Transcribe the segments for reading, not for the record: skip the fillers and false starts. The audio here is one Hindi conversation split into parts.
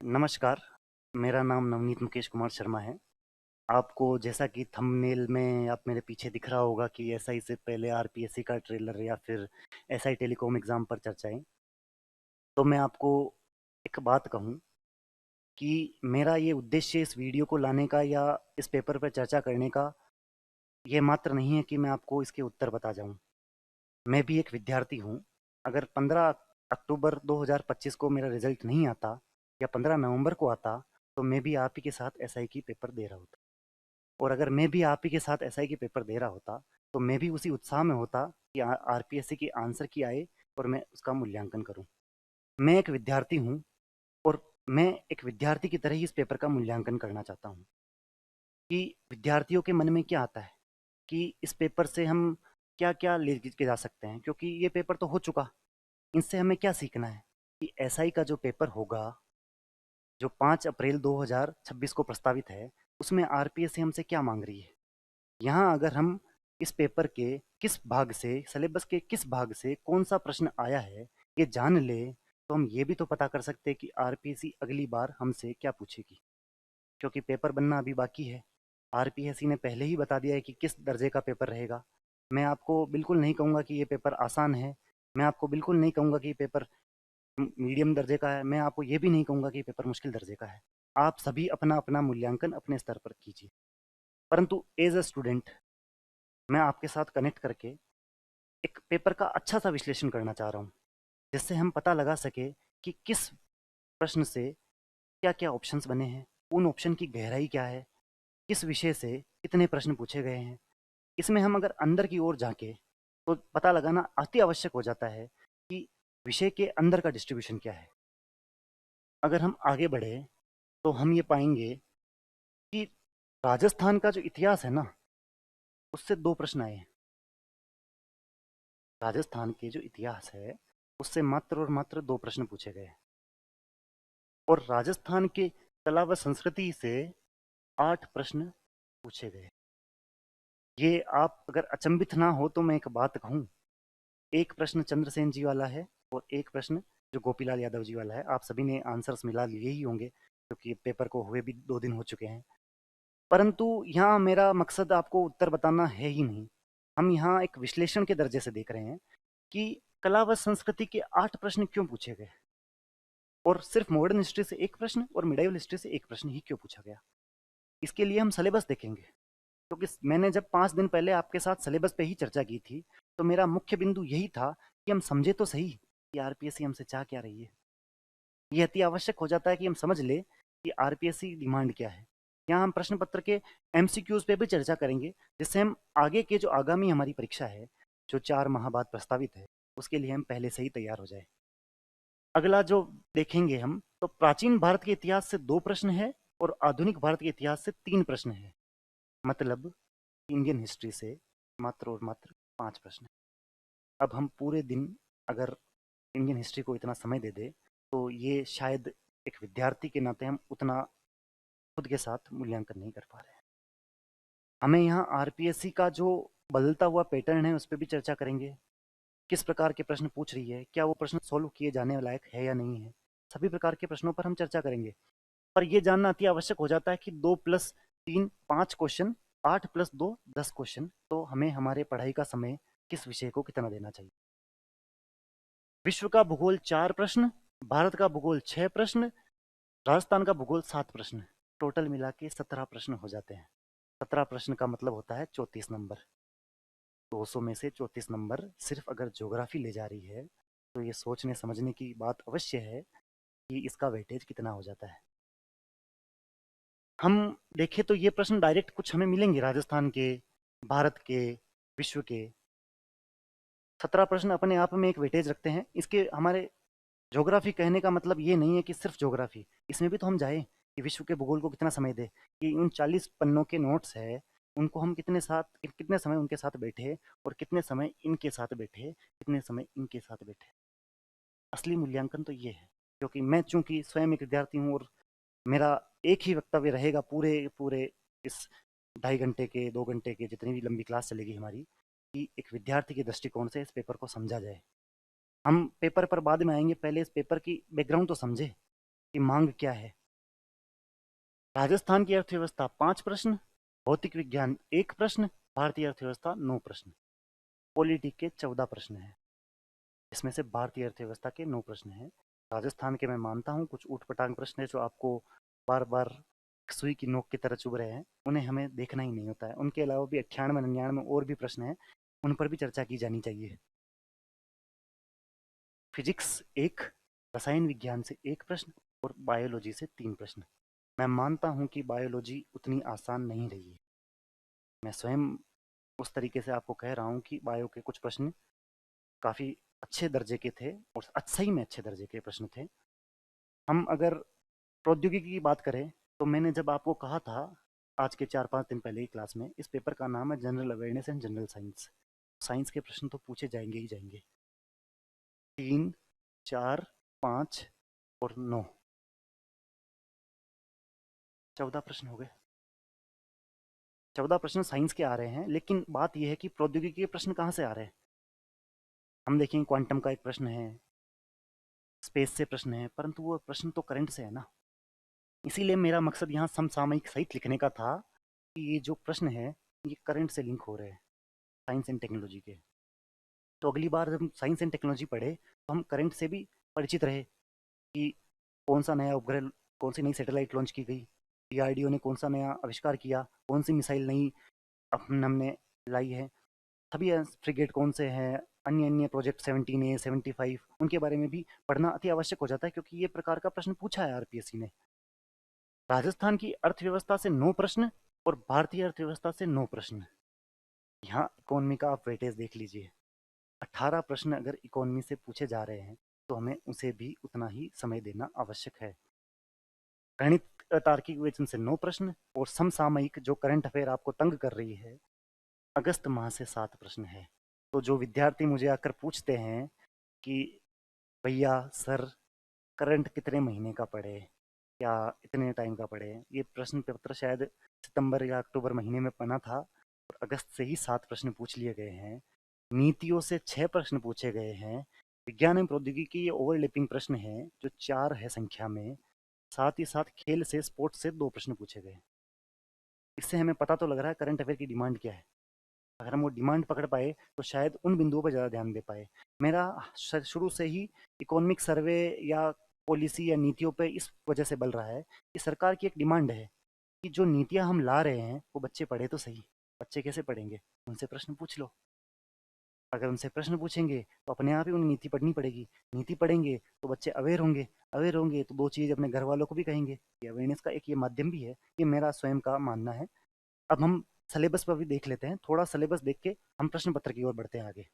नमस्कार, मेरा नाम नवनीत मुकेश कुमार शर्मा है। आपको जैसा कि थंबनेल में आप मेरे पीछे दिख रहा होगा कि एसआई से पहले आरपीएससी का ट्रेलर या फिर एसआई टेलीकॉम एग्ज़ाम पर चर्चाएँ। तो मैं आपको एक बात कहूँ कि मेरा ये उद्देश्य इस वीडियो को लाने का या इस पेपर पर चर्चा करने का ये मात्र नहीं है कि मैं आपको इसके उत्तर बता जाऊँ। मैं भी एक विद्यार्थी हूँ। अगर 15 अक्टूबर 2025 को मेरा रिज़ल्ट नहीं आता या 15 नवंबर को आता, तो मैं भी आप ही के साथ एसआई की पेपर दे रहा होता। और अगर मैं भी आप ही के साथ एसआई की पेपर दे रहा होता, तो मैं भी उसी उत्साह में होता कि आरपीएससी की आंसर की आए और मैं उसका मूल्यांकन करूँ। मैं एक विद्यार्थी हूँ और मैं एक विद्यार्थी की तरह ही इस पेपर का मूल्यांकन करना चाहता हूँ कि विद्यार्थियों के मन में क्या आता है कि इस पेपर से हम क्या-क्या लेके जा सकते हैं, क्योंकि ये पेपर तो हो चुका। इनसे हमें क्या सीखना है कि एसआई का जो पेपर होगा, जो 5 अप्रैल 2026 को प्रस्तावित है, उसमें आरपीएससी हमसे क्या माँग रही है। यहाँ अगर हम इस पेपर के किस भाग से, सिलेबस के किस भाग से कौन-सा प्रश्न आया है, ये जान लें, तो हम ये भी तो पता कर सकते हैं कि आरपीएससी अगली बार हमसे क्या पूछेगी। क्योंकि पेपर बनना अभी बाकी है। आरपीएससी ने पहले ही बता दिया है कि किस दर्जे का पेपर रहेगा। मैं आपको बिल्कुल नहीं कहूँगा कि ये पेपर आसान है। मैं आपको बिल्कुल नहीं कहूँगा कि ये पेपर मीडियम दर्जे का है। मैं आपको ये भी नहीं कहूँगा कि ये पेपर मुश्किल दर्जे का है। आप सभी अपना-अपना मूल्यांकन अपने स्तर पर कीजिए। परंतु एज़ अ स्टूडेंट मैं आपके साथ कनेक्ट करके एक पेपर का अच्छा-सा विश्लेषण करना चाह रहा हूँ, जिससे हम पता लगा सकें कि किस प्रश्न से क्या-क्या ऑप्शंस बने हैं, उन ऑप्शन की गहराई क्या है, किस विषय से कितने प्रश्न पूछे गए हैं। इसमें हम अगर अंदर की ओर झाँके, तो पता लगाना अति आवश्यक हो जाता है कि विषय के अंदर का डिस्ट्रीब्यूशन क्या है। अगर हम आगे बढ़े, तो हम ये पाएँगे कि राजस्थान का जो इतिहास है ना, उससे 2 प्रश्न आए हैं। राजस्थान के जो इतिहास है, उससे मात्र और मात्र 2 प्रश्न पूछे गए हैं। और राजस्थान के कला व संस्कृति से 8 प्रश्न पूछे गए। ये आप अगर अचंभित ना हो तो मैं एक बात कहूँ, एक प्रश्न चंद्रसेन जी वाला है और एक प्रश्न जो गोपीलाल यादव जी वाला है। आप सभी ने आंसर्स मिला लिए ही होंगे, क्योंकि पेपर को हुए भी 2 दिन हो चुके हैं। परंतु यहाँ मेरा मकसद आपको उत्तर बताना है ही नहीं। हम यहाँ एक विश्लेषण के दर्जे से देख रहे हैं कि कला व संस्कृति के 8 प्रश्न क्यों पूछे गए और सिर्फ मॉडर्न हिस्ट्री से 1 प्रश्न और मिडाइवल हिस्ट्री से 1 प्रश्न ही क्यों पूछा गया। इसके लिए हम सिलेबस देखेंगे, क्योंकि मैंने जब 5 दिन पहले आपके साथ सिलेबस पे ही चर्चा की थी, तो मेरा मुख्य बिंदु यही था कि हम समझे तो सही कि आरपीएससी हमसे चाह क्या रही है। ये अति आवश्यक हो जाता है कि हम समझ लें कि आरपीएससी डिमांड क्या है। यहाँ हम प्रश्न पत्र के एमसीक्यूज पे भी चर्चा करेंगे, जिससे हम आगे के जो आगामी हमारी परीक्षा है, जो 4 माह बाद प्रस्तावित है, उसके लिए हम पहले से ही तैयार हो जाए। अगला जो देखेंगे हम, तो प्राचीन भारत के इतिहास से 2 प्रश्न है और आधुनिक भारत के इतिहास से 3 प्रश्न है। मतलब इंडियन हिस्ट्री से मात्र और मात्र 5 प्रश्न। अब हम पूरे दिन अगर इंडियन हिस्ट्री को इतना समय दे दें, तो ये शायद एक विद्यार्थी के नाते हम उतना खुद के साथ मूल्यांकन नहीं कर पा रहे हैं। हमें यहाँ आरपीएससी का जो बदलता हुआ पैटर्न है, उस पे भी चर्चा करेंगे। किस प्रकार के प्रश्न पूछ रही है, क्या वो प्रश्न सॉल्व किए जाने लायक है या नहीं है। सभी प्रकार के प्रश्नों पर हम चर्चा करेंगे। पर ये जानना अति आवश्यक हो जाता है कि 2+3 5 क्वेश्चन, 8+2 10 क्वेश्चन, तो हमें हमारे पढ़ाई का समय किस विषय को कितना देना चाहिए। विश्व का भूगोल 4 प्रश्न, भारत का भूगोल 6 प्रश्न, राजस्थान का भूगोल 7 प्रश्न, टोटल मिला के 17 प्रश्न हो जाते हैं। 17 प्रश्न का मतलब होता है 34 नंबर। 200 में से 34 नंबर सिर्फ अगर ज्योग्राफी ले जा रही है, तो ये सोचने समझने की बात अवश्य है कि इसका वेटेज कितना हो जाता है। हम देखें तो ये प्रश्न डायरेक्ट कुछ हमें मिलेंगे राजस्थान के, भारत के, विश्व के। 17 प्रश्न अपने आप में एक वेटेज रखते हैं। इसके हमारे ज्योग्राफी कहने का मतलब ये नहीं है कि सिर्फ ज्योग्राफी, इसमें भी तो हम जाएँ कि विश्व के भूगोल को कितना समय दें, कि उन 40 पन्नों के नोट्स है, उनको हम कितने समय उनके साथ बैठे और कितने समय इनके साथ बैठे, कितने समय इनके साथ बैठे। असली मूल्यांकन तो ये है, क्योंकि मैं चूँकि स्वयं एक विद्यार्थी हूँ और मेरा एक ही वक्तव्य रहेगा पूरे इस 2.5 घंटे के, 2 घंटे के, जितनी भी लंबी क्लास चलेगी हमारी, कि एक विद्यार्थी के दृष्टिकोण से इस पेपर को समझा जाए। हम पेपर पर बाद में आएँगे, पहले इस पेपर की बैकग्राउंड तो समझें की मांग क्या है। राजस्थान की अर्थव्यवस्था 5 प्रश्न, भौतिक विज्ञान 1 प्रश्न, भारतीय अर्थव्यवस्था 9 प्रश्न, पॉलिटी के 14 प्रश्न हैं। इसमें से भारतीय अर्थव्यवस्था के 9 प्रश्न हैं। राजस्थान के मैं मानता हूँ कुछ ऊटपटांग प्रश्न है जो आपको बार बार सुई की नोक की तरह चुभ रहे हैं, उन्हें हमें देखना ही नहीं होता है। उनके अलावा भी 98 99 और भी प्रश्न हैं, उन पर भी चर्चा की जानी चाहिए। फिजिक्स 1, रसायन विज्ञान से 1 प्रश्न और बायोलॉजी से 3 प्रश्न। मैं मानता हूँ कि बायोलॉजी उतनी आसान नहीं रही है। मैं स्वयं उस तरीके से आपको कह रहा हूँ कि बायो के कुछ प्रश्न काफ़ी अच्छे दर्जे के थे और सही में अच्छे दर्जे के प्रश्न थे। हम अगर प्रौद्योगिकी की बात करें तो मैंने जब आपको कहा था आज के 4 5 दिन पहले ही क्लास में, इस पेपर का नाम है general awareness and general science. Science के प्रश्न तो पूछे जाएंगे ही जाएंगे। 3 4 5 और 9, 14 प्रश्न हो गए। 14 प्रश्न साइंस के आ रहे हैं, लेकिन बात यह है कि प्रौद्योगिकी के प्रश्न कहाँ से आ रहे हैं। हम देखेंगे क्वांटम का एक प्रश्न है, स्पेस से प्रश्न है, परंतु वो प्रश्न तो करंट से है ना। इसीलिए मेरा मकसद यहाँ समसामयिक सहित लिखने का था कि ये जो प्रश्न है ये करंट से लिंक हो रहे हैं, साइंस एंड टेक्नोलॉजी के। तो अगली बार जब हम साइंस एंड टेक्नोलॉजी पढ़े तो हम करंट से भी परिचित रहे कि कौन सा नया उपग्रह, कौन सी नई सैटेलाइट लॉन्च की गई, डीआरडीओ ने कौन सा नया आविष्कार किया, कौन सी मिसाइल नई हमने लाई है, सभी फ्रिगेट कौन से हैं, अन्य अन्य प्रोजेक्ट 17A 75, उनके बारे में भी पढ़ना अति आवश्यक हो जाता है, क्योंकि ये प्रकार का प्रश्न पूछा है आरपीएससी ने। राजस्थान की अर्थव्यवस्था से 9 प्रश्न और भारतीय अर्थव्यवस्था से 9 प्रश्न। यहाँ इकोनॉमी का आप वेटेज देख लीजिए। 18 प्रश्न अगर इकोनॉमी से पूछे जा रहे हैं तो हमें उसे भी उतना ही समय देना आवश्यक है। गणित तार्किक विवेचन से 9 प्रश्न और समसामयिक जो करंट अफेयर आपको तंग कर रही है, अगस्त माह से 7 प्रश्न है। तो जो विद्यार्थी मुझे आकर पूछते हैं कि भैया सर करंट कितने महीने का पढ़े या इतने टाइम का पढ़े, ये प्रश्न पत्र शायद सितंबर या अक्टूबर महीने में बना था और अगस्त से ही 7 प्रश्न पूछ लिए गए हैं। नीतियों से 6 प्रश्न पूछे गए हैं। विज्ञान एवं प्रौद्योगिकी ये ओवरलैपिंग प्रश्न है जो 4 है संख्या में। साथ ही साथ खेल से, स्पोर्ट्स से 2 प्रश्न पूछे गए। इससे हमें पता तो लग रहा है करंट अफेयर की डिमांड क्या है। अगर हम वो डिमांड पकड़ पाए तो शायद उन बिंदुओं पर ज़्यादा ध्यान दे पाए। मेरा शुरू से ही इकोनॉमिक सर्वे या पॉलिसी या नीतियों पे इस वजह से बल रहा है कि सरकार की एक डिमांड है कि जो नीतियां हम ला रहे हैं वो बच्चे पढ़े तो सही। बच्चे कैसे पढ़ेंगे, उनसे प्रश्न पूछ लो। अगर उनसे प्रश्न पूछेंगे तो अपने आप ही उन्हें नीति पढ़नी पड़ेगी। नीति पढ़ेंगे तो बच्चे अवेयर होंगे, अवेयर होंगे तो दो चीज़ अपने घर वालों को भी कहेंगे। ये अवेयरनेस का एक ये माध्यम भी है, ये मेरा स्वयं का मानना है। अब हम सिलेबस पर भी देख लेते हैं, थोड़ा सिलेबस देख के हम प्रश्न पत्र की ओर बढ़ते हैं आगे।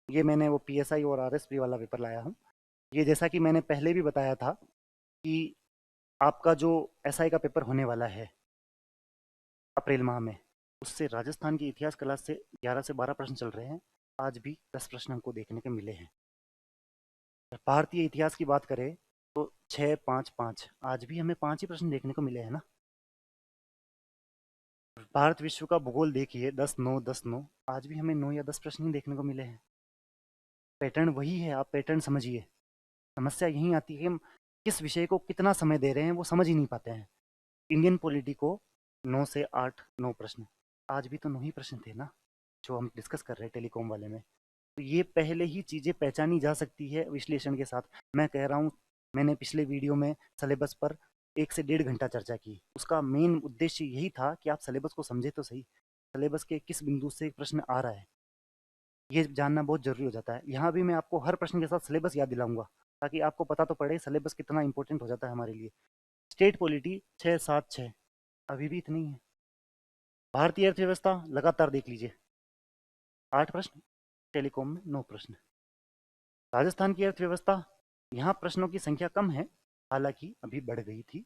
ये मैंने वो पीएसआई और आरएसपी वाला पेपर लाया हूँ। ये जैसा कि मैंने पहले भी बताया था कि आपका जो एसआई का पेपर होने वाला है अप्रैल माह में, उससे राजस्थान की इतिहास क्लास से 11 से 12 प्रश्न चल रहे हैं। आज भी 10 प्रश्न हमको देखने को मिले हैं। भारतीय इतिहास की बात करें तो 6 5 5, आज भी हमें 5 ही प्रश्न देखने को मिले हैं ना। भारत विश्व का भूगोल देखिए, 10 9 10 9, आज भी हमें 9 या 10 प्रश्न ही देखने को मिले हैं। पैटर्न वही है, आप पैटर्न समझिए। समस्या यही आती है कि हम किस विषय को कितना समय दे रहे हैं वो समझ ही नहीं पाते हैं। इंडियन पॉलिटी को 9 से 8 9 प्रश्न, आज भी तो 9 ही प्रश्न थे ना जो हम डिस्कस कर रहे हैं टेलीकॉम वाले में। तो ये पहले ही चीज़ें पहचानी जा सकती है विश्लेषण के साथ। मैं कह रहा हूँ, मैंने पिछले वीडियो में सिलेबस पर 1 से 1.5 घंटा चर्चा की। उसका मेन उद्देश्य यही था कि आप सिलेबस को समझे तो सही, सिलेबस के किस बिंदु से प्रश्न आ रहा है ये जानना बहुत जरूरी हो जाता है। यहाँ भी मैं आपको हर प्रश्न के साथ सिलेबस याद दिलाऊंगा ताकि आपको पता तो पड़े सिलेबस कितना इंपॉर्टेंट हो जाता है हमारे लिए। स्टेट पॉलिटी 6 7 6, अभी भी इतनी है। भारतीय अर्थव्यवस्था लगातार देख लीजिए, 8 प्रश्न, टेलीकॉम में 9 प्रश्न। राजस्थान की अर्थव्यवस्था, यहाँ प्रश्नों की संख्या कम है, हालांकि अभी बढ़ गई थी।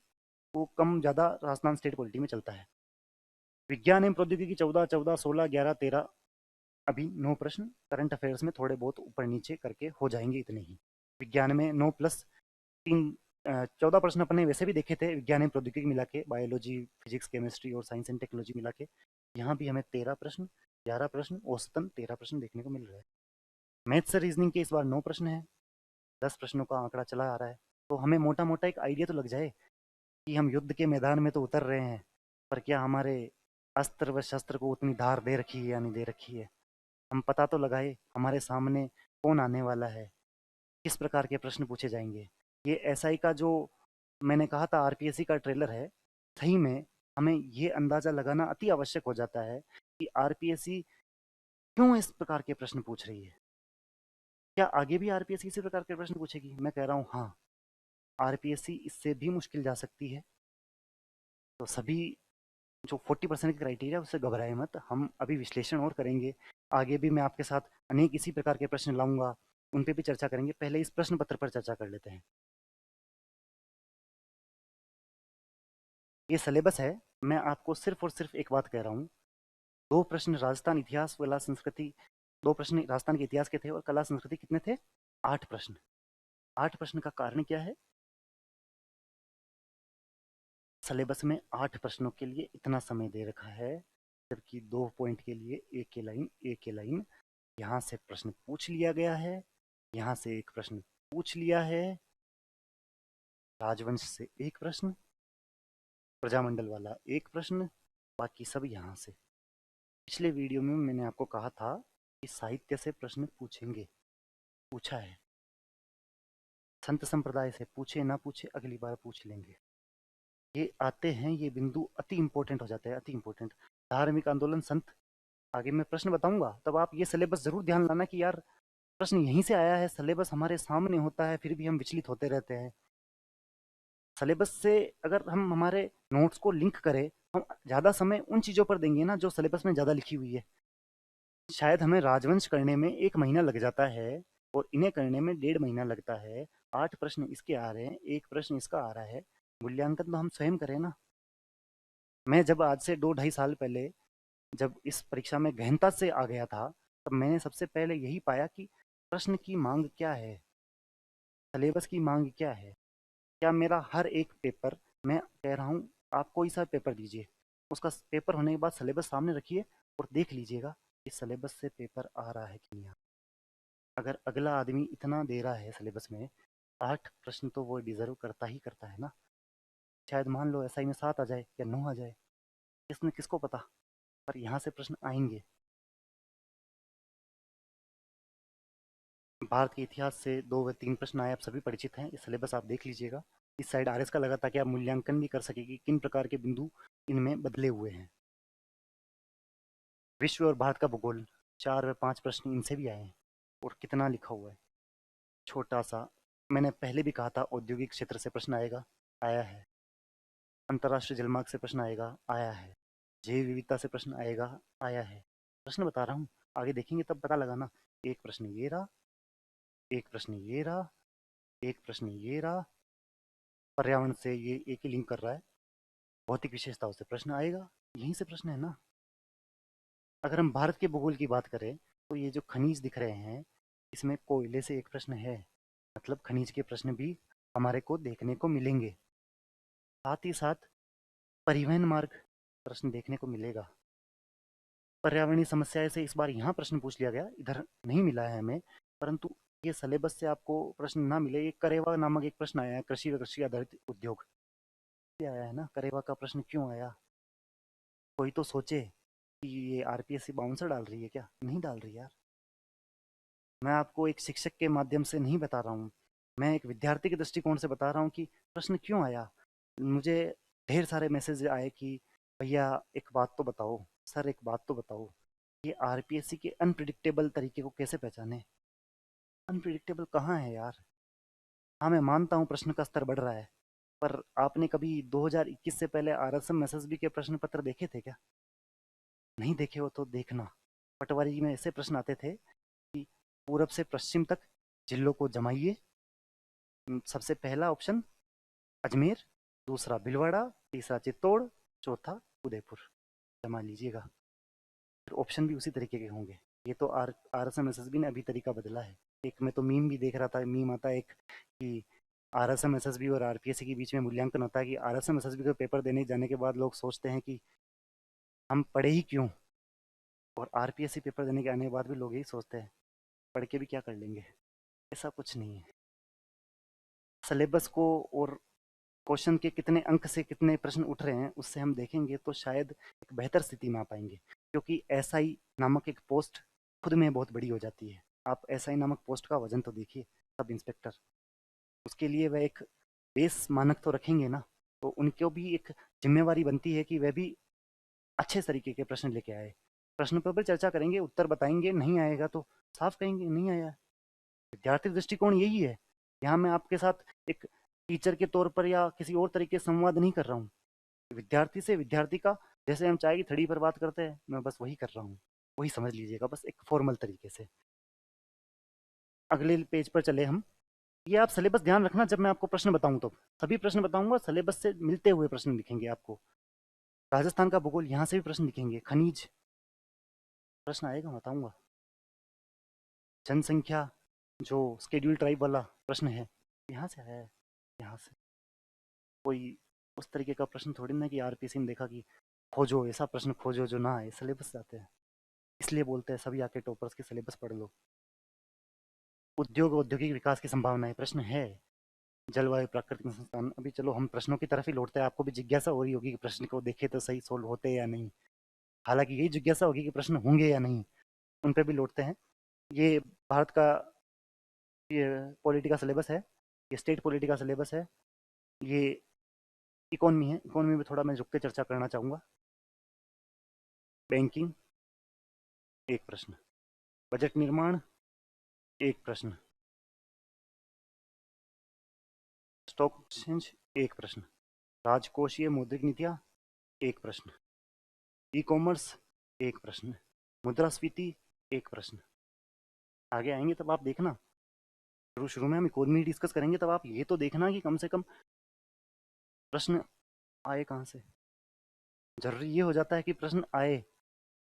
वो कम ज़्यादा राजस्थान स्टेट पॉलिटी में चलता है। विज्ञान एवं प्रौद्योगिकी 14 14 16 11 13, अभी 9 प्रश्न। करंट अफेयर्स में थोड़े बहुत ऊपर नीचे करके हो जाएंगे इतने ही। विज्ञान में 9+3, 14 प्रश्न अपने वैसे भी देखे थे विज्ञान एवं प्रौद्योगिकी मिला के, बायोलॉजी फिजिक्स केमिस्ट्री और साइंस एंड टेक्नोलॉजी मिला के। यहाँ भी हमें 13 प्रश्न, 11 प्रश्न, औसतन 13 प्रश्न देखने को मिल रहा है। मैथ्स से रीजनिंग के इस बार 9 प्रश्न है। 10 प्रश्नों का आंकड़ा चला आ रहा है, तो हमें मोटा-मोटा एक आइडिया तो लग जाए कि हम युद्ध के मैदान में तो उतर रहे हैं, पर क्या हमारे अस्त्र व शस्त्र को उतनी धार दे रखी है या नहीं दे रखी है। हम पता तो लगाए हमारे सामने कौन आने वाला है, किस प्रकार के प्रश्न पूछे जाएंगे। ये एसआई का जो मैंने कहा था आरपीएससी का ट्रेलर है, सही में हमें ये अंदाजा लगाना अति आवश्यक हो जाता है कि आरपीएससी क्यों इस प्रकार के प्रश्न पूछ रही है। क्या आगे भी आरपीएससी इसी प्रकार के प्रश्न पूछेगी? मैं कह रहा हूँ हाँ, आरपीएससी इससे भी मुश्किल जा सकती है। तो सभी जो 40% की क्राइटेरिया उससे घबराए मत, हम अभी विश्लेषण और करेंगे। आगे भी मैं आपके साथ अनेक इसी प्रकार के प्रश्न लाऊंगा, उन पे भी चर्चा करेंगे। पहले इस प्रश्न पत्र पर चर्चा कर लेते हैं। ये सिलेबस है। मैं आपको सिर्फ और सिर्फ एक बात कह रहा हूँ, दो प्रश्न राजस्थान इतिहास कला संस्कृति, दो प्रश्न राजस्थान के इतिहास के थे और कला संस्कृति कितने थे? 8 प्रश्न। 8 प्रश्न का कारण क्या है? सिलेबस में 8 प्रश्नों के लिए इतना समय दे रखा है, जबकि 2 पॉइंट के लिए एक के लाइन यहाँ से प्रश्न पूछ लिया गया है, यहाँ से एक प्रश्न पूछ लिया है, राजवंश से एक प्रश्न, प्रजामंडल वाला एक प्रश्न, बाकी सब यहाँ से। पिछले वीडियो में मैंने आपको कहा था कि साहित्य से प्रश्न पूछेंगे, पूछा है। संत संप्रदाय से पूछे ना पूछे अगली बार पूछ लेंगे। ये आते हैं, ये बिंदु अति इंपॉर्टेंट हो जाते हैं, अति इंपॉर्टेंट। धार्मिक आंदोलन संत, आगे मैं प्रश्न बताऊंगा तब आप ये सिलेबस जरूर ध्यान लाना कि यार प्रश्न यहीं से आया है। सिलेबस हमारे सामने होता है फिर भी हम विचलित होते रहते हैं। सिलेबस से अगर हम हमारे नोट्स को लिंक करें, हम ज़्यादा समय उन चीज़ों पर देंगे ना जो सिलेबस में ज़्यादा लिखी हुई है। शायद हमें राजवंश करने में 1 महीना लग जाता है और इन्हें करने में 1.5 महीना लगता है। 8 प्रश्न इसके आ रहे हैं, एक प्रश्न इसका आ रहा है, मूल्यांकन तो हम स्वयं करें ना। मैं जब आज से 2 ढाई साल पहले जब इस परीक्षा में गहनता से आ गया था, तब मैंने सबसे पहले यही पाया कि प्रश्न की मांग क्या है, सिलेबस की मांग क्या है। क्या मेरा हर एक पेपर, मैं कह रहा हूँ आप कोई सा पेपर दीजिए, उसका पेपर होने के बाद सिलेबस सामने रखिए और देख लीजिएगा कि सिलेबस से पेपर आ रहा है कि नहीं आ रहा। अगर अगला आदमी इतना दे रहा है सिलेबस में, 8 प्रश्न तो वो डिजर्व करता ही करता है ना। शायद मान लो एसआई में 7 आ जाए या 9 आ जाए, किसने किसको पता, पर यहाँ से प्रश्न आएंगे। भारत के इतिहास से 2 व 3 प्रश्न आए, आप सभी परिचित हैं। इस सिलेबस आप देख लीजिएगा। इस साइड आरएस का लगा ताकि आप मूल्यांकन भी कर सके कि किन प्रकार के बिंदु इनमें बदले हुए हैं। विश्व और भारत का भूगोल, 4 व 5 प्रश्न इनसे भी आए हैं। और कितना लिखा हुआ है, छोटा सा। मैंने पहले भी कहा था औद्योगिक क्षेत्र से प्रश्न आएगा, आया है। अंतर्राष्ट्रीय जलमार्ग से प्रश्न आएगा, आया है। जैव विविधता से प्रश्न आएगा, आया है। प्रश्न बता रहा हूँ, आगे देखेंगे तब पता लगाना। एक प्रश्न ये रहा, एक प्रश्न ये रहा, एक प्रश्न ये रहा। पर्यावरण से ये एक ही लिंक कर रहा है। भौतिक विशेषताओं से प्रश्न आएगा, यहीं से प्रश्न है ना। अगर हम भारत के भूगोल की बात करें तो ये जो खनिज दिख रहे हैं, इसमें कोयले से एक प्रश्न है, मतलब खनिज के प्रश्न भी हमारे को देखने को मिलेंगे। साथ ही साथ परिवहन मार्ग प्रश्न देखने को मिलेगा। पर्यावरणीय समस्याएं से इस बार यहाँ प्रश्न पूछ लिया गया, इधर नहीं मिला है हमें। परंतु ये सिलेबस से आपको प्रश्न ना मिले, ये करेवा नामक एक प्रश्न आया है, कृषि व कृषि आधारित उद्योग। ये आया है ना, करेवा का प्रश्न क्यों आया? कोई तो सोचे कि ये आरपीएससी बाउंसर डाल रही है क्या? नहीं डाल रही यार। मैं आपको एक शिक्षक के माध्यम से नहीं बता रहा हूँ, मैं एक विद्यार्थी के दृष्टिकोण से बता रहा हूँ कि प्रश्न क्यों आया। मुझे ढेर सारे मैसेज आए कि भैया एक बात तो बताओ, सर एक बात तो बताओ, ये आरपीएससी के अनप्रिडिक्टेबल तरीके को कैसे पहचाने। अनप्रिडिक्टेबल कहाँ है यार? हाँ मैं मानता हूँ प्रश्न का स्तर बढ़ रहा है, पर आपने कभी 2021 से पहले आरएसएम एसएसबी के प्रश्न पत्र देखे थे क्या? नहीं देखे हो तो देखना। पटवारी में ऐसे प्रश्न आते थे कि पूरब से पश्चिम तक जिलों को जमाइए। सबसे पहला ऑप्शन अजमेर, दूसरा भीलवाड़ा, तीसरा चित्तौड़, चौथा उदयपुर। जमा लीजिएगा। फिर ऑप्शन भी उसी तरीके के होंगे। ये तो R S M S S B ने अभी तरीका बदला है। एक में तो मीम भी देख रहा था, मीम आता है एक कि R S M S S B और आरपीएससी के बीच में मूल्यांकन होता है कि R S M S S B का पेपर देने जाने के बाद लोग सोचते हैं कि हम पढ़े ही क्यों, और आरपीएससी पेपर देने के आने के बाद भी लोग यही सोचते हैं पढ़ के भी क्या कर लेंगे। ऐसा कुछ नहीं है। सिलेबस को और क्वेश्चन के कितने अंक से कितने प्रश्न उठ रहे हैं उससे हम देखेंगे तो शायद एक बेहतर स्थिति में आ पाएंगे, क्योंकि एसआई नामक एक पोस्ट खुद में बहुत बड़ी हो जाती है। आप एसआई नामक पोस्ट का वजन तो देखिए, सब इंस्पेक्टर, उसके लिए वह एक बेस मानक तो रखेंगे ना, तो उनको भी एक जिम्मेवारी बनती है कि वह भी अच्छे तरीके के प्रश्न लेके आए। प्रश्न पर भी चर्चा करेंगे, उत्तर बताएंगे, नहीं आएगा तो साफ कहेंगे नहीं आया। विद्यार्थी दृष्टिकोण यही है। यहाँ मैं आपके साथ एक टीचर के तौर पर या किसी और तरीके से संवाद नहीं कर रहा हूँ। विद्यार्थी से विद्यार्थी का, जैसे हम चाय की थड़ी पर बात करते हैं, मैं बस वही कर रहा हूँ, वही समझ लीजिएगा, बस एक फॉर्मल तरीके से। अगले पेज पर चले हम। ये आप सिलेबस ध्यान रखना, जब मैं आपको प्रश्न बताऊं तो सभी प्रश्न बताऊंगा सिलेबस से मिलते हुए प्रश्न दिखेंगे आपको। राजस्थान का भूगोल, यहाँ से भी प्रश्न दिखेंगे। खनिज प्रश्न आएगा, बताऊंगा। जनसंख्या, जो स्केड्यूल ट्राइब वाला प्रश्न है, यहाँ से आया है। यहाँ से कोई उस तरीके का प्रश्न थोड़ी ना कि आरपीसी ने देखा कि खोजो ऐसा प्रश्न खोजो जो ना आए, सिलेबस से आते हैं। इसलिए बोलते हैं सभी आके टॉपर्स की सिलेबस पढ़ लो। उद्योग और औद्योगिक विकास की संभावनाएं प्रश्न है। जलवायु प्राकृतिक संस्थान, अभी चलो हम प्रश्नों की तरफ ही लौटते हैं। आपको भी जिज्ञासा हो रही होगी कि प्रश्न को देखे तो सही सोल्व होते या नहीं। हालांकि यही जिज्ञासा होगी कि प्रश्न होंगे या नहीं, उन पर भी लौटते हैं। ये भारत का ये पॉलिटी का सिलेबस है, ये स्टेट पॉलिटी का सिलेबस है, ये इकोनॉमी है। इकोनॉमी में थोड़ा मैं रुक के चर्चा करना चाहूँगा। बैंकिंग एक प्रश्न, बजट निर्माण एक प्रश्न, स्टॉक एक्सचेंज एक प्रश्न, राजकोषीय मौद्रिक नीतियाँ एक प्रश्न, ई कॉमर्स एक प्रश्न, मुद्रास्फीति एक प्रश्न। आगे आएंगे तब आप देखना, शुरू शुरू में हम इकोनॉमी डिस्कस करेंगे, तब आप ये तो देखना कि कम से कम प्रश्न आए कहाँ से। जरूरी ये हो जाता है कि प्रश्न आए,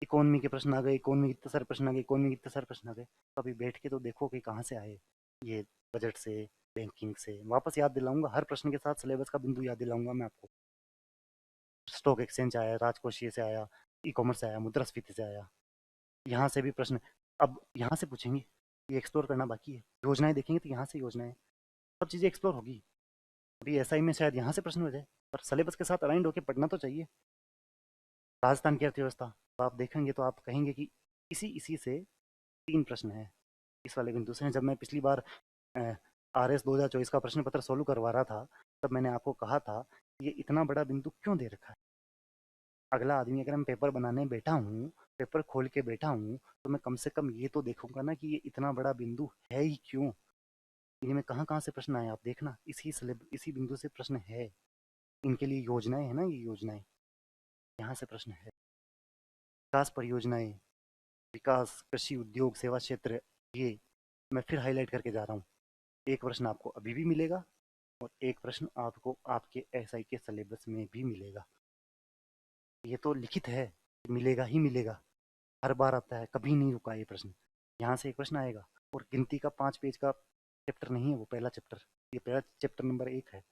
इकोनॉमी के प्रश्न आ गए, इकोनॉमी के इतने सारे प्रश्न आ गए, इकोनॉमी के इतने सारे प्रश्न आ गए, तो अभी बैठ के तो देखो कि कहाँ से आए ये। बजट से, बैंकिंग से, वापस याद दिलाऊंगा, हर प्रश्न के साथ सिलेबस का बिंदु याद दिलाऊंगा मैं आपको। स्टॉक एक्सचेंज आया, राजकोषीय से आया, ई कॉमर्स से आया, मुद्रास्फीति से आया, यहाँ से भी प्रश्न। अब यहाँ से पूछेंगे, ये एक्सप्लोर करना बाकी है। योजनाएं देखेंगे तो यहाँ से योजनाएं, सब चीज़ें एक्सप्लोर होगी। अभी एसआई में शायद यहाँ से प्रश्न हो जाए, पर सिलेबस के साथ अलाइंड होकर पढ़ना तो चाहिए। राजस्थान की अर्थव्यवस्था, तो आप देखेंगे तो आप कहेंगे कि इसी इसी से 3 प्रश्न है इस वाले बिंदु से। जब मैं पिछली बार RS 2024 का प्रश्न पत्र सोल्व करवा रहा था, तब मैंने आपको कहा था ये इतना बड़ा बिंदु क्यों दे रखा है। अगला आदमी अगर मैं पेपर बनाने बैठा हूँ, पेपर खोल के बैठा हूँ, तो मैं कम से कम ये तो देखूंगा ना कि ये इतना बड़ा बिंदु है ही क्यों। इनमें कहाँ कहाँ से प्रश्न आए आप देखना, इसी बिंदु से प्रश्न है। इनके लिए योजनाएं है ना, ये योजनाएं, यहाँ से प्रश्न है। विकास परियोजनाएं, विकास, कृषि, उद्योग, सेवा क्षेत्र, ये मैं फिर हाईलाइट करके जा रहा हूँ। एक प्रश्न आपको अभी भी मिलेगा और एक प्रश्न आपको आपके एसआई के सिलेबस में भी मिलेगा। ये तो लिखित है, मिलेगा ही मिलेगा, हर बार आता है, कभी नहीं रुका ये प्रश्न। यहाँ से एक प्रश्न आएगा, और गिनती का 5 पेज का चैप्टर नहीं है वो, पहला चैप्टर, ये पहला चैप्टर नंबर 1 है।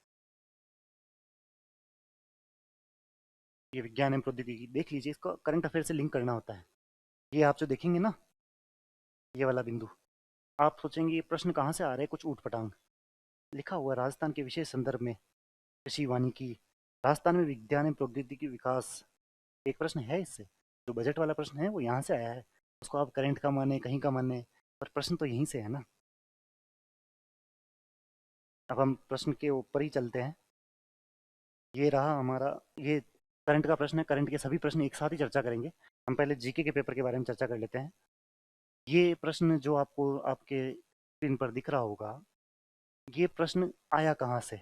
ये विज्ञान एवं प्रौद्योगिकी देख लीजिए, इसको करंट अफेयर से लिंक करना होता है। ये आप जो देखेंगे ना, ये वाला बिंदु, आप सोचेंगे ये प्रश्न कहाँ से आ रहे हैं, कुछ ऊट पटांग लिखा हुआ है। राजस्थान के विशेष संदर्भ में कृषि वानिकी, राजस्थान में विज्ञान एवं प्रौद्योगिकी विकास, एक प्रश्न है इससे। जो बजट वाला प्रश्न है वो यहाँ से आया है, उसको आप करंट का माने कहीं का माने, पर प्रश्न तो यहीं से है ना। अब हम प्रश्न के ऊपर ही चलते हैं। ये रहा हमारा, ये करंट का प्रश्न है। करंट के सभी प्रश्न एक साथ ही चर्चा करेंगे। हम पहले जीके के पेपर के बारे में चर्चा कर लेते हैं। ये प्रश्न जो आपको आपके स्क्रीन पर दिख रहा होगा, ये प्रश्न आया कहाँ से,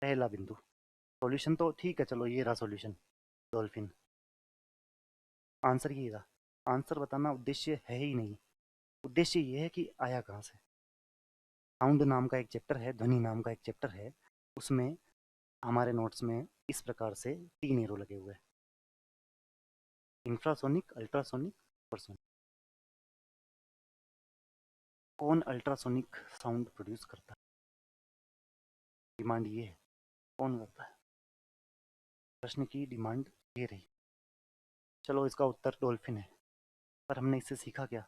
पहला बिंदु। सॉल्यूशन तो ठीक है, चलो ये रहा सॉल्यूशन, डॉल्फिन। आंसर ये रहा, आंसर बताना उद्देश्य है ही नहीं, उद्देश्य ये है कि आया कहाँ से। साउंड नाम का एक चैप्टर है, ध्वनि नाम का एक चैप्टर है, उसमें हमारे नोट्स में इस प्रकार से 3 एरो लगे हुए हैं, इंफ्रासोनिक, अल्ट्रासोनिक, सुपरसोनिक। कौन अल्ट्रासोनिक साउंड प्रोड्यूस करता है, डिमांड ये है, कौन करता है। प्रश्न की डिमांड ये रही। चलो इसका उत्तर डॉल्फिन है। पर हमने इससे सीखा क्या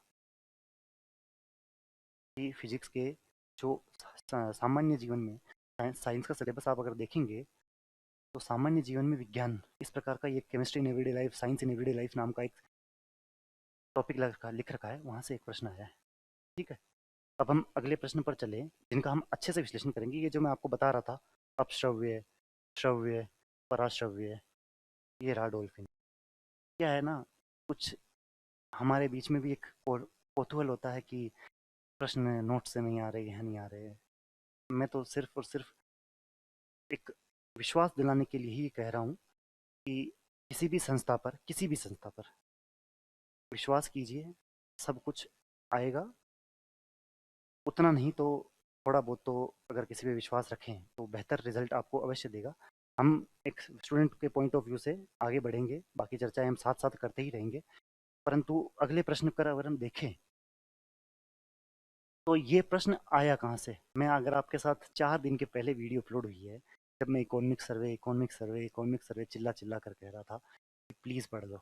कि फिजिक्स के जो सामान्य जीवन में साइंस का सिलेबस आप अगर देखेंगे तो सामान्य जीवन में विज्ञान इस प्रकार का, ये chemistry in everyday life, science in everyday life नाम का एक टॉपिक लिख रखा है, वहाँ से एक प्रश्न आया है। ठीक है, अब हम अगले प्रश्न पर चले, जिनका हम अच्छे से विश्लेषण करेंगे। ये जो मैं आपको बता रहा था, अपश्रव्य, श्रव्य, पराश्रव्य, ये रहा डॉल्फिन। क्या है ना, कुछ हमारे बीच में भी एक कौतूहल होता है कि प्रश्न नोट से नहीं आ रहे हैं, नहीं आ रहे हैं। मैं तो सिर्फ और सिर्फ एक विश्वास दिलाने के लिए ही कह रहा हूँ कि किसी भी संस्था पर विश्वास कीजिए, सब कुछ आएगा। उतना नहीं तो थोड़ा बहुत तो अगर किसी पे विश्वास रखें तो बेहतर रिजल्ट आपको अवश्य देगा। हम एक स्टूडेंट के पॉइंट ऑफ व्यू से आगे बढ़ेंगे, बाकी चर्चाएं हम साथ साथ करते ही रहेंगे। परंतु अगले प्रश्न पर अगर हम देखें तो ये प्रश्न आया कहाँ से। मैं अगर आपके साथ 4 दिन के पहले वीडियो अपलोड हुई है, जब मैं economic survey economic survey economic survey चिल्ला चिल्ला कर कह रहा था कि प्लीज़ पढ़ लो,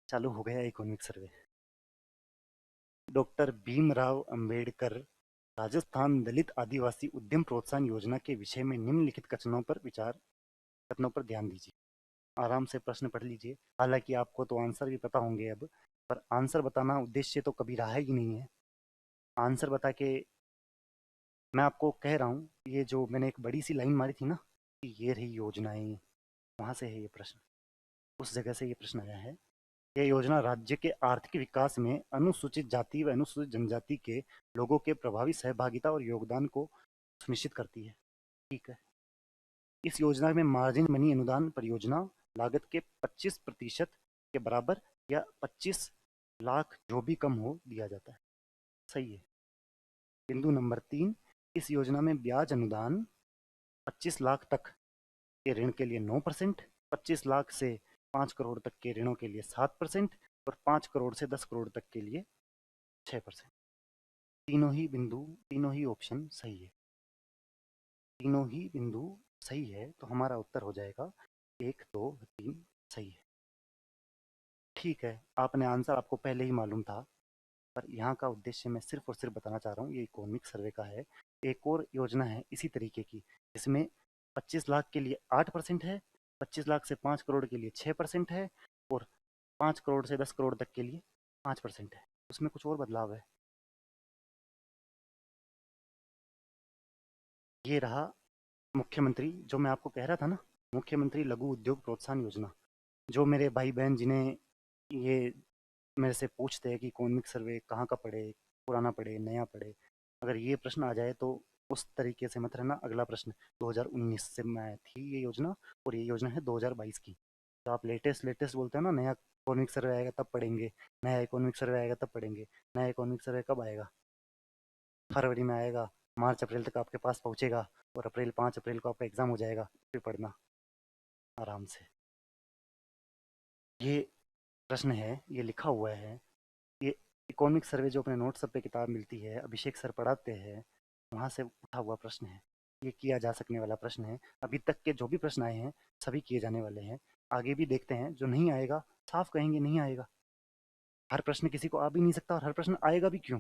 चालू हो गया economic survey. Doctor Bhimrao Ambedkar Rajasthan Dalit Adivasi Udyam Protsahan योजना के विषय में निम्नलिखित कथनों पर ध्यान दीजिए। आराम से प्रश्न पढ़ लीजिए। हालांकि आपको तो आंसर भी पता होंगे अब, पर आंसर बताना उद्देश्य तो कभी रहा ही नहीं है। आंसर बता के मैं आपको कह रहा हूँ, ये जो मैंने एक बड़ी सी लाइन मारी थी ना कि ये रही योजनाएं, वहां से है ये प्रश्न, उस जगह से ये प्रश्न आया है। यह योजना राज्य के आर्थिक विकास में अनुसूचित जाति व अनुसूचित जनजाति के लोगों के प्रभावी सहभागिता और योगदान को सुनिश्चित करती है। ठीक है, इस योजना में मार्जिन मनी अनुदान परियोजना लागत के 25% के बराबर या 25 लाख जो भी कम हो दिया जाता है। सही है। बिंदु नंबर 3, इस योजना में ब्याज अनुदान 25 लाख तक के ऋण के लिए 9%, 25 लाख से 5 करोड़ तक के ऋणों के लिए 7% और 5 करोड़ से 10 करोड़ तक के लिए 6%। तीनों ही ऑप्शन सही है। तीनों ही बिंदु सही है, तो हमारा उत्तर हो जाएगा 1, 2, 3 सही है। ठीक है, आपने आंसर आपको पहले ही मालूम था, पर यहाँ का उद्देश्य मैं सिर्फ और सिर्फ बताना चाह रहा हूँ, ये इकोनॉमिक सर्वे का है। एक और योजना है इसी तरीके की, जिसमें 25 लाख के लिए 8% है, 25 लाख से 5 करोड़ के लिए 6% है, और 5 करोड़ से 10 करोड़ तक के लिए 5% है। उसमें कुछ और बदलाव है। ये रहा मुख्यमंत्री, जो मैं आपको कह रहा था ना, मुख्यमंत्री लघु उद्योग प्रोत्साहन योजना। जो मेरे भाई बहन जिन्हें ये मेरे से पूछते हैं कि इकोनॉमिक सर्वे कहाँ का पढ़े, पुराना पढ़े नया पढ़े, अगर ये प्रश्न आ जाए तो उस तरीके से मत रहना। अगला प्रश्न 2019 से मैं थी ये योजना, और ये योजना है 2022 की। तो आप लेटेस्ट लेटेस्ट बोलते हैं ना, नया इकोनॉमिक सर्वे आएगा तब पढ़ेंगे, नया इकोनॉमिक सर्वे आएगा तब पढ़ेंगे। नया इकोनॉमिक सर्वे कब आएगा? फरवरी में आएगा, मार्च अप्रैल तक आपके पास पहुंचेगा, और 5 अप्रैल को आपका एग्जाम हो जाएगा। फिर पढ़ना आराम से। ये प्रश्न है, ये लिखा हुआ है, ये इकोनॉमिक सर्वे जो अपने नोट सब पे किताब मिलती है, अभिषेक सर पढ़ाते हैं, वहाँ से उठा हुआ प्रश्न है। ये किया जा सकने वाला प्रश्न है। अभी तक के जो भी प्रश्न आए हैं सभी किए जाने वाले हैं। आगे भी देखते हैं, जो नहीं आएगा साफ कहेंगे नहीं आएगा। हर प्रश्न किसी को आ भी नहीं सकता, और हर प्रश्न आएगा भी क्यों?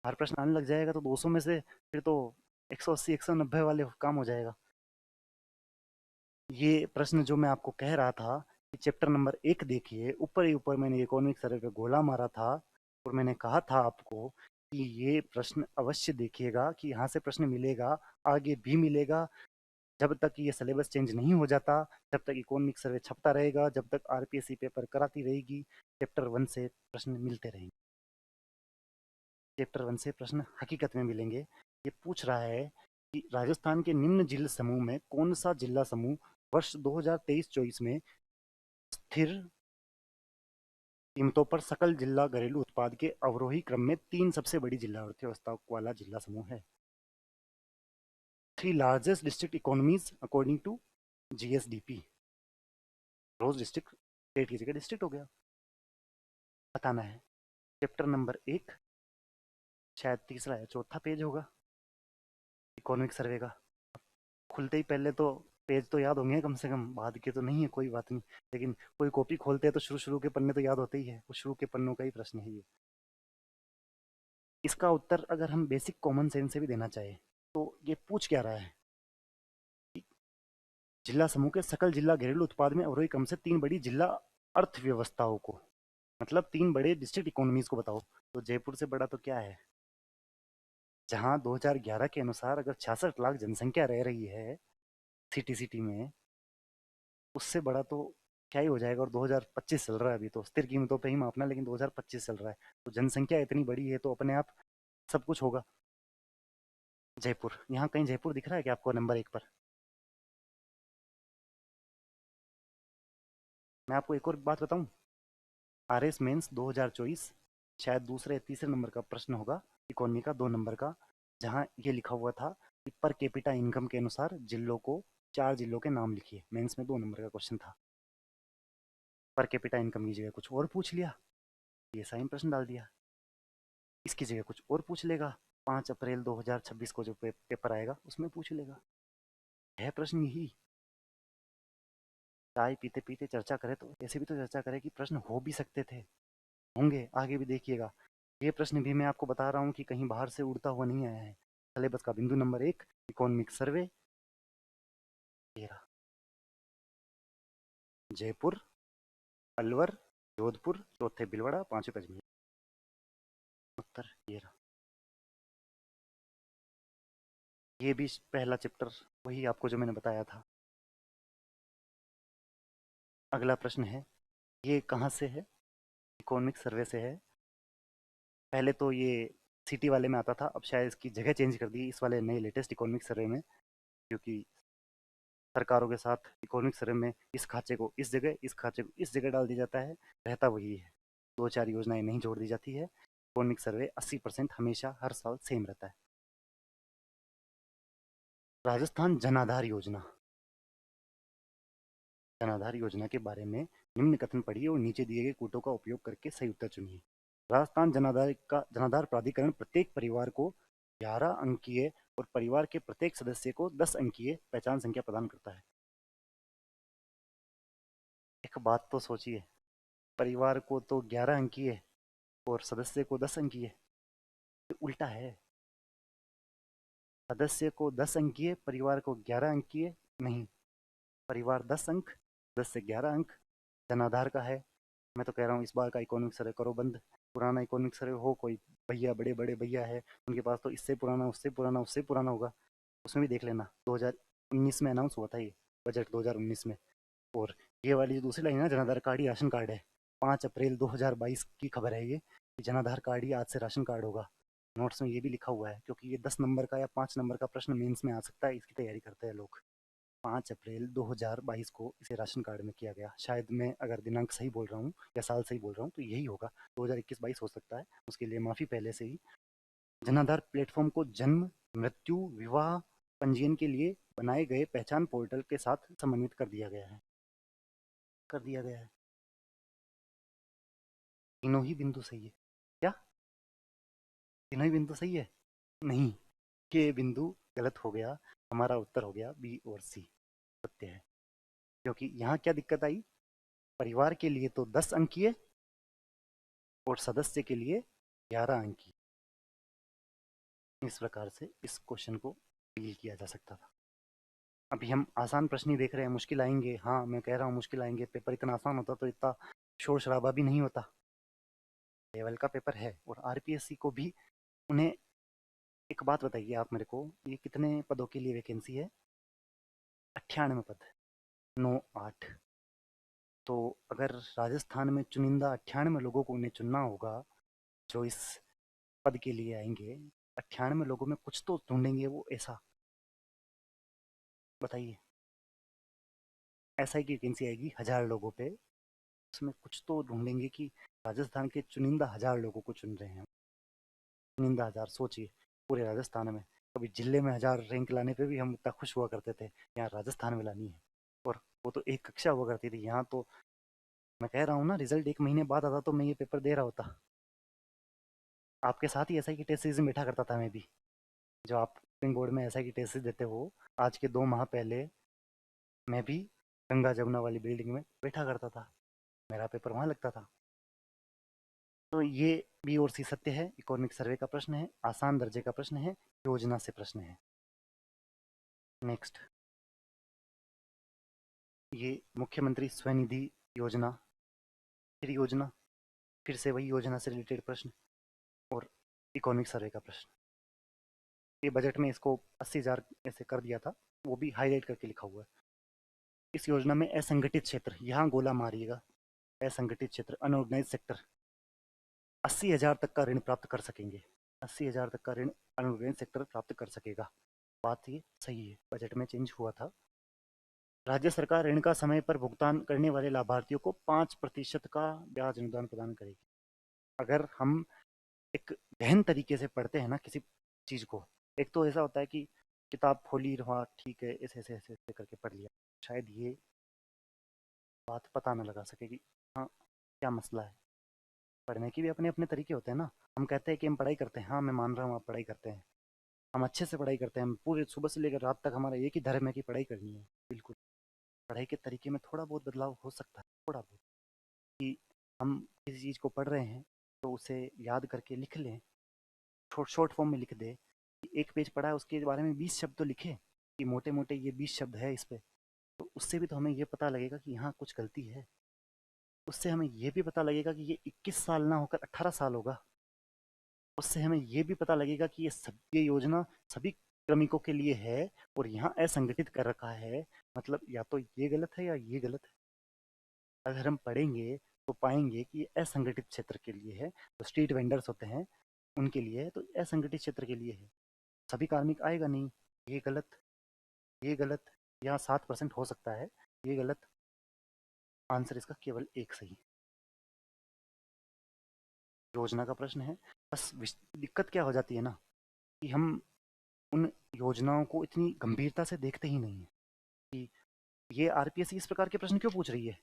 हर प्रश्न आने लग जाएगा तो 200 में से फिर तो 180 190 वाले काम हो जाएगा। ये प्रश्न जो मैं आपको कह रहा था कि चैप्टर नंबर 1 देखिए, ऊपर ही ऊपर मैंने इकोनॉमिक सर्वे पे गोला मारा था, और मैंने कहा था आपको कि ये प्रश्न अवश्य देखिएगा कि यहाँ से प्रश्न मिलेगा, आगे भी मिलेगा। जब तक ये सिलेबस चेंज नहीं हो जाता, जब तक इकोनॉमिक सर्वे छपता रहेगा, जब तक आरपीएससी पेपर कराती रहेगी, चैप्टर 1 से प्रश्न मिलते रहेंगे। चैप्टर 1 से प्रश्न हकीकत में मिलेंगे। ये पूछ रहा है कि राजस्थान के निम्न जिला समूह में कौन सा जिला समूह वर्ष 2023-24 में स्थिर कीमतों पर सकल जिला घरेलू उत्पाद के अवरोही क्रम में 3 सबसे बड़ी जिला अर्थव्यवस्था वाला जिला समूह है। 3 largest district economies according to GSDP. रोज डिस्ट्रिक्ट स्टेट की जगह डिस्ट्रिक्ट हो गया। बताना है। चैप्टर नंबर 1, शायद तीसरा या चौथा पेज होगा इकोनॉमिक सर्वे का। खुलते ही पहले तो पेज तो याद होंगे कम से कम, बाद के तो नहीं है कोई बात नहीं, लेकिन कोई कॉपी खोलते हैं तो शुरू शुरू के पन्ने तो याद होते ही है। वो शुरू के पन्नों का ही प्रश्न है ये। इसका उत्तर अगर हम बेसिक कॉमन सेंस से भी देना चाहें तो ये पूछ क्या रहा है कि जिला समूह के सकल जिला घरेलू उत्पाद में अवरोही क्रम से तीन बड़ी जिला अर्थव्यवस्थाओं को, मतलब तीन बड़े डिस्ट्रिक्ट इकोनॉमीज को बताओ। तो जयपुर से बड़ा तो क्या है, जहां 2011 के अनुसार अगर 66 लाख जनसंख्या रह रही है सिटी सिटी में, उससे बड़ा तो क्या ही हो जाएगा। और 2025 चल रहा है, अभी तो स्थिर कीमतों पे ही मापना, लेकिन 2025 चल रहा है, तो जनसंख्या इतनी बड़ी है तो अपने आप सब कुछ होगा। जयपुर, यहाँ कहीं जयपुर दिख रहा है क्या आपको नंबर एक पर? मैं आपको एक और बात बताऊं, आर एस मेन्स 2024 शायद दूसरे या तीसरे नंबर का प्रश्न होगा, इकोनॉमी का 2 नंबर का, जहाँ ये लिखा हुआ था कि पर कैपिटा इनकम के अनुसार जिलों को, 4 जिलों के नाम लिखिए। मेंस में 2 नंबर का क्वेश्चन था, पर कैपिटा इनकम की जगह कुछ और पूछ लिया, ये सही प्रश्न डाल दिया। इसकी जगह कुछ और पूछ लेगा, 5 अप्रैल 2026 को जो पेपर आएगा उसमें पूछ लेगा। है प्रश्न यही। चाय पीते पीते चर्चा करें तो ऐसे भी तो चर्चा करें कि प्रश्न हो भी सकते थे, होंगे आगे भी देखिएगा। ये प्रश्न भी मैं आपको बता रहा हूँ कि कहीं बाहर से उड़ता हुआ नहीं आया है। सिलेबस का बिंदु number 1, economic survey 13, Jaipur, Alwar, Jodhpur, चौथे भिलवाड़ा, पांचवें अजमेर। उत्तर ये रहा। ये भी पहला चैप्टर वही आपको जो मैंने बताया था। अगला प्रश्न है, ये कहाँ से है? इकोनॉमिक सर्वे से है। पहले तो ये सिटी वाले में आता था, अब शायद इसकी जगह चेंज कर दी इस वाले नए लेटेस्ट इकोनॉमिक सर्वे में, क्योंकि सरकारों के साथ इकोनॉमिक सर्वे में इस खांचे को इस जगह, इस खांचे को इस जगह डाल दिया जाता है, रहता वही है। 2-4 योजनाएं नहीं जोड़ दी जाती है। इकोनॉमिक सर्वे 80% हमेशा हर साल सेम रहता है। राजस्थान जनाधार योजना, जनाधार योजना के बारे में निम्न कथन पढ़िए और नीचे दिए गए कूटों का उपयोग करके सही उत्तर चुनिए। राजस्थान जनाधार प्राधिकरण प्रत्येक परिवार को 11 अंकीय और परिवार के प्रत्येक सदस्य को 10 अंकीय पहचान संख्या प्रदान करता है। एक बात तो सोचिए, परिवार को तो 11 अंकीय और सदस्य को 10 अंकीय, तो उल्टा है। सदस्य को 10 अंकीय, परिवार को 11 अंकीय नहीं, परिवार 10 अंक, सदस्य 11 अंक। जनाधार का है। मैं तो कह रहा हूँ इस बार का इकोनॉमिक सर्वे करो बंद। पुराना इकोनॉमिक सर्वे हो, कोई भैया बड़े बड़े भैया है उनके पास, तो इससे पुराना, उससे पुराना, उससे पुराना होगा, उसमें भी देख लेना। 2019 में अनाउंस हुआ था ये बजट, 2019 में। और ये वाली जो दूसरी लाइन है ना, जनाधार कार्ड ही राशन कार्ड है, 5 अप्रैल 2022 की खबर है ये, कि जनाधार कार्ड ही आज से राशन कार्ड होगा। नोट्स में ये भी लिखा हुआ है, क्योंकि ये 10 नंबर का या 5 नंबर का प्रश्न मेंस में आ सकता है, इसकी तैयारी करते हैं लोग। 5 अप्रैल 2022 को इसे राशन कार्ड में किया गया। शायद मैं अगर दिनांक सही बोल रहा हूँ या साल सही बोल रहा हूँ तो यही होगा, 2021-22 हो सकता है, उसके लिए माफ़ी पहले से ही। जनाधार प्लेटफॉर्म को जन्म, मृत्यु, विवाह पंजीयन के लिए बनाए गए पहचान पोर्टल के साथ समन्वित कर दिया गया है, कर दिया गया है। तीनों ही बिंदु सही है क्या? तीनों ही बिंदु सही है? नहीं, के बिंदु गलत हो गया। हमारा उत्तर हो गया बी और सी सत्य है। क्योंकि यहाँ क्या दिक्कत आई, परिवार के लिए तो 10 अंकीय और सदस्य के लिए 11 अंकीय। इस प्रकार से इस क्वेश्चन को डील किया जा सकता था। अभी हम आसान प्रश्न ही देख रहे हैं, मुश्किल आएंगे, हाँ मैं कह रहा हूँ मुश्किल आएंगे। पेपर इतना आसान होता तो इतना शोर शराबा भी नहीं होता। लेवल का पेपर है, और आरपीएससी को भी उन्हें, एक बात बताइए आप मेरे को, ये कितने पदों के लिए वैकेंसी है? 98 पद, 9-8। तो अगर राजस्थान में चुनिंदा 98 लोगों को उन्हें चुनना होगा जो इस पद के लिए आएंगे, 98 लोगों में कुछ तो ढूंढेंगे वो ऐसा, बताइए। एसआई की वैकेंसी आएगी 1000 लोगों पे, उसमें कुछ तो ढूंढेंगे कि राजस्थान के चुनिंदा 1000 लोगों को चुन रहे हैं। चुनिंदा 1000, सोचिए, पूरे राजस्थान में। कभी जिले में 1000 रैंक लाने पे भी हम इतना खुश हुआ करते थे, यहाँ राजस्थान में लानी है। और वो तो एक कक्षा हुआ करती थी, यहाँ तो मैं कह रहा हूँ ना, रिजल्ट 1 महीने बाद आता तो मैं ये पेपर दे रहा होता। आपके साथ ही एसआई की टेस्ट सीरीज में बैठा करता था मैं भी, जो आप सुप्रीम बोर्ड में एसआई की टेस्ट सीरीज देते हो, आज के 2 माह पहले मैं भी गंगा जमुना वाली बिल्डिंग में बैठा करता था, मेरा पेपर वहाँ लगता था। तो ये बी और सी सत्य है। इकोनॉमिक सर्वे का प्रश्न है, आसान दर्जे का प्रश्न है, योजना से प्रश्न है। नेक्स्ट, ये मुख्यमंत्री स्वनिधि योजना, फिर योजना, फिर से वही योजना से रिलेटेड प्रश्न और इकोनॉमिक सर्वे का प्रश्न। ये बजट में इसको 80,000 ऐसे कर दिया था, वो भी हाईलाइट करके लिखा हुआ है। इस योजना में असंगठित क्षेत्र, यहाँ गोला मारिएगा, असंगठित क्षेत्र अनऑर्गेनाइज सेक्टर 80,000 तक का ऋण प्राप्त कर सकेंगे। 80,000 तक का ऋण अनऑर्गेनाइज सेक्टर प्राप्त कर सकेगा। बात ये सही है, बजट में चेंज हुआ था। राज्य सरकार ऋण का समय पर भुगतान करने वाले लाभार्थियों को 5% का ब्याज अनुदान प्रदान करेगी। अगर हम एक गहन तरीके से पढ़ते हैं ना किसी चीज को, एक तो ऐसा होता है कि किताब खोली रहा, ठीक है, ऐसे ऐसे ऐसे ऐसे करके पढ़ लिया, शायद ये बात पता ना लगा सके कि हाँ क्या मसला है। पढ़ने के भी अपने अपने तरीके होते हैं ना। हम कहते हैं कि हम पढ़ाई करते हैं, हाँ मैं मान रहा हूँ आप पढ़ाई करते हैं, हम अच्छे से पढ़ाई करते हैं, हम पूरे सुबह से लेकर रात तक हमारा एक ही धर्म है कि पढ़ाई करनी है। बिल्कुल, पढ़ाई के तरीके में थोड़ा बहुत बदलाव हो सकता है, थोड़ा बहुत, कि हम किसी चीज़ को पढ़ रहे हैं तो उसे याद करके लिख लें, शॉर्ट शॉर्ट फॉर्म में लिख दे। कि एक पेज पढ़ा है उसके बारे में 20 शब्द तो लिखे, कि मोटे मोटे ये 20 शब्द है इस पे, तो उससे भी तो हमें ये पता लगेगा कि यहाँ कुछ गलती है। उससे हमें ये भी पता लगेगा कि ये 21 साल ना होकर 18 साल होगा। उससे हमें ये भी पता लगेगा कि ये योजना सभी श्रमिकों के लिए है और यहाँ असंगठित कर रखा है। मतलब या तो ये गलत है या ये गलत है। अगर हम पढ़ेंगे तो पाएंगे कि ये असंगठित क्षेत्र के लिए है, तो स्ट्रीट वेंडर्स होते हैं उनके लिए है, तो असंगठित क्षेत्र के लिए है, सभी कार्मिक आएगा नहीं। ये गलत, ये गलत, यहाँ 7% हो सकता है, ये गलत। आंसर इसका केवल एक सही। योजना का प्रश्न है। बस दिक्कत क्या हो जाती है ना, कि हम उन योजनाओं को इतनी गंभीरता से देखते ही नहीं है कि ये आरपीएससी इस प्रकार के प्रश्न क्यों पूछ रही है।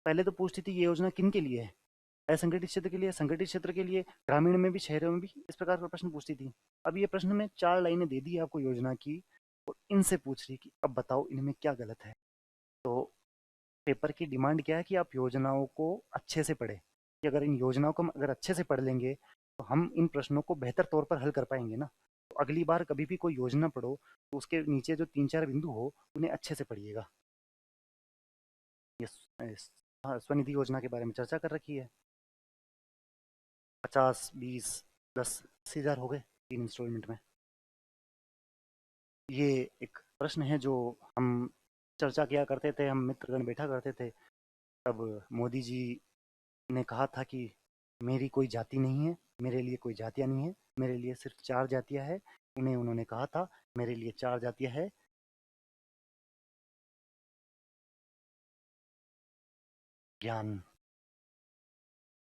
पहले तो पूछती थी ये योजना किन के लिए है, असंगठित क्षेत्र के लिए, संगठित क्षेत्र के लिए, ग्रामीण में भी शहरों में भी इस प्रकार का प्रश्न पूछती थी। अब ये प्रश्न में 4 लाइनें दे दी आपको योजना की और इनसे पूछ रही कि अब बताओ इनमें क्या गलत है। तो पेपर की डिमांड क्या है कि आप योजनाओं को अच्छे से पढ़ें, कि अगर इन योजनाओं को हम अगर अच्छे से पढ़ लेंगे तो हम इन प्रश्नों को बेहतर तौर पर हल कर पाएंगे ना। तो अगली बार कभी भी कोई योजना पढ़ो तो उसके नीचे जो 3-4 बिंदु हो उन्हें अच्छे से पढ़िएगा। ये हाँ, स्वनिधि योजना के बारे में चर्चा कर रखी है। 50, 20, 10, 80,000 हो गए 3 इंस्टॉलमेंट में। ये एक प्रश्न है जो हम चर्चा किया करते थे, हम मित्रगण बैठा करते थे, तब मोदी जी ने कहा था कि मेरी कोई जाति नहीं है, मेरे लिए कोई जातियाँ नहीं है, मेरे लिए सिर्फ 4 जातियाँ हैं। उन्हें उन्होंने कहा था मेरे लिए 4 जातियाँ हैं। ज्ञान,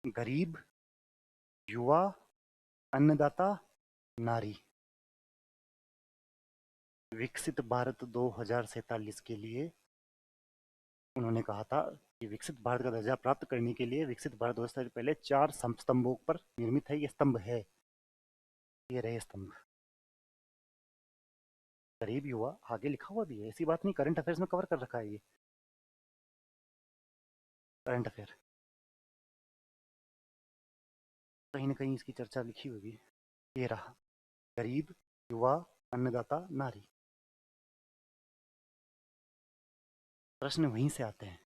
गरीब, युवा, अन्नदाता, नारी। विकसित भारत 2047 के लिए उन्होंने कहा था कि विकसित भारत का दर्जा प्राप्त करने के लिए विकसित भारत 2047 से पहले 4 स्तंभों पर निर्मित है। ये स्तंभ है, ये रहे स्तंभ। गरीब, युवा, आगे लिखा हुआ भी है, ऐसी बात नहीं, करंट अफेयर्स में कवर कर रखा है ये, करंट अफेयर कहीं ना कहीं इसकी चर्चा लिखी होगी। ये रहा, गरीब, युवा, अन्नदाता, नारी। प्रश्न वहीं से आते हैं,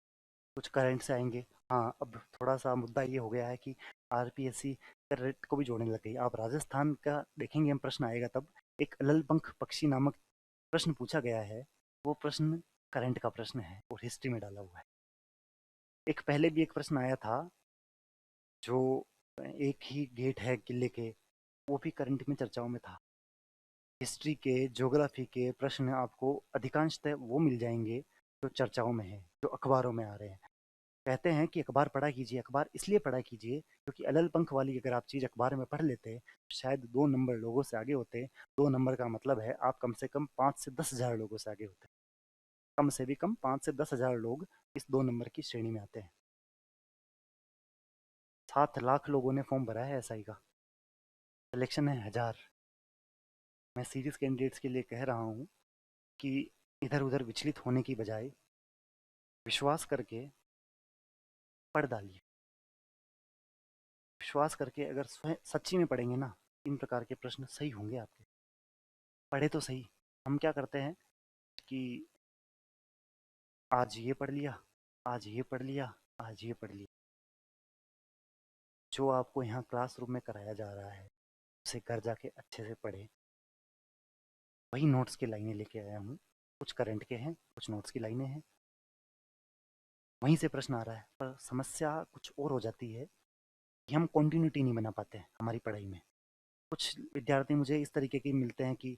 कुछ करंट से आएंगे। हाँ, अब थोड़ा सा मुद्दा ये हो गया है कि आरपीएससी करंट को भी जोड़ने लग गई। आप राजस्थान का देखेंगे, हम प्रश्न आएगा तब, एक अललपंख पक्षी नामक प्रश्न पूछा गया है। वो प्रश्न करंट का प्रश्न है और हिस्ट्री में डाला हुआ है। एक पहले भी एक प्रश्न आया था जो एक ही गेट है किले के, वो भी करंट में चर्चाओं में था। हिस्ट्री के, ज्योग्राफी के प्रश्न आपको अधिकांशतः वो मिल जाएंगे जो चर्चाओं में है, जो अखबारों में आ रहे हैं। कहते हैं कि अखबार पढ़ा कीजिए, अखबार इसलिए पढ़ा कीजिए क्योंकि अलल पंख वाली अगर आप चीज़ अखबार में पढ़ लेते तो शायद 2 नंबर लोगों से आगे होते। 2 नंबर का मतलब है आप कम से कम 5 से 10 हज़ार लोगों से आगे होते। कम से भी कम 5 से 10 हज़ार लोग इस 2 नंबर की श्रेणी में आते हैं। 7 लाख लोगों ने फॉर्म भरा है एसआई का, सिलेक्शन है 1,000। मैं सीरियस कैंडिडेट्स के लिए कह रहा हूँ कि इधर उधर विचलित होने की बजाय विश्वास करके पढ़ डालिए। विश्वास करके अगर स्वयं सच्ची में पढ़ेंगे ना, इन प्रकार के प्रश्न सही होंगे आपके। पढ़े तो सही। हम क्या करते हैं, कि आज ये पढ़ लिया, आज ये पढ़ लिया, आज ये पढ़ लिया। जो आपको यहाँ क्लासरूम में कराया जा रहा है उसे घर जाके अच्छे से पढ़े। वही नोट्स की लाइनें लेके आया हूँ, कुछ करंट के हैं, कुछ नोट्स की लाइनें हैं, वहीं से प्रश्न आ रहा है। पर समस्या कुछ और हो जाती है कि हम कंटिन्यूटी नहीं बना पाते हैं हमारी पढ़ाई में। कुछ विद्यार्थी मुझे इस तरीके के मिलते हैं कि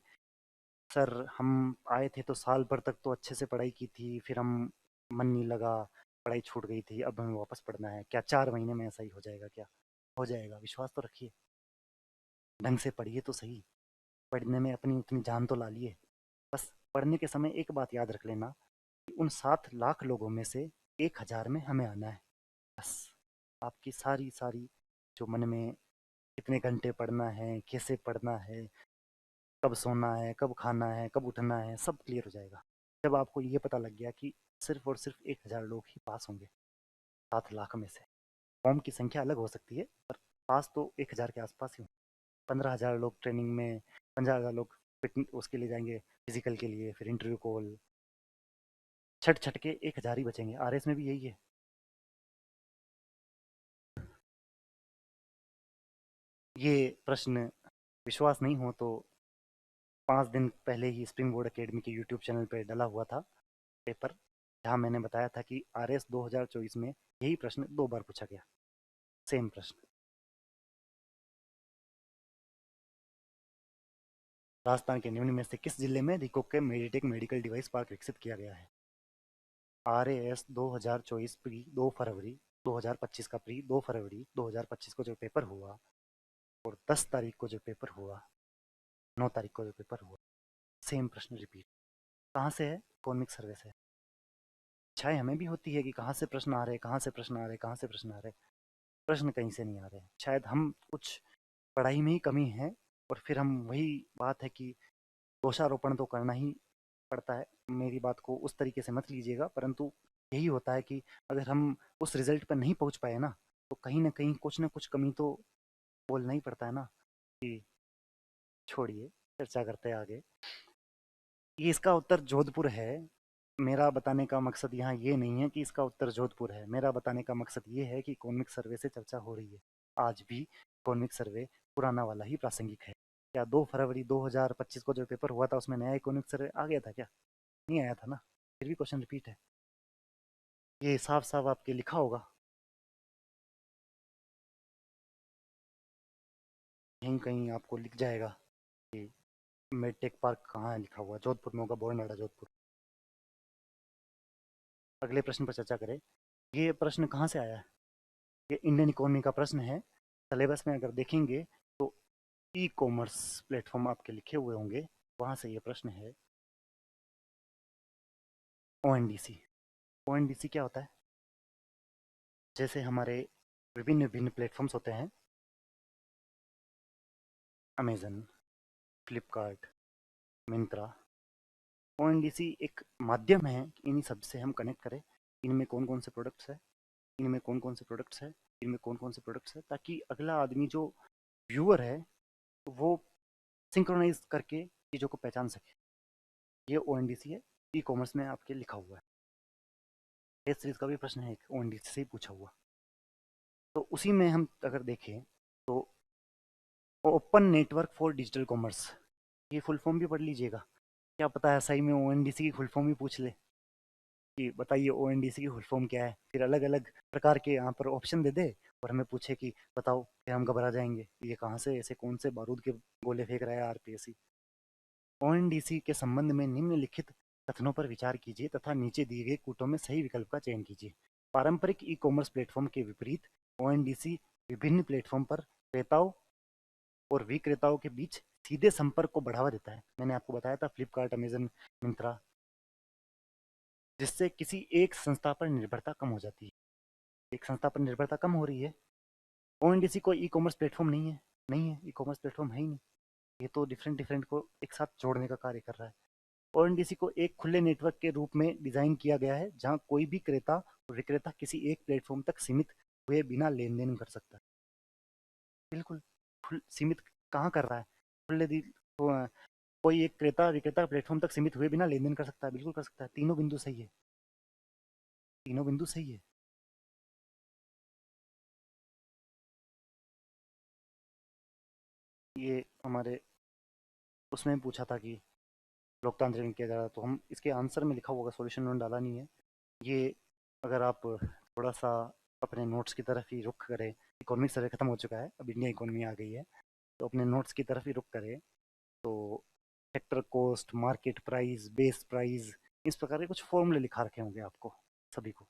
सर हम आए थे तो साल भर तक तो अच्छे से पढ़ाई की थी, फिर हम मन नहीं लगा, पढ़ाई छूट गई थी, अब हमें वापस पढ़ना है। क्या 4 महीने में ऐसा ही हो जाएगा? क्या हो जाएगा? विश्वास तो रखिए, ढंग से पढ़िए तो सही। पढ़ने में अपनी उतनी जान तो ला लिए। बस पढ़ने के समय एक बात याद रख लेना कि उन 7 लाख लोगों में से 1,000 में हमें आना है। बस आपकी सारी सारी जो मन में कितने घंटे पढ़ना है, कैसे पढ़ना है, कब सोना है, कब खाना है, कब उठना है, सब क्लियर हो जाएगा जब आपको ये पता लग गया कि सिर्फ और सिर्फ 1,000 लोग ही पास होंगे 7 लाख में से। फॉर्म की संख्या अलग हो सकती है पर पास तो 1,000 के आसपास ही हो। 15,000 लोग ट्रेनिंग में, 15,000 लोग फिट उसके लिए जाएंगे, फिजिकल के लिए, फिर इंटरव्यू कॉल, छट छट के 1,000 ही बचेंगे। आरएस में भी यही है। ये प्रश्न विश्वास नहीं हो तो 5 दिन पहले ही स्प्रिंग बोर्ड अकेडमी के यूट्यूब चैनल पर डला हुआ था पेपर, जहाँ मैंने बताया था कि आरएस 2024 में यही प्रश्न 2 बार पूछा गया, सेम प्रश्न। राजस्थान के निम्न में से किस जिले में रिकोक के मेडिटेक मेडिकल डिवाइस पार्क विकसित किया गया है? आर एस 2024 प्री 2 फरवरी 2025 का प्री 2 फरवरी 2025 को जो पेपर हुआ, और 10 तारीख को जो पेपर हुआ, 9 तारीख को जो पेपर हुआ, सेम प्रश्न रिपीट। कहाँ से है? कॉन्मिक सर्वे से। इच्छाएं हमें भी होती है कि कहाँ से प्रश्न आ रहे, कहाँ से प्रश्न आ रहे, कहाँ से प्रश्न आ रहे। प्रश्न कहीं से नहीं आ रहे, शायद हम कुछ पढ़ाई में ही कमी है, और फिर हम वही बात है कि दोषारोपण तो करना ही पड़ता है। मेरी बात को उस तरीके से मत लीजिएगा, परंतु यही होता है कि अगर हम उस रिजल्ट पर नहीं पहुंच पाए ना, तो कहीं ना कहीं कुछ ना कुछ कमी तो बोलना ही पड़ता है ना। कि छोड़िए, चर्चा करते हैं आगे। ये इसका उत्तर जोधपुर है। मेरा बताने का मकसद यहाँ ये नहीं है कि इसका उत्तर जोधपुर है। मेरा बताने का मकसद ये है कि कॉन्विक सर्वे से चर्चा हो रही है। आज भी कॉन्विक सर्वे पुराना वाला ही प्रासंगिक है। क्या 2 फरवरी 2025 को जो पेपर हुआ था उसमें नया इकोनॉमिक सर्वे आ गया था क्या? नहीं आया था ना। फिर भी क्वेश्चन रिपीट है। ये साफ साफ आपके लिखा होगा, यहीं कहीं आपको लिख जाएगा कि मेडटेक पार्क कहाँ है, लिखा हुआ जोधपुर में होगा, बोरनाडा जोधपुर। अगले प्रश्न पर चर्चा करें। ये प्रश्न कहाँ से आया है? ये इंडियन इकोनॉमी का प्रश्न है। सिलेबस में अगर देखेंगे तो ई कॉमर्स प्लेटफॉर्म आपके लिखे हुए होंगे, वहाँ से ये प्रश्न है। ओएनडीसी। ओएनडीसी क्या होता है? जैसे हमारे विभिन्न विभिन्न प्लेटफॉर्म्स होते हैं, अमेजन, फ्लिपकार्ट, मिंत्रा। ओएनडीसी एक माध्यम है कि इन्हीं सब से हम कनेक्ट करें। इनमें कौन कौन से प्रोडक्ट्स है, इनमें कौन कौन से प्रोडक्ट्स है, इनमें कौन कौन से प्रोडक्ट्स है, ताकि अगला आदमी जो व्यूअर है वो सिंक्रोनाइज करके चीज़ों को पहचान सके। ये ओएनडीसी है, ई कॉमर्स में आपके लिखा हुआ है। टेस्ट सीरीज का भी प्रश्न है एक ओएनडीसी से ही पूछा हुआ। तो उसी में हम अगर देखें तो open network for digital commerce, ये फुल फॉर्म भी पढ़ लीजिएगा। क्या पता है सही में ओएनडीसी की फुल फॉर्म ही पूछ ले कि बताइए ओएनडीसी की फुल फॉर्म क्या है, फिर अलग अलग प्रकार के यहाँ पर ऑप्शन दे दे और हमें पूछे कि बताओ, फिर हम घबरा जाएंगे ये कहाँ से ऐसे कौन से बारूद के गोले फेंक रहा है आरपीएससी। ओएनडीसी के संबंध में निम्नलिखित कथनों पर विचार कीजिए तथा नीचे दिए गए कूटों में सही विकल्प का चयन कीजिए। पारंपरिक ई कॉमर्स प्लेटफॉर्म के विपरीत ओएनडीसी विभिन्न प्लेटफॉर्म पर क्रेताओं और विक्रेताओं के बीच सीधे संपर्क को बढ़ावा देता है। मैंने आपको बताया था फ्लिपकार्ट, अमेजन, मिंत्रा, जिससे किसी एक संस्था पर निर्भरता कम हो जाती है। एक संस्था पर निर्भरता कम हो रही है। ओएनडीसी कोई ई कॉमर्स प्लेटफॉर्म नहीं है, नहीं है, ई कॉमर्स प्लेटफॉर्म है ही नहीं। ये तो डिफरेंट डिफरेंट को एक साथ जोड़ने का कार्य कर रहा है। ओएनडीसी को एक खुले नेटवर्क के रूप में डिजाइन किया गया है, जहां कोई भी क्रेता और विक्रेता किसी एक प्लेटफॉर्म तक सीमित हुए बिना लेन देन कर सकता है। बिल्कुल सीमित कहाँ कर रहा है? खुले कोई एक क्रेता विक्रेता प्लेटफॉर्म तक सीमित हुए बिना लेन देन कर सकता है, बिल्कुल कर सकता है। तीनों बिंदु सही है, तीनों बिंदु सही है। ये हमारे उसमें पूछा था कि लोकतांत्रिक में किया जा रहा है, तो हम इसके आंसर में लिखा होगा, सॉल्यूशन उन्होंने डाला नहीं है ये। अगर आप थोड़ा सा अपने नोट्स की तरफ ही रुख करें, इकोनॉमिक सर्वे खत्म हो चुका है, अब इंडिया इकोनॉमी आ गई है, तो अपने नोट्स की तरफ ही रुख करें, तो factor cost, market price, base price, इस प्रकार के कुछ फॉर्मूले लिखा रखे होंगे आपको सभी को।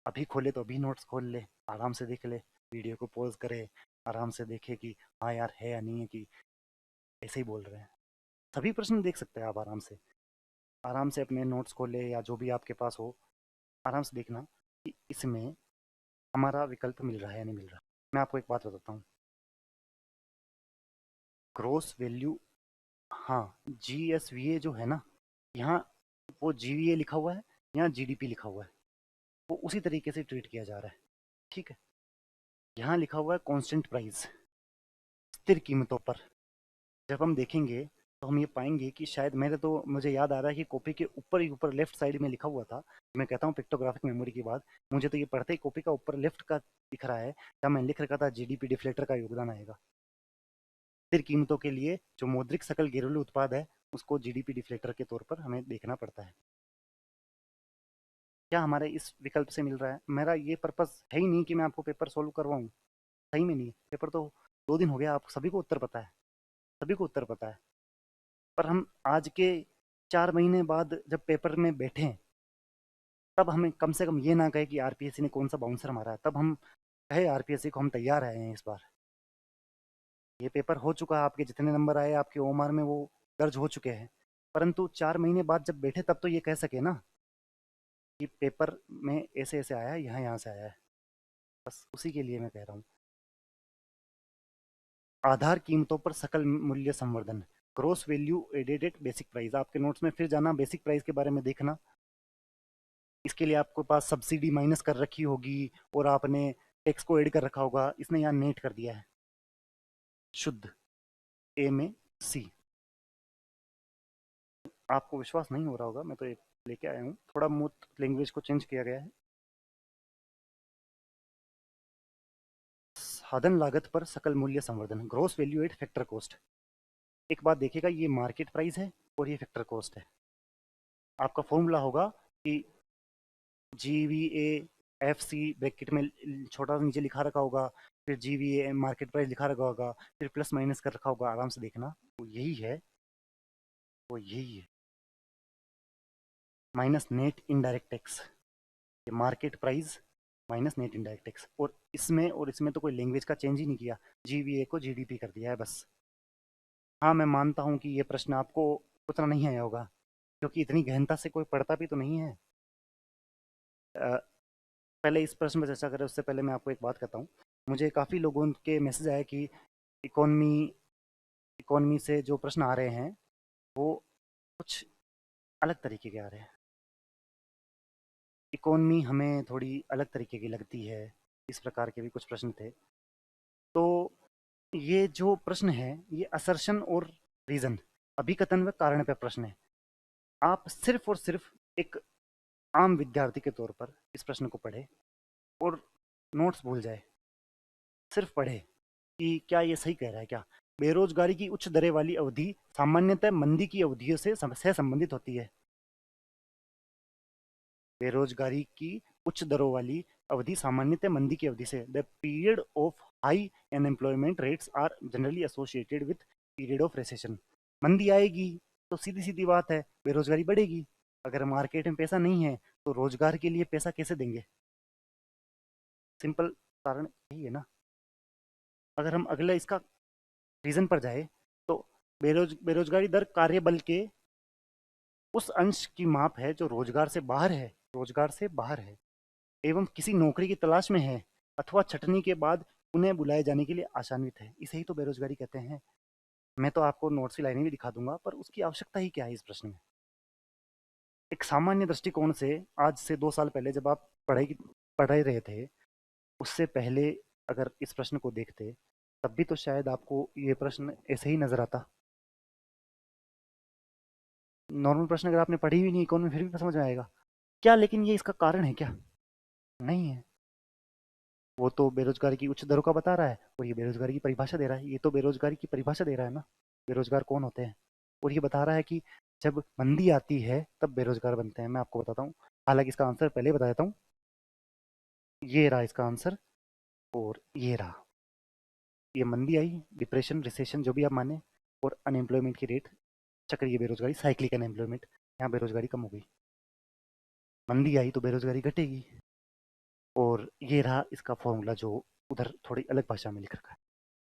अभी खोले तो अभी नोट्स खोल ले, आराम से देख ले, वीडियो को पॉज करे, आराम से देखे कि हाँ यार है या नहीं है, कि ऐसे ही बोल रहे हैं। सभी प्रश्न देख सकते हैं आप आराम से, आराम से अपने नोट्स खोले या जो भी आपके पास हो, आराम से देखना कि इसमें हमारा विकल्प मिल रहा है या नहीं मिल रहा। मैं आपको एक बात बताता हूँ, ग्रोस वैल्यू, हाँ, GSVA जो है ना, यहाँ वो GVA लिखा हुआ है, यहाँ GDP लिखा हुआ है, वो उसी तरीके से ट्रीट किया जा रहा है, ठीक है। यहाँ लिखा हुआ है कांस्टेंट प्राइस, स्थिर कीमतों पर। जब हम देखेंगे तो हम ये पाएंगे कि शायद मुझे याद आ रहा है कि कॉपी के ऊपर ही ऊपर लेफ्ट साइड में लिखा हुआ था। मैं कहता हूँ पिक्टोग्राफिक मेमोरी की बात, मुझे तो ये पढ़ते ही कॉपी का ऊपर लेफ्ट का दिख रहा है, जहाँ मैं लिख रखा था GDP डिफ्लेटर का योगदान आएगा। स्थिर कीमतों के लिए जो मौद्रिक सकल घरेलू उत्पाद है, उसको GDP डिफ्लेटर के तौर पर हमें देखना पड़ता है। क्या हमारे इस विकल्प से मिल रहा है? मेरा ये पर्पस है ही नहीं कि मैं आपको पेपर सोल्व करवाऊँ, सही में नहीं। पेपर तो 2 दिन हो गया, आप सभी को उत्तर पता है, सभी को उत्तर पता है। पर हम आज के 4 महीने बाद जब पेपर में बैठे, तब हमें कम से कम ये ना कहे कि RPSC ने कौन सा बाउंसर मारा है, तब हम कहे RPSC को हम तैयार हैं इस बार। ये पेपर हो चुका है, आपके जितने नंबर आए आपके OMR में वो दर्ज हो चुके हैं, परंतु 4 महीने बाद जब बैठे तब तो ये कह सके ना कि पेपर में ऐसे ऐसे आया है, यहाँ यहाँ से आया है। बस उसी के लिए मैं कह रहा हूँ। आधार कीमतों पर सकल मूल्य संवर्धन, gross value added at basic price. आपके नोट्स में फिर जाना, बेसिक प्राइस के बारे में देखना। इसके लिए आपके पास सब्सिडी माइनस कर रखी होगी और आपने टैक्स को ऐड कर रखा होगा, इसने यहाँ नेट कर दिया है शुद्ध A में C। आपको विश्वास नहीं हो रहा होगा, मैं तो एक लेके आया हूँ, थोड़ा बहुत लैंग्वेज को चेंज किया गया है। साधन लागत पर सकल मूल्य संवर्धन, gross value at factor cost. एक बात देखिएगा, ये मार्केट प्राइस है और ये फैक्टर कॉस्ट है। आपका फॉर्मूला होगा कि GVA FC ब्रैकेट में छोटा सा नीचे लिखा रखा होगा, फिर GVA मार्केट प्राइस लिखा रखा होगा, फिर प्लस माइनस कर रखा होगा, आराम से देखना, वो यही है, वो यही है। माइनस नेट इनडायरेक्ट टैक्स, ये market price minus net indirect tax, और इसमें तो कोई लैंग्वेज का चेंज ही नहीं किया, GVA को GDP कर दिया है बस। हाँ, मैं मानता हूँ कि ये प्रश्न आपको उतना नहीं आया होगा, क्योंकि इतनी गहनता से कोई पढ़ता भी तो नहीं है। अ, पहले इस प्रश्न पर चर्चा करें उससे पहले मैं आपको एक बात कहता हूँ। मुझे काफ़ी लोगों के मैसेज आए कि इकोनॉमी इकोनॉमी से जो प्रश्न आ रहे हैं वो कुछ अलग तरीके के आ रहे हैं। इकोनॉमी हमें थोड़ी अलग तरीके की लगती है, इस प्रकार के भी कुछ प्रश्न थे। तो ये जो प्रश्न है, ये असर्शन और रीजन, अभिकथन व कारण पे प्रश्न है। आप सिर्फ और सिर्फ एक आम विद्यार्थी के तौर पर इस प्रश्न को पढ़े और नोट्स भूल जाए, सिर्फ पढ़े कि क्या ये सही कह रहा है क्या। बेरोजगारी की उच्च दरें वाली अवधि सामान्यतः मंदी की अवधियों से संबंधित होती है। बेरोजगारी की उच्च दरों वाली अवधि सामान्यतः मंदी की अवधि से, the period of high unemployment rates are generally associated with period of recession. मंदी आएगी तो सीधी सीधी बात है बेरोजगारी बढ़ेगी। अगर मार्केट में पैसा नहीं है तो रोजगार के लिए पैसा कैसे देंगे? सिंपल कारण यही है ना। अगर हम अगला इसका रीजन पर जाए, तो बेरोजगारी दर कार्यबल के उस अंश की माप है जो रोजगार से बाहर है, रोजगार से बाहर है एवं किसी नौकरी की तलाश में है अथवा छटनी के बाद उन्हें बुलाए जाने के लिए आशान्वित है, इसे ही तो बेरोजगारी कहते हैं। मैं तो आपको नोट्स की लाइनें भी दिखा दूंगा, पर उसकी आवश्यकता ही क्या है इस प्रश्न में? एक सामान्य दृष्टिकोण से, आज से 2 साल पहले जब आप पढ़ रहे थे, उससे पहले अगर इस प्रश्न को देखते, तब भी तो शायद आपको ये प्रश्न ऐसे ही नजर आता। नॉर्मल प्रश्न अगर आपने पढ़ी भी नहीं इकोनॉमी फिर भी समझ में आएगा क्या, लेकिन ये इसका कारण है क्या? नहीं है। वो तो बेरोजगारी की उच्च दरों का बता रहा है और ये बेरोजगारी की परिभाषा दे रहा है, ये तो बेरोजगारी की परिभाषा दे रहा है ना, बेरोजगार कौन होते हैं। और ये बता रहा है कि जब मंदी आती है तब बेरोजगार बनते हैं। मैं आपको बताता हूँ, हालांकि इसका आंसर पहले ही बता देता हूँ। ये रहा इसका आंसर, और ये रहा। ये मंदी आई, डिप्रेशन रिसेशन जो भी आप माने, और अनएम्प्लॉयमेंट की रेट, चक्रीय बेरोजगारी, साइक्लिक अनएम्प्लॉयमेंट, यहाँ बेरोजगारी कम हो गई। मंदी आई तो बेरोजगारी घटेगी। और ये रहा इसका फॉर्मूला जो उधर थोड़ी अलग भाषा में लिख रखा है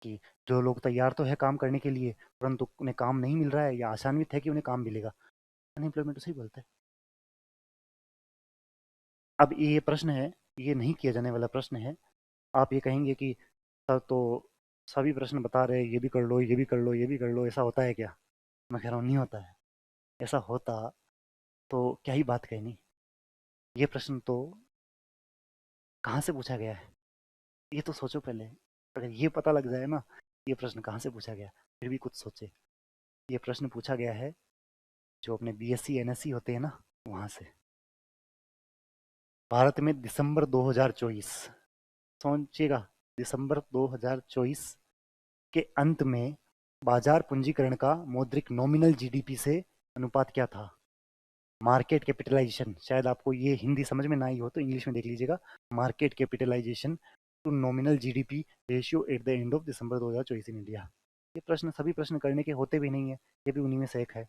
कि जो लोग तैयार तो है काम करने के लिए परंतु उन्हें काम नहीं मिल रहा है या आशान्वित है कि उन्हें काम मिलेगा, अनएम्प्लॉयमेंट उसे ही बोलते हैं। अब ये प्रश्न है, ये नहीं किया जाने वाला प्रश्न है। आप ये कहेंगे कि सर तो सभी प्रश्न बता रहे हैं, ये भी कर लो, ये भी कर लो, ये भी कर लो, ऐसा होता है क्या? मैं कह रहा हूँ नहीं होता है। ऐसा होता तो क्या ही बात कहनी। ये प्रश्न तो कहाँ से पूछा गया है, ये तो सोचो पहले। अगर ये पता लग जाए ना ये प्रश्न कहाँ से पूछा गया, फिर भी कुछ सोचे। ये प्रश्न पूछा गया है जो अपने बीएससी एनएससी होते हैं ना, वहां से। भारत में दिसंबर 2024, सोचिएगा, दिसंबर 2024 के अंत में बाजार पूंजीकरण का मौद्रिक नॉमिनल जीडीपी से अनुपात क्या था? मार्केट कैपिटलाइजेशन, शायद आपको ये हिंदी समझ में ना आई हो तो इंग्लिश में देख लीजिएगा। Market capitalization to nominal GDP ratio at the end of December 2024 in India. ये प्रश्न सभी प्रश्न करने के होते भी नहीं है, ये भी उन्हीं में से एक है।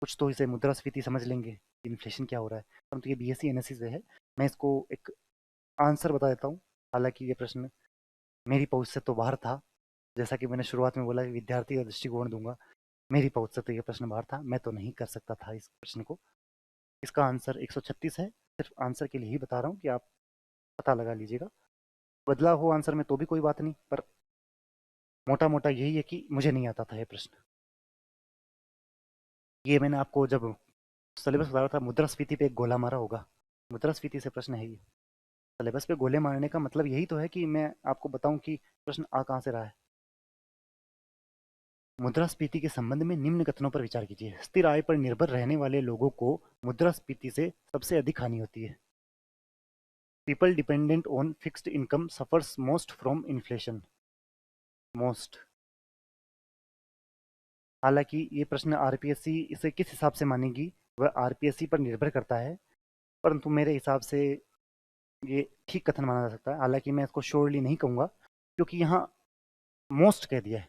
कुछ तो इसे मुद्रास्फीति समझ लेंगे, इन्फ्लेशन क्या हो रहा है, परंतु ये बीएससी एनएससी से है। मैं इसको एक आंसर बता देता हूँ। हालांकि ये प्रश्न मेरी पहुंच से तो बाहर था, जैसा कि मैंने शुरुआत में बोला कि विद्यार्थी का दृष्टिकोण दूंगा, मेरी पहुंच से तो ये प्रश्न बाहर था, मैं तो नहीं कर सकता था इस प्रश्न को। इसका आंसर 136 है। सिर्फ आंसर के लिए ही बता रहा हूँ कि आप पता लगा लीजिएगा। बदला हो आंसर में तो भी कोई बात नहीं, पर मोटा मोटा यही है कि मुझे नहीं आता था ये प्रश्न। ये मैंने आपको जब सिलेबस बता रहा था, मुद्रास्फीति पे एक गोला मारा होगा, मुद्रास्फीति से प्रश्न है ये। सिलेबस पे गोले मारने का मतलब यही तो है कि मैं आपको बताऊं कि प्रश्न आ कहाँ से रहा है। मुद्रास्फीति के संबंध में निम्न कथनों पर विचार कीजिए। स्थिर आय पर निर्भर रहने वाले लोगों को मुद्रास्फीति से सबसे अधिक हानि होती है। People dependent on fixed income suffers most from inflation. Most, हालांकि ये प्रश्न आरपीएससी इसे किस हिसाब से मानेगी वह आरपीएससी पर निर्भर करता है, परंतु मेरे हिसाब से ये ठीक कथन माना जा सकता है। हालांकि मैं इसको श्योरली नहीं कहूंगा क्योंकि यहाँ मोस्ट कह दिया है,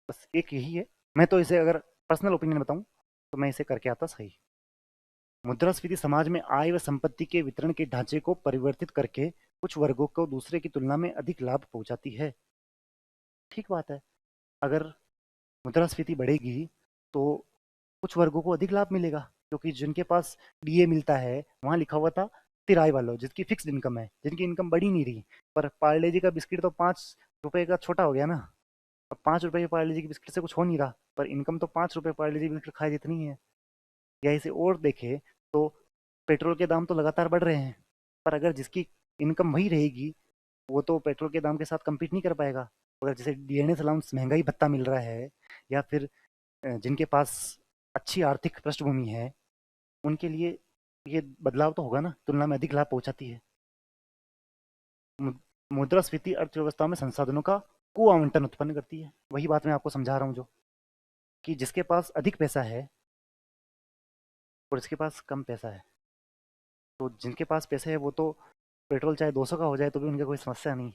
बस एक यही है। मैं तो इसे अगर पर्सनल ओपिनियन बताऊं तो मैं इसे करके आता सही। मुद्रास्फीति समाज में आय व संपत्ति के वितरण के ढांचे को परिवर्तित करके कुछ वर्गों को दूसरे की तुलना में अधिक लाभ पहुंचाती है। ठीक बात है, अगर मुद्रास्फीति बढ़ेगी तो कुछ वर्गों को अधिक लाभ मिलेगा, क्योंकि जिनके पास डीए मिलता है वहां लिखा हुआ था स्थिर आय वालों, जिसकी फिक्स्ड इनकम है, जिनकी इनकम बढ़ी नहीं रही। पर पार्ले जी का बिस्किट तो 5 रुपए का छोटा हो गया ना। अब 5 रुपए के पार्ले जी के बिस्किट से कुछ हो नहीं रहा, पर इनकम तो 5 रुपए पार्ले जी बिस्किट खाए जितनी है। या इसे और देखे तो पेट्रोल के दाम तो लगातार बढ़ रहे हैं, पर अगर जिसकी इनकम वही रहेगी वो तो पेट्रोल के दाम के साथ compete नहीं कर पाएगा। अगर जैसे डीएनएस अलाउंस महंगाई भत्ता मिल रहा है, या फिर जिनके पास अच्छी आर्थिक पृष्ठभूमि है उनके लिए ये बदलाव तो होगा ना, तुलना में अधिक लाभ पहुंचाती है। मुद्रास्फीति अर्थव्यवस्था में संसाधनों का कुआवंटन उत्पन्न करती है। वही बात मैं आपको समझा रहा हूँ, जो कि जिसके पास अधिक पैसा है और जिसके पास कम पैसा है, तो जिनके पास पैसे है वो तो पेट्रोल चाहे 200 का हो जाए तो भी उनका कोई समस्या नहीं,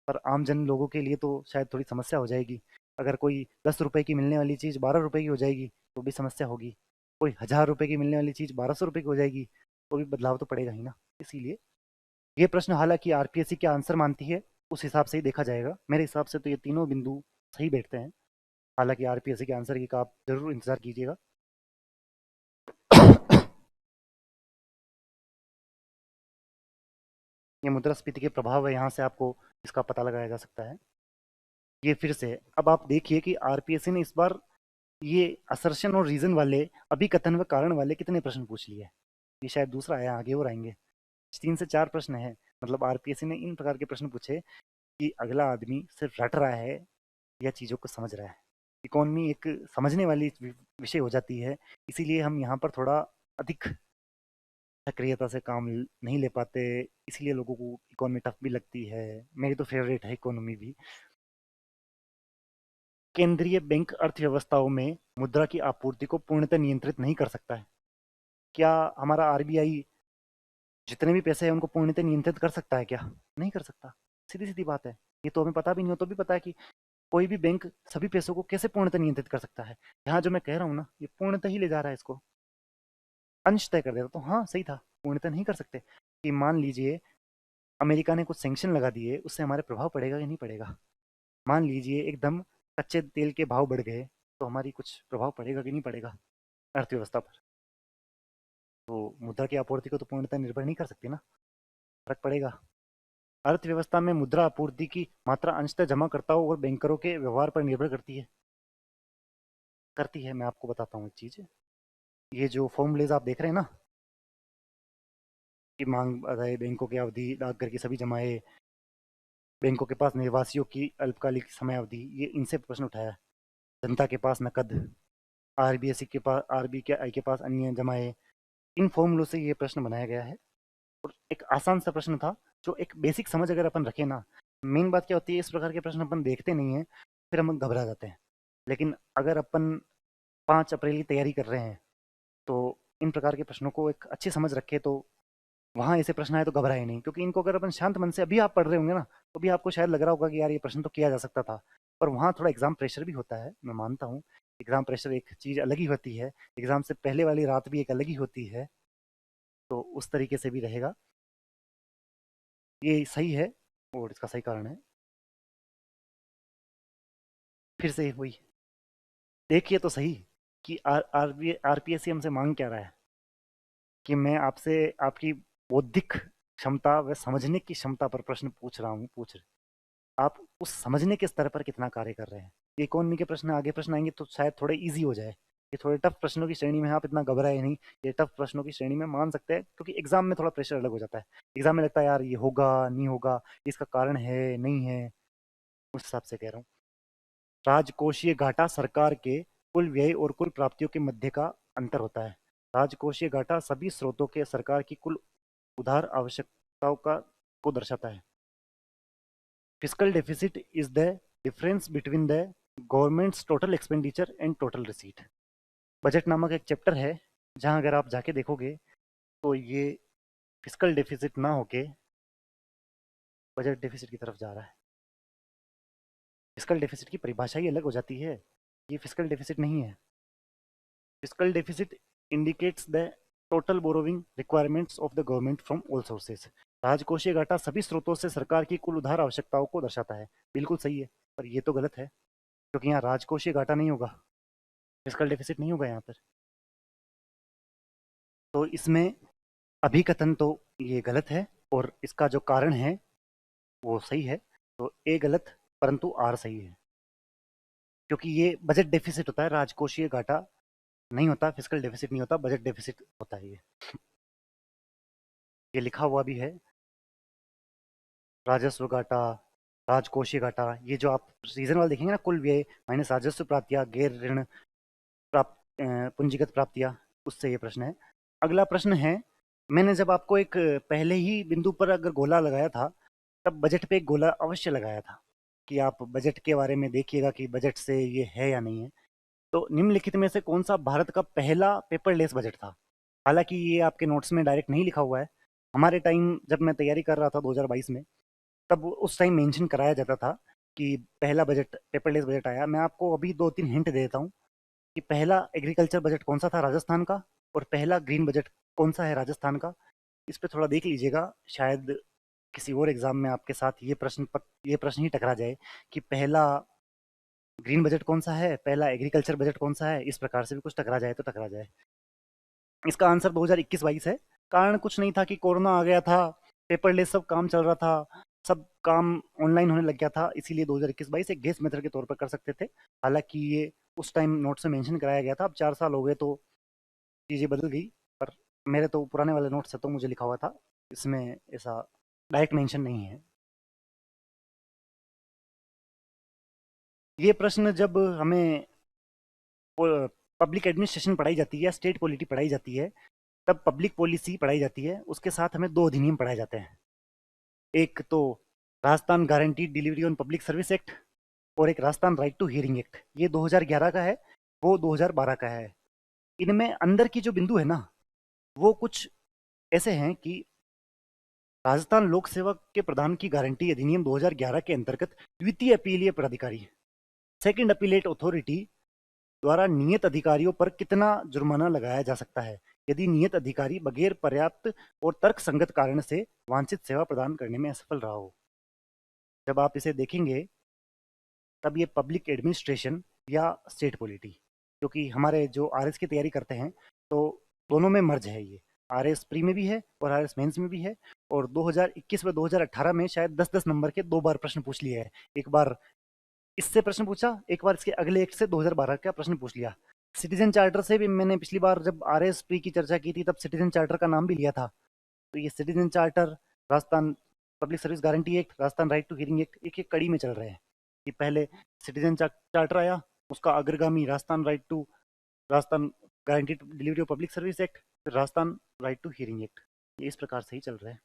पर आम जन लोगों के लिए तो शायद थोड़ी समस्या हो जाएगी। अगर कोई 10 रुपए की मिलने वाली चीज़ 12 रुपए की हो जाएगी तो भी समस्या होगी। कोई 1000 रुपए की मिलने वाली चीज़ 1200 रुपए की हो जाएगी तो भी बदलाव तो पड़ेगा ही ना। इसीलिए ये प्रश्न हालांकि आरपीएससी क्या आंसर मानती है उस हिसाब से ही देखा जाएगा। मेरे हिसाब से तो ये तीनों बिंदु सही बैठते हैं। हालांकि आरपीएससी के आंसर की का आप जरूर इंतजार कीजिएगा। ये मुद्रास्फीति के प्रभाव है, यहाँ से आपको इसका पता लगाया जा सकता है। ये फिर से अब आप देखिए कि आरपीएससी ने इस बार ये असर्शन और रीजन वाले, अभी कथन व कारण वाले कितने प्रश्न पूछ लिए। ये शायद दूसरा है, आगे और आएंगे। 3 से 4 प्रश्न है। मतलब आरपीएससी ने इन प्रकार के प्रश्न पूछे कि अगला आदमी सिर्फ रट रहा है या चीजों को समझ रहा है। इकोनॉमी एक समझने वाली विषय हो जाती है, इसीलिए हम यहाँ पर थोड़ा अधिक सक्रियता से काम नहीं ले पाते, इसलिए लोगों को इकोनॉमी टफ भी लगती है। मेरी तो फेवरेट है इकोनॉमी भी। केंद्रीय बैंक अर्थव्यवस्थाओं में मुद्रा की आपूर्ति को पूर्णतः नियंत्रित नहीं कर सकता है। क्या हमारा आरबीआई जितने भी पैसे हैं उनको पूर्णतः नियंत्रित कर सकता है क्या? नहीं कर सकता। सीधी सीधी बात है। ये तो हमें पता भी नहीं हो तो भी पता है कि कोई भी बैंक सभी पैसों को कैसे पूर्णतः नियंत्रित कर सकता है। यहाँ जो मैं कह रहा हूँ ना, ये पूर्णतः ही ले जा रहा है इसको, अंश तय कर देता। तो हाँ सही था, पूर्णतः नहीं कर सकते। कि मान लीजिए अमेरिका ने कुछ सैंक्शन लगा दिए, उससे हमारे प्रभाव पड़ेगा कि नहीं पड़ेगा? मान लीजिए एकदम कच्चे तेल के भाव बढ़ गए, तो हमारी कुछ प्रभाव पड़ेगा कि नहीं पड़ेगा अर्थव्यवस्था पर? तो मुद्रा की आपूर्ति को तो पूर्णतः निर्भर नहीं कर सकती ना, फर्क पड़ेगा। अर्थव्यवस्था में मुद्रा आपूर्ति की मात्रा अंशतः जमाकर्ताओं और बैंकरों के व्यवहार पर निर्भर करती है। करती है, मैं आपको बताता हूँ एक चीज़। ये जो फॉर्मूलेज आप देख रहे हैं ना, कि मांग आदाय, बैंकों की अवधि, डाकघर की सभी जमाएं, बैंकों के पास निर्वासियों की अल्पकालिक समय अवधि, ये इनसे प्रश्न उठाया है। जनता के पास नकद, आरबीएसई के पास, आरबीआई के पास अन्य जमाएं, इन फॉर्मूलों से ये प्रश्न बनाया गया है। और एक आसान सा प्रश्न था, जो एक बेसिक समझ अगर अपन रखें ना। मेन बात क्या होती है, इस प्रकार के प्रश्न अपन देखते नहीं है, फिर हम घबरा जाते हैं। लेकिन अगर अपन 5 अप्रैल की तैयारी कर रहे हैं, तो इन प्रकार के प्रश्नों को एक अच्छी समझ रखे, तो वहाँ ऐसे प्रश्न आए तो घबराए नहीं। क्योंकि इनको अगर अपन शांत मन से अभी आप पढ़ रहे होंगे ना, तो भी आपको शायद लग रहा होगा कि यार ये प्रश्न तो किया जा सकता था। पर वहाँ थोड़ा एग्जाम प्रेशर भी होता है, मैं मानता हूँ। एग्जाम प्रेशर एक चीज़ अलग ही होती है, एग्जाम से पहले वाली रात भी एक अलग ही होती है। तो उस तरीके से भी रहेगा, ये सही है और इसका सही कारण है। फिर से हुई, देखिए तो सही कि आर आर बी आरपीएससी हमसे मांग क्या रहा है। कि मैं आपसे आपकी बौद्धिक क्षमता व समझने की क्षमता पर प्रश्न पूछ रहा हूँ, पूछ रहे। आप उस समझने के स्तर पर कितना कार्य कर रहे हैं। ये इकोनॉमी के प्रश्न आगे प्रश्न आएंगे तो शायद थोड़े इजी हो जाए। ये थोड़े टफ प्रश्नों की श्रेणी में आप इतना घबराए नहीं। ये टफ प्रश्नों की श्रेणी में मान सकते हैं, क्योंकि एग्जाम में थोड़ा प्रेशर अलग हो जाता है। एग्जाम में लगता है यार ये होगा नहीं होगा, इसका कारण है नहीं है, उस हिसाब से कह रहा हूँ। राजकोषीय घाटा सरकार के कुल व्यय और कुल प्राप्तियों के मध्य का अंतर होता है। राजकोषीय घाटा सभी स्रोतों के सरकार की कुल उधार आवश्यकताओं का को दर्शाता है। Fiscal deficit is the difference between the governments total expenditure and total receipt. Budget नामक एक चैप्टर है, जहां अगर आप जाके देखोगे तो ये फिस्कल डेफिसिट ना होके बजट डेफिसिट की तरफ जा रहा है। फिस्कल डेफिसिट की परिभाषा ही अलग हो जाती है, ये फिस्कल डेफिसिट नहीं है। Fiscal deficit indicates the total borrowing requirements of the government from all sources. राजकोषीय घाटा सभी स्रोतों से सरकार की कुल उधार आवश्यकताओं को दर्शाता है। बिल्कुल सही है, पर ये तो गलत है, क्योंकि यहाँ राजकोषीय घाटा नहीं होगा, फिस्कल डेफिसिट नहीं होगा यहाँ पर। तो इसमें अभिकथन तो ये गलत है, और इसका जो कारण है वो सही है। तो ए गलत, परंतु आर सही है। क्योंकि ये बजट डेफिसिट होता है, राजकोषीय घाटा नहीं होता, फिस्कल डेफिसिट नहीं होता, बजट डेफिसिट होता है। ये लिखा हुआ भी है। राजस्व घाटा, राजकोषीय घाटा, ये जो आप सीजन वाला देखेंगे ना, कुल व्यय माइनस राजस्व प्राप्तियां गैर ऋण प्राप्त पूंजीगत प्राप्तियां, उससे ये प्रश्न है। अगला प्रश्न है, मैंने जब आपको एक पहले ही बिंदु पर अगर गोला लगाया था, तब बजट पे एक गोला अवश्य लगाया था कि आप बजट के बारे में देखिएगा कि बजट से ये है या नहीं है। तो निम्नलिखित में से कौन सा भारत का पहला पेपरलेस बजट था? हालांकि ये आपके नोट्स में डायरेक्ट नहीं लिखा हुआ है। हमारे टाइम जब मैं तैयारी कर रहा था 2022 में, तब उस टाइम मेंशन कराया जाता था कि पहला बजट पेपरलेस बजट आया। मैं आपको अभी 2-3 हिंट देता हूँ कि पहला एग्रीकल्चर बजट कौन सा था राजस्थान का, और पहला ग्रीन बजट कौन सा है राजस्थान का। इस पे थोड़ा देख लीजिएगा, शायद किसी और एग्जाम में आपके साथ ये प्रश्न ही टकरा जाए कि पहला ग्रीन बजट कौन सा है, पहला एग्रीकल्चर बजट कौन सा है। इस प्रकार से भी कुछ टकरा जाए तो टकरा जाए। इसका आंसर 2021-22 है। कारण कुछ नहीं था कि कोरोना आ गया था, पेपरलेस सब काम चल रहा था, सब काम ऑनलाइन होने लग गया था, इसीलिए 2021-22 एक गेस मेथड के तौर पर कर सकते थे। हालांकि ये उस टाइम नोट्स में मेंशन कराया गया था। अब 4 साल हो गए तो चीज़ें बदल गई, पर मेरे तो पुराने वाले नोट्स से तो मुझे लिखा हुआ था, इसमें ऐसा डायरेक्ट मेंशन नहीं है। ये प्रश्न जब हमें पब्लिक एडमिनिस्ट्रेशन पढ़ाई जाती है या स्टेट पॉलिटी पढ़ाई जाती है, तब पब्लिक पॉलिसी पढ़ाई जाती है, उसके साथ हमें दो अधिनियम पढ़ाए जाते हैं। एक तो Rajasthan guaranteed delivery on public service act, और एक Rajasthan right to hearing act. ये 2011 का है, वो 2012 का है। इनमें अंदर की जो बिंदु है ना, वो कुछ ऐसे हैं कि राजस्थान लोक सेवक के प्रदान की गारंटी अधिनियम 2011 के अंतर्गत द्वितीय अपीलीय प्राधिकारी, सेकंड अपीलेट अथॉरिटी द्वारा नियत अधिकारियों पर कितना जुर्माना लगाया जा सकता है यदि नियत अधिकारी बगैर पर्याप्त और तर्कसंगत कारण से वांछित सेवा प्रदान करने में असफल रहा हो। जब आप इसे देखेंगे, तब ये पब्लिक एडमिनिस्ट्रेशन या स्टेट पॉलिटी, क्योंकि हमारे जो आरएस की तैयारी करते हैं, तो दोनों में मर्ज है ये। आरएस प्री में भी है और आरएस मेंस में भी है। और 2021 व 2018 में शायद 10-10 नंबर के दो बार प्रश्न पूछ लिए है। एक बार इससे प्रश्न पूछा, एक बार इसके अगले एक से 2012 का प्रश्न पूछ लिया। सिटीजन चार्टर से भी मैंने पिछली बार जब आरएस प्री की चर्चा की थी, तब सिटीजन चार्टर का नाम भी लिया था। तो ये citizen charter, Rajasthan public service guarantee act, Rajasthan right to hearing act, एक एक कड़ी में चल रहे हैं कि पहले सिटीजन चार्टर आया, उसका अग्रगामी Rajasthan guarantee delivery of public service act, फिर Rajasthan right to hearing act. ये इस प्रकार से ही चल रहा है।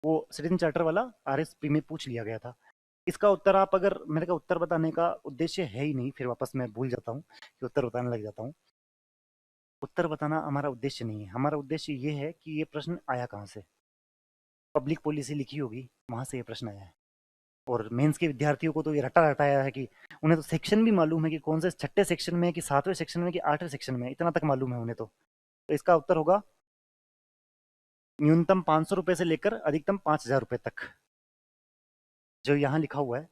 वो सिटीजन चार्टर वाला आरएसपी में पूछ लिया गया था। इसका उत्तर आप अगर, मेरे का उत्तर बताने का उद्देश्य है ही नहीं, फिर वापस मैं भूल जाता हूँ कि उत्तर बताने लग जाता हूँ। उत्तर बताना हमारा उद्देश्य नहीं है। हमारा उद्देश्य ये है कि ये प्रश्न आया कहाँ से। पब्लिक पॉलिसी लिखी होगी, वहां से ये प्रश्न आया है। और मेंस के विद्यार्थियों को तो ये रटा रटाया है कि उन्हें तो सेक्शन भी मालूम है कि कौन से छठे सेक्शन में, कि सातवें सेक्शन में, कि आठवें सेक्शन में, इतना तक मालूम है उन्हें। तो इसका उत्तर होगा न्यूनतम 500 रुपए से लेकर अधिकतम 5,000 रुपए तक। जो यहाँ लिखा हुआ है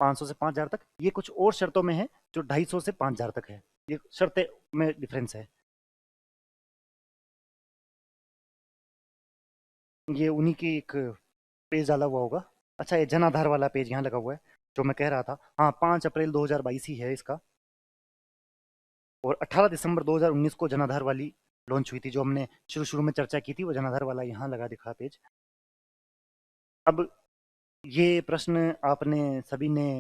500 से 5,000 तक, ये कुछ और शर्तों में है जो 250 से 5,000 तक है। ये शर्तें में डिफरेंस है। ये उन्हीं की एक पेज डाला हुआ होगा। अच्छा, ये जन आधार वाला पेज यहाँ लगा हुआ है, जो मैं कह रहा था। हाँ, 5 अप्रैल 2022 ही है इसका। और 18 दिसंबर 2019 को जनाधार वाली लॉन्च हुई थी, जो हमने शुरू शुरू में चर्चा की थी। वो जनाधार वाला यहाँ लगा दिखा पेज। अब ये प्रश्न आपने सभी ने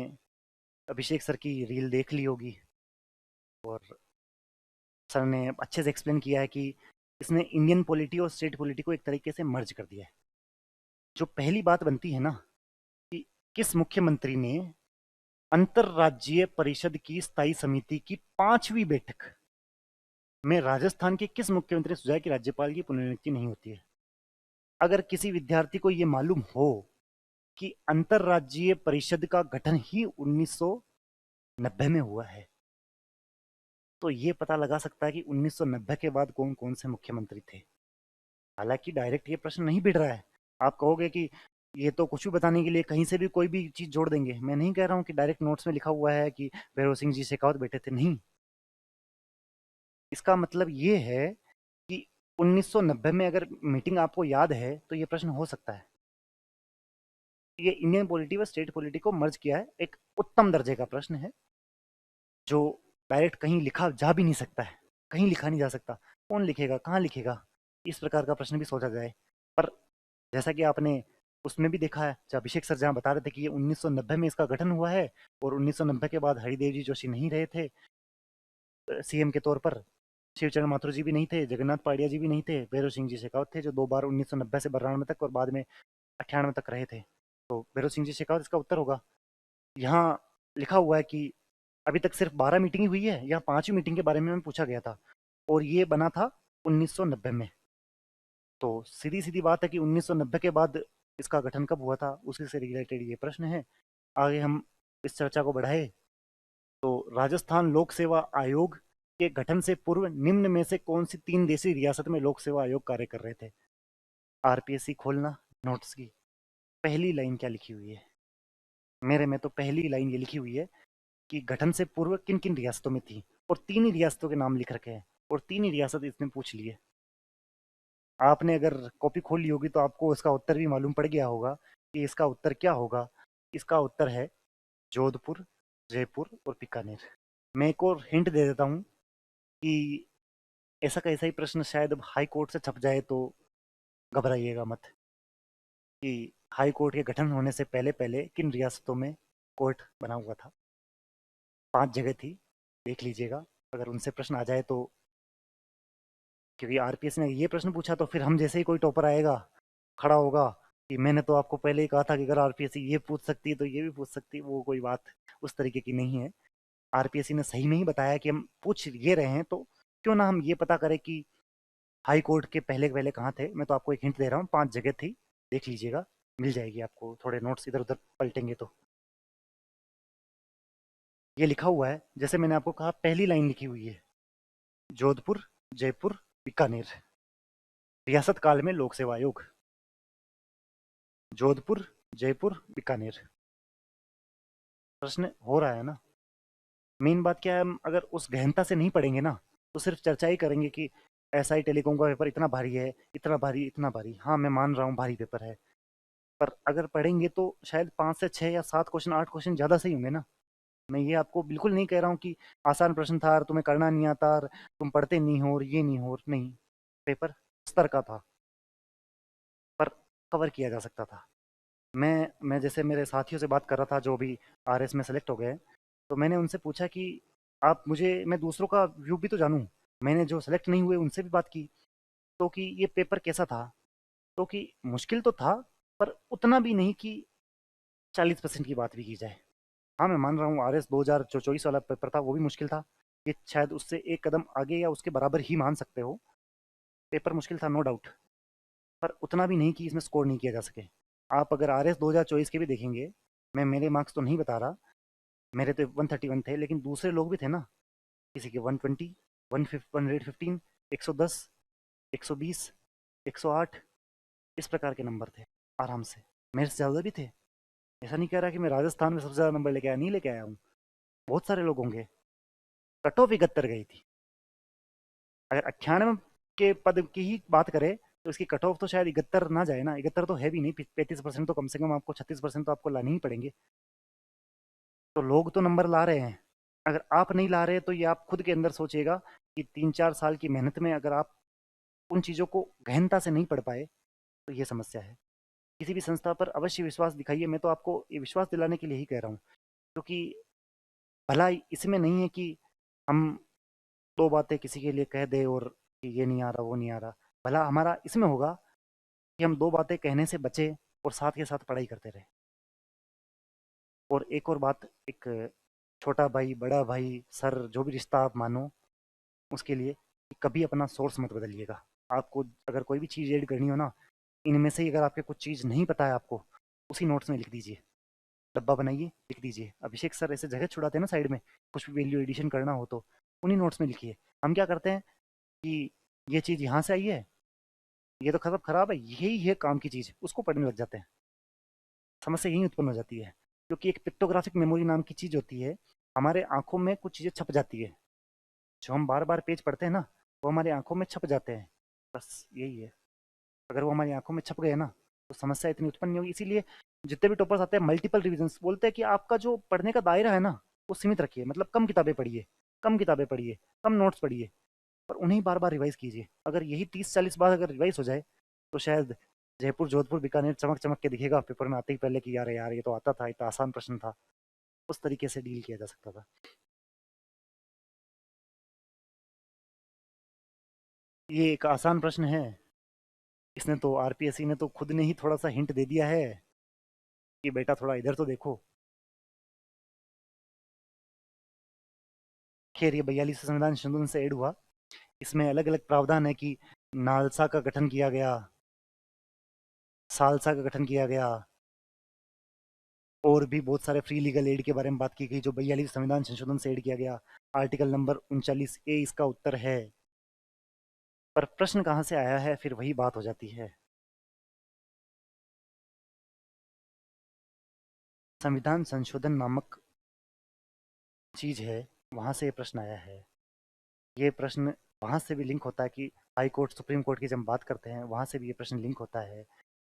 अभिषेक सर की रील देख ली होगी, और सर ने अच्छे से एक्सप्लेन किया है कि इसने इंडियन पॉलिटी और स्टेट पॉलिटी को एक तरीके से मर्ज कर दिया है। जो पहली बात बनती है ना, कि किस मुख्यमंत्री ने अंतरराज्यीय परिषद की स्थायी समिति की 5वीं बैठक में राजस्थान के किस मुख्यमंत्री ने सुझाया कि राज्यपाल की पुनर्नियुक्ति नहीं होती है। अगर किसी विद्यार्थी को यह मालूम हो कि अंतरराज्यीय परिषद का गठन ही 1990 में हुआ है, तो ये पता लगा सकता है कि 1990 के बाद कौन कौन से मुख्यमंत्री थे। हालांकि डायरेक्ट ये प्रश्न नहीं भिड़ रहा है। आप कहोगे कि ये तो कुछ भी बताने के लिए कहीं से भी कोई भी चीज जोड़ देंगे। मैं नहीं कह रहा हूँ कि डायरेक्ट नोट्स में लिखा हुआ है कि भैरव सिंह जी शेखावत बैठे थे, नहीं। इसका मतलब ये है कि 1990 में अगर मीटिंग आपको याद है, तो ये प्रश्न हो सकता है। ये इंडियन पॉलिटी व स्टेट पॉलिटी को मर्ज किया है। एक उत्तम दर्जे का प्रश्न है, जो डायरेक्ट कहीं लिखा जा भी नहीं सकता है। कहीं लिखा नहीं जा सकता। कौन लिखेगा, कहाँ लिखेगा? इस प्रकार का प्रश्न भी सोचा जाए। पर जैसा कि आपने उसमें भी देखा है, जब अभिषेक सर जहाँ बता रहे थे कि ये 1990 में इसका गठन हुआ है, और 1990 के बाद हरिदेव जी जोशी नहीं रहे थे सीएम के तौर पर। शिवचरण माथुर जी भी नहीं थे, जगन्नाथ पाड़िया जी भी नहीं थे, भैरव सिंह जी शेखावत थे, जो दो बार 1990 से 92 तक और बाद में 98 तक रहे थे। तो भैरव सिंह जी शेखावत इसका उत्तर होगा। यहाँ लिखा हुआ है कि अभी तक सिर्फ 12 मीटिंग ही हुई है। यहाँ 5वीं मीटिंग के बारे में पूछा गया था, और ये बना था 1990 में। तो सीधी सीधी बात है कि 1990 के बाद इसका गठन कब हुआ था, उसी से रिलेटेड ये प्रश्न है। आगे हम इस चर्चा को बढ़ाए, तो राजस्थान लोक सेवा आयोग के गठन से पूर्व निम्न में से कौन सी 3 देशी रियासत में लोक सेवा आयोग कार्य कर रहे थे? आरपीएससी खोलना नोट्स की पहली लाइन क्या लिखी हुई है? मेरे में तो पहली लाइन ये लिखी हुई है कि गठन से पूर्व किन किन रियासतों में थी, और 3 ही रियासतों के नाम लिख रखे हैं, और 3 ही रियासत इसने पूछ लिए। आपने अगर कॉपी खोल ली होगी, तो आपको इसका उत्तर भी मालूम पड़ गया होगा कि इसका उत्तर क्या होगा। इसका उत्तर है जोधपुर, जयपुर और बीकानेर। मैं एक और हिंट दे देता हूँ कि ऐसा का ऐसा ही प्रश्न शायद अब हाई कोर्ट से छप जाए, तो घबराइएगा मत कि हाई कोर्ट के गठन होने से पहले पहले किन रियासतों में कोर्ट बना हुआ था। 5 जगह थी, देख लीजिएगा। अगर उनसे प्रश्न आ जाए तो, क्योंकि आरपीएस ने ये प्रश्न पूछा तो फिर हम जैसे ही कोई टॉपर आएगा, खड़ा होगा कि मैंने तो आपको पहले ही कहा था कि अगर आरपीएससी ये पूछ सकती है तो ये भी पूछ सकती है, वो कोई बात उस तरीके की नहीं है। आरपीएससी ने सही में ही बताया कि हम पूछ ये रहे हैं, तो क्यों ना हम ये पता करें कि हाई कोर्ट के पहले पहले कहाँ थे। मैं तो आपको एक हिंट दे रहा हूँ, 5 जगह थी, देख लीजिएगा, मिल जाएगी आपको, थोड़े नोट्स इधर उधर पलटेंगे तो। ये लिखा हुआ है, जैसे मैंने आपको कहा, पहली लाइन लिखी हुई है, जोधपुर, जयपुर, बीकानेर, रियासत काल में लोक सेवा आयोग। जोधपुर, जयपुर, बीकानेर। प्रश्न हो रहा है ना। मेन बात क्या है, हम अगर उस गहनता से नहीं पढ़ेंगे ना, तो सिर्फ चर्चा ही करेंगे कि ऐसा ही टेलीकॉम का पेपर इतना भारी है, इतना भारी, इतना भारी। हाँ, मैं मान रहा हूँ भारी पेपर है, पर अगर पढ़ेंगे तो शायद 5 से 6 या 7 क्वेश्चन, 8 क्वेश्चन ज़्यादा सही होंगे ना। मैं ये आपको बिल्कुल नहीं कह रहा हूँ कि आसान प्रश्न था और तुम्हें करना नहीं आता और तुम पढ़ते नहीं हो और ये नहीं हो, नहीं। पेपर स्तर का था, पर कवर किया जा सकता था। मैं जैसे मेरे साथियों से बात कर रहा था जो भी आरएस में सेलेक्ट हो गए, तो मैंने उनसे पूछा कि आप मुझे, मैं दूसरों का व्यू भी तो जानूं। मैंने जो सेलेक्ट नहीं हुए उनसे भी बात की, तो कि ये पेपर कैसा था, तो कि मुश्किल तो था, पर उतना भी नहीं कि 40% की बात भी की जाए। हाँ, मैं मान रहा हूँ आरएस 2024 वाला पेपर था, वो भी मुश्किल था। ये शायद उससे एक कदम आगे या उसके बराबर ही मान सकते हो। पेपर मुश्किल था, नो डाउट, पर उतना भी नहीं कि इसमें स्कोर नहीं किया जा सके। आप अगर आरएस 2024 के भी देखेंगे, मैं मेरे मार्क्स तो नहीं बता रहा, मेरे तो 131 थे, लेकिन दूसरे लोग भी थे ना, किसी के 120, 115, 110, 120, 108, इस प्रकार के नंबर थे आराम से। मेरे से ज़्यादा भी थे। ऐसा नहीं कह रहा कि मैं राजस्थान में सबसे ज़्यादा नंबर लेके आया, नहीं लेके आया हूँ। बहुत सारे लोग होंगे। कट ऑफ 71 गई थी। अगर 98 के पद की ही बात करें तो इसकी कट ऑफ तो शायद 71 ना जाए ना। 71 तो है भी नहीं, 35% तो कम से कम आपको, 36% तो आपको लाने ही पड़ेंगे। तो लोग तो नंबर ला रहे हैं। अगर आप नहीं ला रहे तो ये आप खुद के अंदर सोचिएगा कि 3-4 साल की मेहनत में अगर आप उन चीज़ों को गहनता से नहीं पढ़ पाए तो ये समस्या है। किसी भी संस्था पर अवश्य विश्वास दिखाइए। मैं तो आपको ये विश्वास दिलाने के लिए ही कह रहा हूँ, क्योंकि भला इसमें नहीं है कि हम दो बातें किसी के लिए कह दें और कि ये नहीं आ रहा, वो नहीं आ रहा। भला हमारा इसमें होगा कि हम दो बातें कहने से बचे और साथ के साथ पढ़ाई करते रहे। और एक और बात, एक छोटा भाई, बड़ा भाई, सर, जो भी रिश्ता आप मानो, उसके लिए कि कभी अपना सोर्स मत बदलिएगा। आपको अगर कोई भी चीज़ ऐड करनी हो ना, इनमें से ही अगर आपके कुछ चीज़ नहीं पता है आपको, उसी नोट्स में लिख दीजिए। डब्बा बनाइए, लिख दीजिए। अभिषेक सर ऐसे जगह छुड़ाते हैं ना साइड में, कुछ भी वैल्यू एडिशन करना हो तो उन्हीं नोट्स में लिखिए। हम क्या करते हैं कि ये चीज़ यहाँ से आई है, ये तो खराब खराब है, यही है काम की चीज़, उसको पढ़ने लग जाते हैं। समस्या यही उत्पन्न हो जाती है, क्योंकि एक पिक्टोग्राफिक मेमोरी नाम की चीज़ होती है। हमारे आंखों में कुछ चीज़ें छप जाती है, जो हम बार बार पेज पढ़ते हैं ना, वो हमारी आंखों में छप जाते हैं। बस यही है। अगर वो हमारी आंखों में छप गए ना, तो समस्या इतनी उत्पन्न नहीं होगी। इसीलिए जितने भी टॉपर्स आते हैं, मल्टीपल रिविजन बोलते हैं कि आपका जो पढ़ने का दायरा है ना, वो सीमित रखिए। मतलब कम किताबें पढ़िए, कम किताबें पढ़िए, कम नोट्स पढ़िए, पर उन्हें बार बार रिवाइज कीजिए। अगर यही 30-40 बार अगर रिवाइज हो जाए, तो शायद जयपुर, जोधपुर, बीकानेर चमक चमक के दिखेगा पेपर में आते ही पहले कि यार यार ये तो आता था, इतना आसान प्रश्न था। उस तरीके से डील किया जा सकता था। ये एक आसान प्रश्न है। इसने तो, आरपीएससी ने तो खुद ने ही थोड़ा सा हिंट दे दिया है कि बेटा थोड़ा इधर तो देखो। खैर, ये 42 संविधान संशोधन से ऐड हुआ। इसमें अलग अलग प्रावधान है कि नालसा का गठन किया गया, सालसा का गठन किया गया, और भी बहुत सारे फ्री लीगल एड के बारे में बात की गई, जो 42 संविधान संशोधन से ऐड किया गया। आर्टिकल नंबर 39A इसका उत्तर है। पर प्रश्न कहाँ से आया है, फिर वही बात हो जाती है। संविधान संशोधन नामक चीज है, वहां से ये प्रश्न आया है। ये प्रश्न वहां से भी लिंक होता है कि हाई कोर्ट, सुप्रीम कोर्ट की जब हम बात करते हैं, वहां से भी ये प्रश्न लिंक होता है।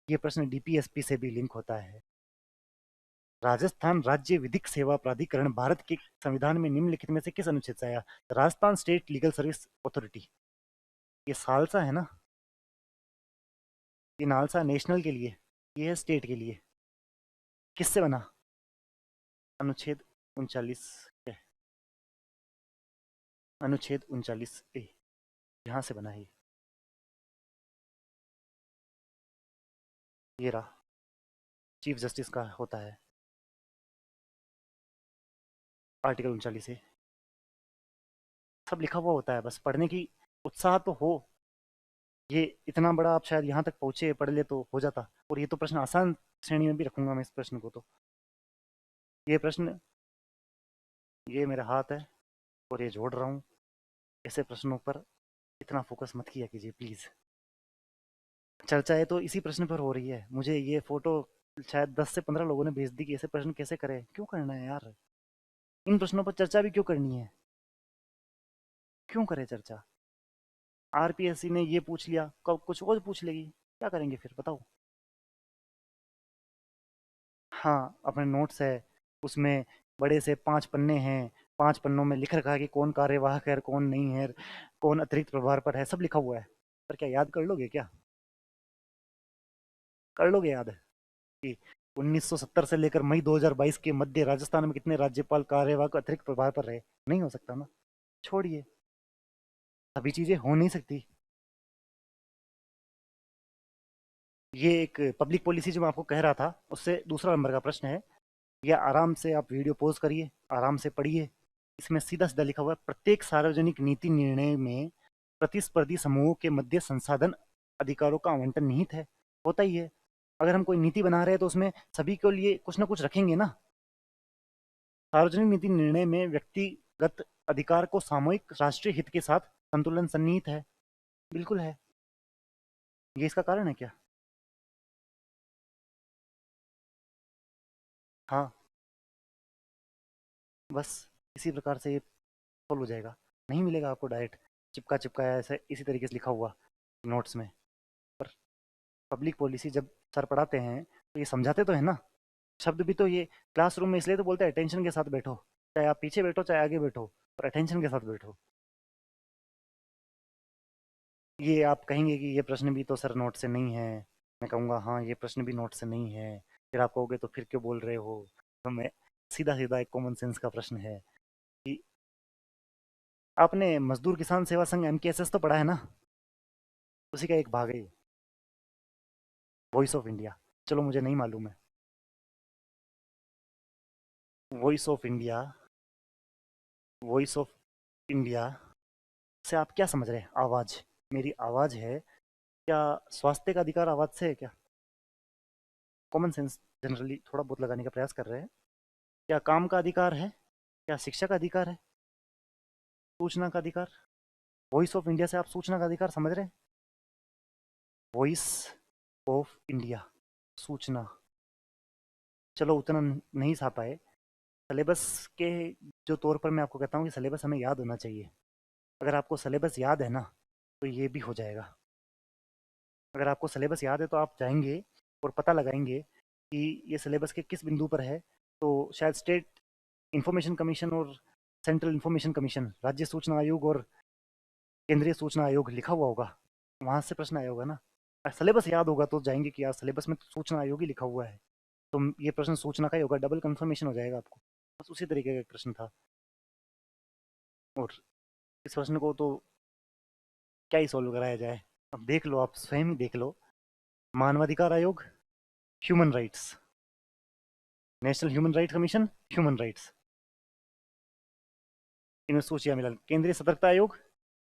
ये प्रश्न डीपीएसपी से भी लिंक होता है। राजस्थान राज्य विधिक सेवा प्राधिकरण भारत के संविधान में निम्नलिखित में से किस अनुच्छेद से आया? Rajasthan state legal service authority. ये सालसा है ना, ये नालसा नेशनल के लिए, ये है स्टेट के लिए। किससे बना? अनुच्छेद 39 के। अनुच्छेद 39A यहाँ से बना है। ये रहा, चीफ जस्टिस का होता है आर्टिकल 39A। सब लिखा हुआ होता है, बस पढ़ने की उत्साह तो हो। ये इतना बड़ा आप शायद यहाँ तक पहुंचे, पढ़ ले तो हो जाता। और ये तो प्रश्न आसान श्रेणी में भी रखूंगा मैं इस प्रश्न को तो। ये प्रश्न, ये मेरा हाथ है और ये जोड़ रहा हूँ। ऐसे प्रश्नों पर इतना फोकस मत किया कीजिए प्लीज। चर्चाएं तो इसी प्रश्न पर हो रही है। मुझे ये फोटो शायद 10 से 15 लोगों ने भेज दी कि ऐसे प्रश्न कैसे करें। क्यों करना है यार, इन प्रश्नों पर चर्चा भी क्यों करनी है, क्यों करें चर्चा। आरपीएससी ने ये पूछ लिया, कब कुछ और पूछ लेगी, क्या करेंगे फिर बताओ। हाँ, अपने नोट्स है, उसमें बड़े से 5 पन्ने हैं। 5 पन्नों में लिख रखा है कि कौन कार्यवाहक है, कौन नहीं है, कौन अतिरिक्त प्रभार पर है, सब लिखा हुआ है। पर क्या याद कर लोगे, क्या कर लोगे याद कि 1970 से लेकर मई 2022 के मध्य राजस्थान में कितने राज्यपाल कार्यवाहक अतिरिक्त प्रभार पर रहे? नहीं हो सकता ना, छोड़िए, सभी चीजें हो नहीं सकती। ये एक पब्लिक पॉलिसी जो मैं आपको कह रहा था, उससे दूसरा नंबर का प्रश्न है। या आराम से आप वीडियो पॉज करिए, आराम से पढ़िए। इसमें सीधा सीधा लिखा हुआ है, प्रत्येक सार्वजनिक नीति निर्णय में प्रतिस्पर्धी समूहों के मध्य संसाधन अधिकारों का आवंटन निहित है। होता ही है। अगर हम कोई नीति बना रहे हैं तो उसमें सभी के लिए कुछ ना कुछ रखेंगे ना। सार्वजनिक नीति निर्णय में व्यक्तिगत अधिकार को सामूहिक राष्ट्रीय हित के साथ संतुलन सन्निहित है। बिल्कुल है। ये इसका कारण है क्या? हाँ, बस इसी प्रकार से ये सॉल्व हो जाएगा। नहीं मिलेगा आपको डायरेक्ट चिपका चिपकाया ऐसे इसी तरीके से लिखा हुआ नोट्स में। पर पब्लिक पॉलिसी जब सर पढ़ाते हैं तो ये समझाते तो है ना। शब्द भी तो ये क्लासरूम में इसलिए तो बोलते हैं अटेंशन के साथ बैठो। चाहे आप पीछे बैठो चाहे आगे बैठो, पर अटेंशन के साथ बैठो। ये आप कहेंगे कि ये प्रश्न भी तो सर नोट से नहीं है। मैं कहूँगा हाँ ये प्रश्न भी नोट से नहीं है। फिर आप कहोगे तो फिर क्यों बोल रहे हो। तो मैं सीधा सीधा एक कॉमन सेंस का प्रश्न है कि आपने मजदूर किसान सेवा संघ एमकेएसएस तो पढ़ा है ना, उसी का एक भाग है वॉइस ऑफ इंडिया। चलो मुझे नहीं मालूम है। Voice of India, voice of India से आप क्या समझ रहे हैं? आवाज, मेरी आवाज है क्या? स्वास्थ्य का अधिकार आवाज से है क्या? कॉमन सेंस जनरली थोड़ा बहुत लगाने का प्रयास कर रहे हैं। क्या काम का अधिकार है? क्या शिक्षा का अधिकार है? सूचना का अधिकार? वॉइस ऑफ इंडिया से आप सूचना का अधिकार समझ रहे हैं? वॉइस ऑफ इंडिया, सूचना। चलो उतना नहीं सा पाए। सिलेबस के जो तौर पर मैं आपको कहता हूँ कि सिलेबस हमें याद होना चाहिए। अगर आपको सिलेबस याद है ना तो ये भी हो जाएगा। अगर आपको सिलेबस याद है तो आप जाएंगे और पता लगाएंगे कि ये सिलेबस के किस बिंदु पर है। तो शायद स्टेट इंफॉर्मेशन कमीशन और सेंट्रल इंफॉर्मेशन कमीशन, राज्य सूचना आयोग और केंद्रीय सूचना आयोग लिखा हुआ होगा, वहां से प्रश्न आया होगा ना। सिलेबस याद होगा तो जाएंगे कि यार सिलेबस में तो सूचना आयोग ही लिखा हुआ है, तो ये प्रश्न सूचना का ही होगा, डबल कंफर्मेशन हो जाएगा आपको। बस उसी तरीके का एक प्रश्न था। और इस प्रश्न को तो क्या ही सोल्व कराया जाए, अब देख लो, आप स्वयं ही देख लो। मानवाधिकार आयोग, human rights, national human rights commission, human rights, इनमें सूचियां मिला। केंद्रीय सतर्कता आयोग,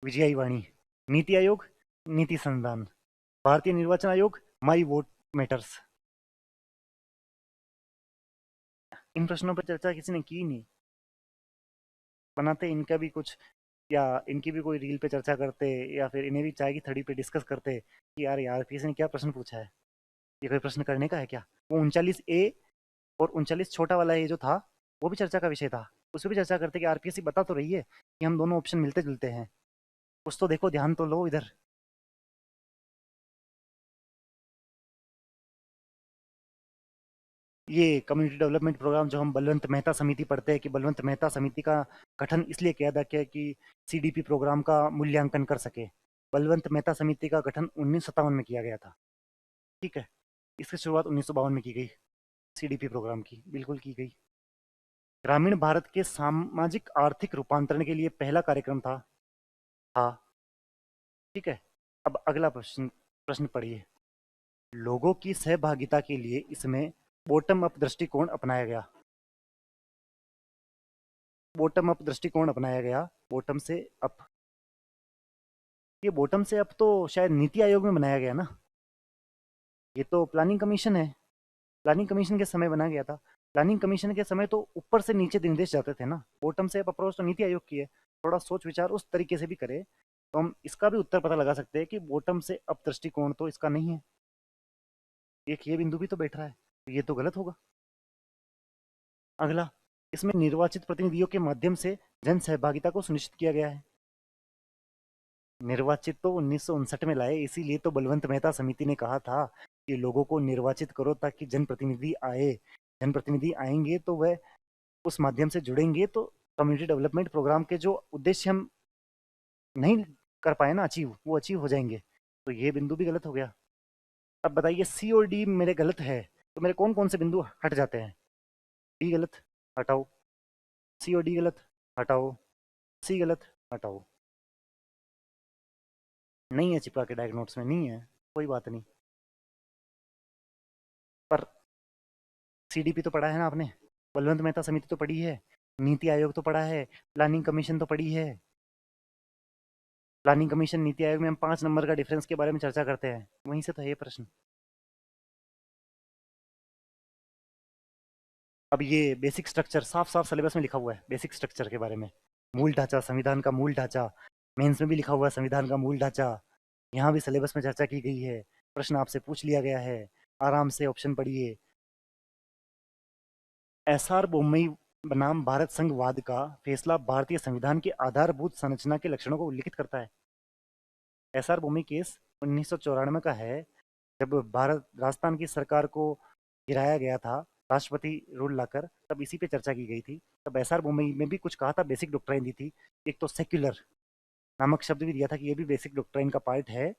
विजयी वाणी, नीति आयोग, नीति संधान, भारतीय निर्वाचन आयोग, माई वोट मैटर्स। इन प्रश्नों पर चर्चा किसी ने की नहीं। बनाते इनका भी कुछ, या इनकी भी कोई रील पे चर्चा करते, या फिर इन्हें भी चाय की थड़ी पे डिस्कस करते कि यार यार किसी ने क्या प्रश्न पूछा है, ये कोई प्रश्न करने का है क्या। वो 39A और 39 छोटा वाला ये जो था, वो भी चर्चा का विषय था। उसमें भी चर्चा करते कि आरपीएससी बता तो रही है कि हम दोनों ऑप्शन मिलते जुलते हैं, कुछ तो देखो, ध्यान तो लो इधर। ये कम्युनिटी डेवलपमेंट प्रोग्राम जो हम बलवंत मेहता समिति पढ़ते हैं कि बलवंत मेहता समिति का गठन इसलिए किया था कि सीडीपी प्रोग्राम का मूल्यांकन कर सके। बलवंत मेहता समिति का गठन 1957 में किया गया था। ठीक है, इसकी शुरुआत 1952 में की गई। सीडीपी प्रोग्राम की बिल्कुल की गई। ग्रामीण भारत के सामाजिक आर्थिक रूपांतरण के लिए पहला कार्यक्रम था हाँ, ठीक है। अब अगला प्रश्न प्रश्न पढ़िए। लोगों की सहभागिता के लिए इसमें बॉटम अप दृष्टिकोण अपनाया गया। बॉटम अप दृष्टिकोण अपनाया गया। बॉटम से अप। ये बॉटम से अप तो शायद नीति आयोग में बनाया गया ना। ये तो प्लानिंग कमीशन है। प्लानिंग कमीशन के समय बनाया गया था। प्लानिंग कमीशन के समय तो ऊपर से नीचे निर्देश जाते थे ना। बॉटम से अप अप्रोच तो नीति आयोग की है। थोड़ा सोच विचार उस तरीके से भी करे तो हम इसका भी उत्तर पता लगा सकते हैं कि बॉटम से अप दृष्टिकोण तो इसका नहीं है। एक ये बिंदु भी तो बैठ रहा है, तो ये तो गलत होगा। अगला, इसमें निर्वाचित प्रतिनिधियों के माध्यम से जन सहभागिता को सुनिश्चित किया गया है। निर्वाचित तो 1959 में लाए, इसीलिए तो बलवंत मेहता समिति ने कहा था कि लोगों को निर्वाचित करो ताकि जनप्रतिनिधि आए। जनप्रतिनिधि आएंगे तो वह उस माध्यम से जुड़ेंगे तो कम्युनिटी डेवलपमेंट प्रोग्राम के जो उद्देश्य हम नहीं कर पाए ना अचीव, वो अचीव हो जाएंगे। तो ये बिंदु भी गलत हो गया। अब बताइए, सी और डी मेरे गलत है तो मेरे कौन कौन से बिंदु हट जाते हैं? डी गलत, हटाओ। सी और डी गलत, हटाओ। सी गलत, हटाओ। नहीं है चिपका के डायरेक्ट नोट्स में, नहीं है। कोई बात नहीं। पर सीडीपी तो पढ़ा है ना आपने? बलवंत मेहता समिति तो पढ़ी है। नीति आयोग तो पढ़ा है। प्लानिंग कमीशन तो पढ़ी है। प्लानिंग कमीशन नीति आयोग में हम 5 नंबर का डिफरेंस के बारे में चर्चा करते हैं, वहीं से तो है ये प्रश्न। अब ये बेसिक स्ट्रक्चर साफ साफ सिलेबस में लिखा हुआ है, बेसिक स्ट्रक्चर के बारे में। मूल ढांचा, संविधान का मूल ढांचा। मेंस में भी लिखा हुआ है संविधान का मूल ढांचा। यहाँ भी सिलेबस में चर्चा की गई है। प्रश्न आपसे पूछ लिया गया है। आराम से ऑप्शन पढ़िए। एसआर बोम्मई बनाम भारत संघवाद का फैसला भारतीय संविधान की आधारभूत संरचना के लक्षणों को उल्लिखित करता है। एसआर बोम्मई केस 1994 का है, जब भारत राजस्थान की सरकार को गिराया गया था राष्ट्रपति रूल लाकर, तब इसी पे चर्चा की गई थी। तब एसआर बोम्मई में भी कुछ कहा था, बेसिक डॉक्ट्राइन दी थी। एक तो सेक्युलर नामक शब्द भी दिया था कि ये भी बेसिक डॉक्ट्राइन का पार्ट है।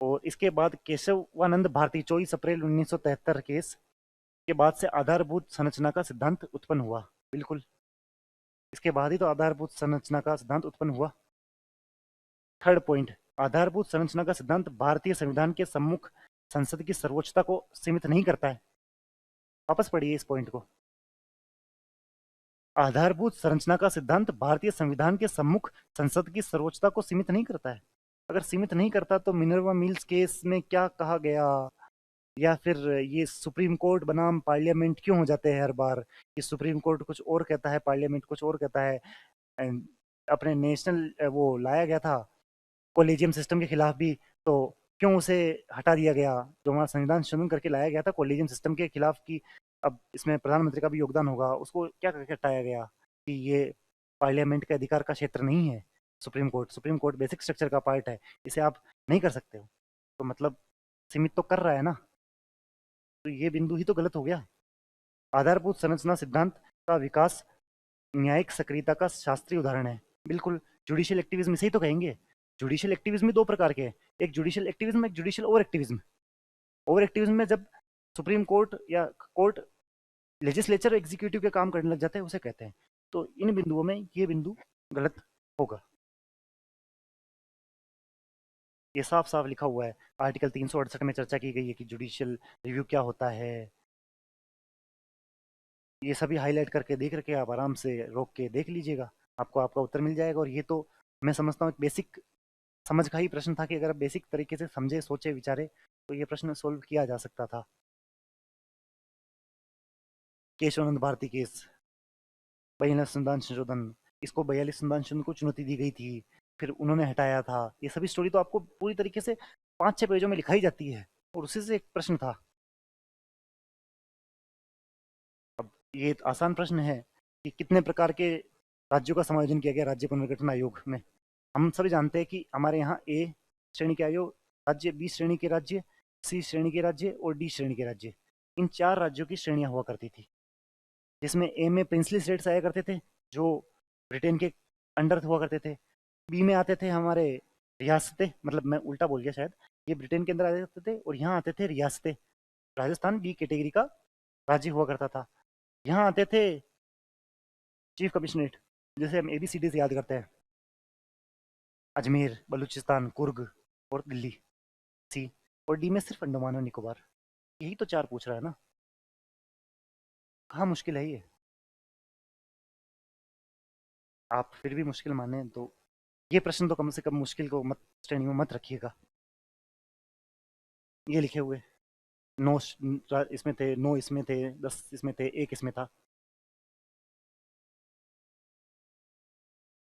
और इसके बाद केशवानंद भारती 24 अप्रैल 1973 केस के बाद से आधारभूत संरचना का सिद्धांत उत्पन्न हुआ। बिल्कुल, इसके बाद ही तो आधारभूत संरचना का सिद्धांत उत्पन्न हुआ। थर्ड पॉइंट, आधारभूत संरचना का सिद्धांत भारतीय संविधान के सम्मुख संसद की सर्वोच्चता को सीमित नहीं करता है। वापस पढ़िए इस पॉइंट को। आधारभूत संरचना का सिद्धांत भारतीय संविधान के सम्मुख संसद की सर्वोच्चता को सीमित नहीं करता है। अगर सीमित नहीं करता तो मिनर्वा मिल्स केस में क्या कहा गया? या फिर ये सुप्रीम कोर्ट बनाम पार्लियामेंट क्यों हो जाते हैं हर बार? कि सुप्रीम कोर्ट कुछ और कहता है, पार्लियामेंट कुछ और कहता है। एंड अपने नेशनल वो लाया गया था कॉलेजियम सिस्टम के खिलाफ भी, तो क्यों उसे हटा दिया गया? जो हमारा संविधान संशोधन करके लाया गया था कॉलेजियम सिस्टम के खिलाफ की, अब इसमें प्रधानमंत्री का भी योगदान होगा, उसको क्या करके हटाया गया कि ये पार्लियामेंट के अधिकार का क्षेत्र नहीं है? सुप्रीम कोर्ट बेसिक स्ट्रक्चर का पार्ट है, इसे आप नहीं कर सकते हो। तो मतलब सीमित तो कर रहा है ना। तो ये बिंदु ही तो गलत हो गया। आधारभूत संरचना सिद्धांत का विकास न्यायिक सक्रियता का शास्त्रीय उदाहरण है। बिल्कुल, जुडिशियल एक्टिविज्म इसे ही तो कहेंगे। जुडिशियल एक्टिविज्म भी दो प्रकार के हैं, एक जुडिशियल एक्टिविज्म, एक judicial over activism. Over activism में जब सुप्रीम कोर्ट या कोर्ट लेजिस्लेचर एग्जीक्यूटिव के काम करने लग जाते हैं, उसे कहते हैं। तो इन बिंदुओं में ये बिंदु गलत होगा। ये साफ साफ लिखा हुआ है, आर्टिकल 368 में चर्चा की गई है कि जुडिशियल रिव्यू क्या होता है। ये सभी हाईलाइट करके देख रखे आप आराम से रोक के देख लीजिएगा, आपको आपका उत्तर मिल जाएगा। और ये तो मैं समझता हूँ एक बेसिक समझ का ही प्रश्न था कि अगर आप बेसिक तरीके से समझे, सोचे, विचारे तो ये प्रश्न सोल्व किया जा सकता था। केशवानंद भारती केस, 42 संविधान संशोधन, इसको 42 संविधान संशोधन को चुनौती दी गई थी, फिर उन्होंने हटाया था। ये सभी स्टोरी तो आपको पूरी तरीके से 5-6 पेजों में लिखाई जाती है, और उसी से एक प्रश्न था। अब ये एक आसान प्रश्न है कि कितने प्रकार के राज्यों का समायोजन किया गया राज्य पुनर्गठन आयोग में? हम सभी जानते हैं कि हमारे यहाँ ए श्रेणी के आयोग राज्य, बी श्रेणी के राज्य, सी श्रेणी के राज्य और डी श्रेणी के राज्य। इन 4 राज्यों की श्रेणियां हुआ करती थी, जिसमें ए में प्रिंसली स्टेट्स आया करते थे, जो ब्रिटेन के अंडर हुआ करते थे। बी में आते थे हमारे रियासतें, मतलब मैं उल्टा बोल गया शायद, ये ब्रिटेन के अंदर आते थे और यहाँ आते थे रियासतें। राजस्थान बी कैटेगरी का राज्य हुआ करता था। यहाँ आते थे चीफ कमिश्नरेट, जैसे हम ABCD से याद करते हैं। अजमेर, बलूचिस्तान, कुर्ग और दिल्ली। सी। और डी में सिर्फ अंडमान और निकोबार। यही तो चार पूछ रहा है ना। कहाँ मुश्किल है ये? आप फिर भी मुश्किल माने तो ये प्रश्न तो कम से कम मुश्किल को मत श्रेणी में मत रखिएगा। ये लिखे हुए नौ इसमें थे, 9 इसमें थे, 10 इसमें थे, एक इसमें था।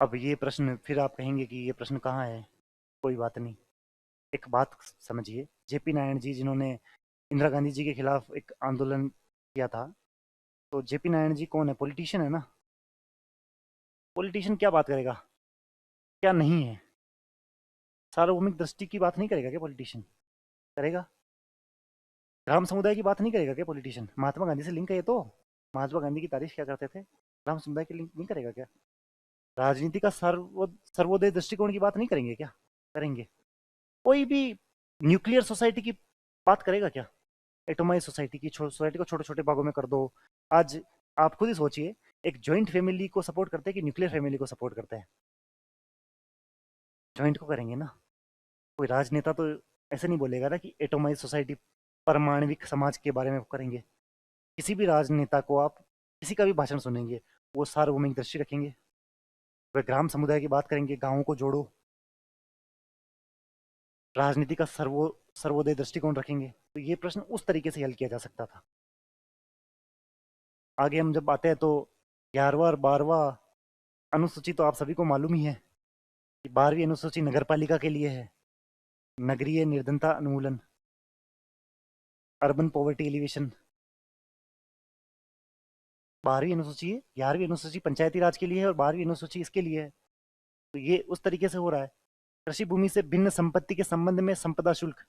अब ये प्रश्न फिर आप कहेंगे कि ये प्रश्न कहाँ है। कोई बात नहीं। एक बात समझिए, जेपी नारायण जी जिन्होंने इंदिरा गांधी जी के खिलाफ एक आंदोलन किया था, तो जेपी नारायण जी कौन है? पॉलिटिशियन है ना। पॉलिटिशियन क्या बात करेगा, क्या नहीं है? सार्वभौमिक दृष्टि की बात नहीं करेगा क्या पॉलिटिशियन? करेगा। ग्राम समुदाय की बात नहीं करेगा क्या पॉलिटिशियन? महात्मा गांधी से लिंक है ये तो। महात्मा गांधी की तारीफ क्या करते थे, ग्राम समुदाय की लिंक नहीं करेगा क्या? राजनीति का सर्वोदय दृष्टिकोण की बात नहीं करेंगे क्या? करेंगे। कोई भी न्यूक्लियर सोसाइटी की बात करेगा क्या? एटोमाइज सोसाइटी की, सोसाइटी को छोटे छोटे भागों में कर दो। आज आप खुद ही सोचिए, एक ज्वाइंट फैमिली को सपोर्ट करते हैं कि न्यूक्लियर फैमिली को सपोर्ट करते हैं? ज्वाइंट को करेंगे ना। कोई राजनेता तो ऐसे नहीं बोलेगा ना कि एटोमाइज सोसाइटी, परमाणविक समाज के बारे में करेंगे। किसी भी राजनेता को आप किसी का भी भाषण सुनेंगे, वो सार्वभौमिक दृष्टि रखेंगे। वे ग्राम समुदाय की बात करेंगे, गांवों को जोड़ो। राजनीति का सर्वोदय दृष्टिकोण रखेंगे, तो ये प्रश्न उस तरीके से हल किया जा सकता था। आगे हम जब आते हैं तो 11वां और 12वां अनुसूची तो आप सभी को मालूम ही है कि 12वीं अनुसूची नगरपालिका के लिए है। नगरीय निर्धनता उन्मूलन, अर्बन पॉवर्टी एलिवेशन। 12वीं अनुसूची है, 11वीं अनुसूची पंचायती राज के लिए है और 12वीं अनुसूची इसके लिए है। तो ये उस तरीके से हो रहा है। कृषि भूमि से भिन्न संपत्ति के संबंध में संपदा शुल्क,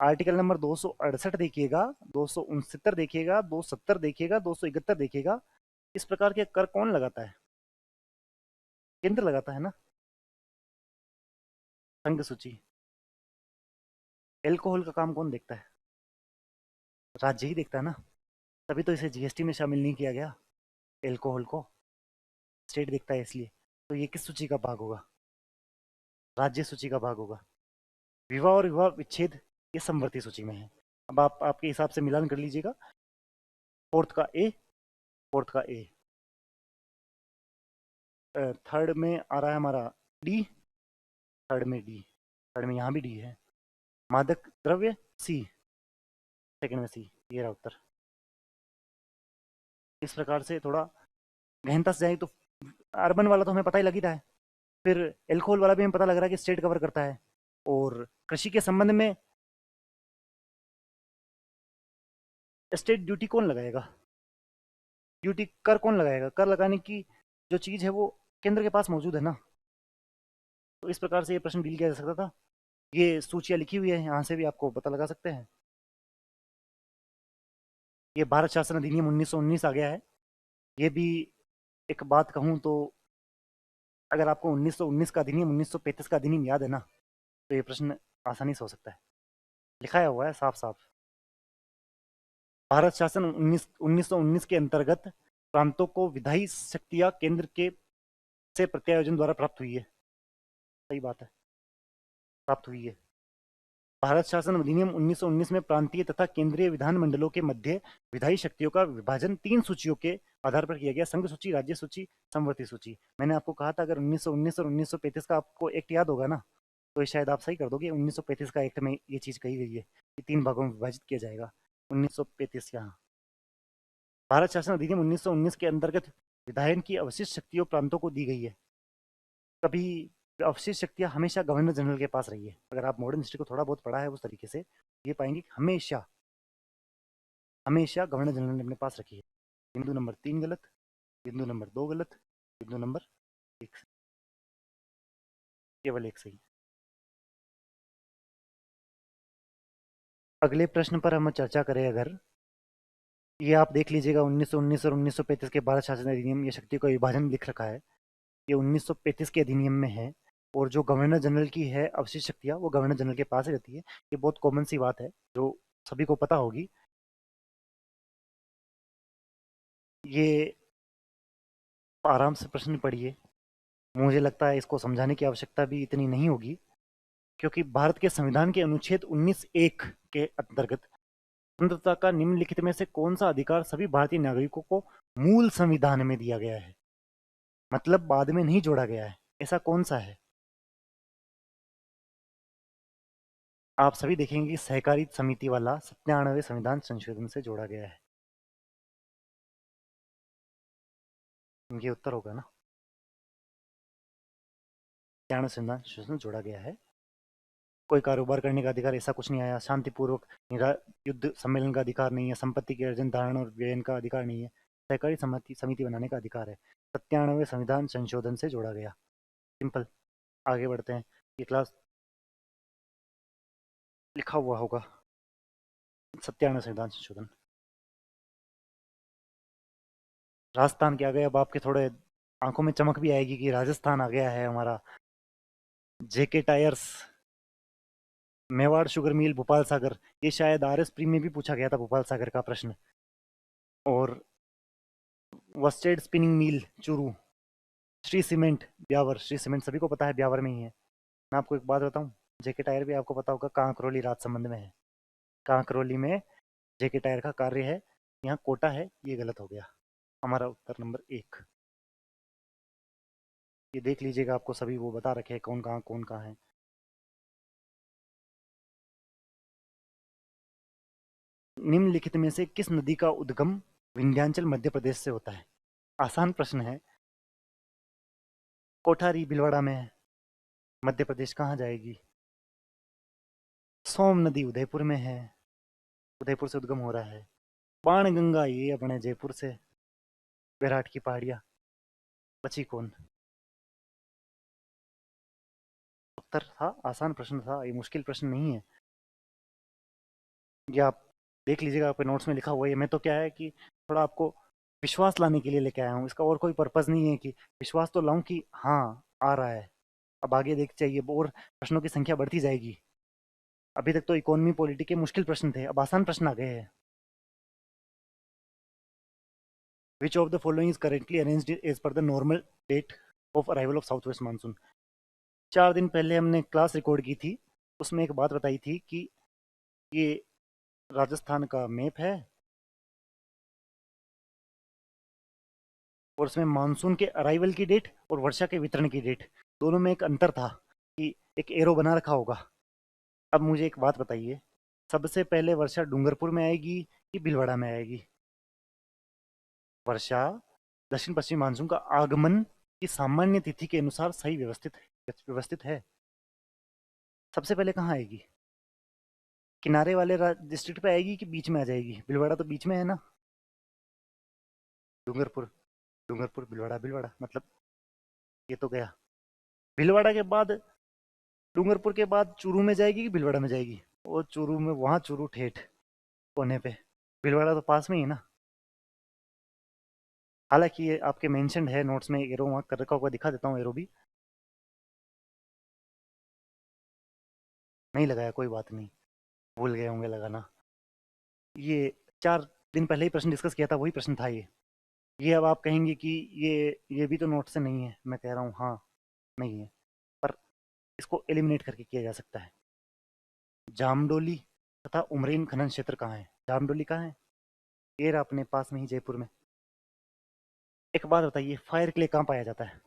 आर्टिकल नंबर 268 देखिएगा, 269 देखिएगा, 270 देखिएगा, 271 देखिएगा। इस प्रकार के कर कौन लगाता है? केंद्र लगाता है ना। संघ सूची। एल्कोहल का काम कौन देखता है? राज्य ही देखता है ना। तभी तो इसे जीएसटी में शामिल नहीं किया गया, एल्कोहल को। स्टेट देखता है इसलिए। तो ये किस सूची का भाग होगा? राज्य सूची का भाग होगा। विवाह और विवाह विच्छेद, ये समवर्ती सूची में है। अब आप आपके हिसाब से मिलान कर लीजिएगा। फोर्थ का ए, फोर्थ का ए। थर्ड में आ रहा है हमारा डी, थर्ड में डी, थर्ड में यहाँ भी डी है। मादक द्रव्य सी, सेकंड में सी। ये रहा उत्तर। इस प्रकार से थोड़ा गहनता से जाए तो अर्बन वाला तो हमें पता ही लग ही रहा है। फिर एल्कोहल वाला भी हमें पता लग रहा है कि स्टेट कवर करता है। और कृषि के संबंध में स्टेट ड्यूटी कौन लगाएगा? ड्यूटी कर कौन लगाएगा? कर लगाने की जो चीज़ है वो केंद्र के पास मौजूद है ना। तो इस प्रकार से ये प्रश्न डील किया जा सकता था। ये सूचियाँ लिखी हुई है, यहाँ से भी आपको पता लगा सकते हैं। ये भारत शासन अधिनियम 1919 आ गया है। ये भी एक बात कहूँ तो, अगर आपको 1919 का अधिनियम, 1935 का अधिनियम याद है ना, तो ये प्रश्न आसानी से हो सकता है। लिखाया हुआ है साफ साफ। भारत शासन 1919 के अंतर्गत प्रांतों को विधायी शक्तियां केंद्र के से प्रत्यायोजन द्वारा प्राप्त हुई है। सही बात है, प्राप्त हुई है। भारत शासन अधिनियम 1919 में प्रांतीय तथा केंद्रीय विधानमंडलों के मध्य विधायी शक्तियों का विभाजन 3 सूचियों के आधार पर किया गया: संघ सूची, राज्य सूची, समवर्ती सूची। मैंने आपको कहा था अगर 1919 और 1935 का आपको एक्ट याद होगा ना, तो ये शायद आप सही कर दोगे। 1935 का एक्ट में ये चीज कही गई है कि 3 भागों में विभाजित किया जाएगा। 1935 यहाँ भारत शासन अधिनियम 1919 के अंतर्गत विधायन की अवशिष्ट शक्तियों प्रांतों को दी गई है। कभी अवशिष्ट शक्तियां हमेशा गवर्नर जनरल के पास रही है। अगर आप मॉडर्न हिस्ट्री को थोड़ा बहुत पढ़ा है उस तरीके से, ये पाएंगे कि हमेशा हमेशा गवर्नर जनरल ने अपने पास रखी है। बिंदु नंबर 3 गलत, बिंदु नंबर 2 गलत, बिंदु नंबर 1 सही। केवल एक सही। अगले प्रश्न पर हम चर्चा करें अगर, ये आप देख लीजिएगा 1919 और 1935 के भारत शासन अधिनियम, ये शक्ति का विभाजन लिख रखा है। ये 1935 के अधिनियम में है। और जो गवर्नर जनरल की है अवशिष्ट शक्तियां, वो गवर्नर जनरल के पास ही रहती है। ये बहुत कॉमन सी बात है जो सभी को पता होगी। ये आराम से प्रश्न पढ़िए। मुझे लगता है इसको समझाने की आवश्यकता भी इतनी नहीं होगी, क्योंकि भारत के संविधान के अनुच्छेद 19(1) के अंतर्गत स्वतंत्रता का निम्नलिखित में से कौन सा अधिकार सभी भारतीय नागरिकों को मूल संविधान में दिया गया है, मतलब बाद में नहीं जोड़ा गया है, ऐसा कौन सा है? आप सभी देखेंगे कि सहकारी समिति वाला 97वें संविधान संशोधन से जोड़ा गया है। ये उत्तर होगा ना, 97वें संविधान संशोधन जोड़ा गया है। कोई कारोबार करने का अधिकार ऐसा कुछ नहीं आया, शांतिपूर्वक युद्ध सम्मेलन का अधिकार नहीं है, संपत्ति के अर्जन धारण और व्ययन का अधिकार नहीं है, सहकारी समिति बनाने का अधिकार है। 97वें संविधान संशोधन से जोड़ा गया। सिंपल। आगे बढ़ते हैं। ये क्लास लिखा हुआ होगा 97वें संविधान संशोधन। राजस्थान के आ गए, अब आपके थोड़े आंखों में चमक भी आएगी कि राजस्थान आ गया है हमारा। JK tyres, Mewar sugar mill, Bhopal Sagar. ये शायद आरएस प्री में भी पूछा गया था भोपाल सागर का प्रश्न। और worsted spinning mill Churu, Shree cement Beawar. Shree cement सभी को पता है ब्यावर में ही है। मैं आपको एक बात बताऊं, जेके टायर भी आपको पता होगा कांकरोली राजसमंद में है। कांकरोली में जेके टायर का कार्य है, यहाँ कोटा है, ये गलत हो गया। हमारा उत्तर नंबर 1। ये देख लीजिएगा, आपको सभी वो बता रखे हैं कौन कहाँ है। निम्नलिखित में से किस नदी का उद्गम विंध्याचल मध्य प्रदेश से होता है? आसान प्रश्न है। कोठारी भीलवाड़ा में है, मध्य प्रदेश कहाँ जाएगी? सोम नदी उदयपुर में है, उदयपुर से उद्गम हो रहा है। बाण गंगा ये अपने जयपुर से, विराट की पहाड़ियां। बची कौन? उत्तर था, आसान प्रश्न था, ये मुश्किल प्रश्न नहीं है। ये आप देख लीजिएगा, आपके नोट्स में लिखा हुआ है। मैं तो क्या है कि थोड़ा आपको विश्वास लाने के लिए लेके आया हूँ, इसका और कोई पर्पज नहीं है कि विश्वास तो लाऊं कि हाँ आ रहा है। अब आगे देख चाहिए, और प्रश्नों की संख्या बढ़ती जाएगी। अभी तक तो इकोनॉमी पॉलिटी के मुश्किल प्रश्न थे, अब आसान प्रश्न आ गए हैं। Which of the following is currently arranged as per the normal date of arrival of south west monsoon? 4 दिन पहले हमने क्लास रिकॉर्ड की थी, उसमें एक बात बताई थी कि ये राजस्थान का मैप है और उसमें मानसून के अराइवल की डेट और वर्षा के वितरण की डेट, दोनों में एक अंतर था कि एक एरो बना रखा होगा। अब मुझे एक बात बताइए, सबसे पहले वर्षा डूंगरपुर में आएगी कि भीलवाड़ा में आएगी? वर्षा दक्षिण पश्चिम मानसून का आगमन की सामान्य तिथि के अनुसार सही व्यवस्थित है। सबसे पहले कहाँ आएगी? किनारे वाले डिस्ट्रिक्ट पे आएगी कि बीच में आ जाएगी? भीलवाड़ा तो बीच में है ना। डूंगरपुर, डूंगरपुर भीलवाड़ा, भीलवाड़ा मतलब ये तो गया। भीलवाड़ा के बाद, डूंगरपुर के बाद चूरू में जाएगी कि भीलवाड़ा में जाएगी? वो चूरू में, वहां चूरू ठेठ कोने पे, भीलवाड़ा तो पास में ही है ना। हालांकि ये आपके मेंशनड है नोट्स में, एरो मार्क कर रखा होगा, दिखा देता हूँ एरो भी। नहीं लगाया, कोई बात नहीं, भूल गए होंगे लगाना। ये 4 दिन पहले ही प्रश्न डिस्कस किया था, वही प्रश्न था ये अब आप कहेंगे कि ये भी तो नोट से नहीं है। मैं कह रहा हूँ हाँ, नहीं है, पर इसको एलिमिनेट करके किया जा सकता है। जामडोली तथा उमरेन खनन क्षेत्र कहाँ है? जामडोली कहाँ है? ये रहा अपने पास में ही, जयपुर में। एक बात बताइए, फायर क्ले कहाँ पाया जाता है?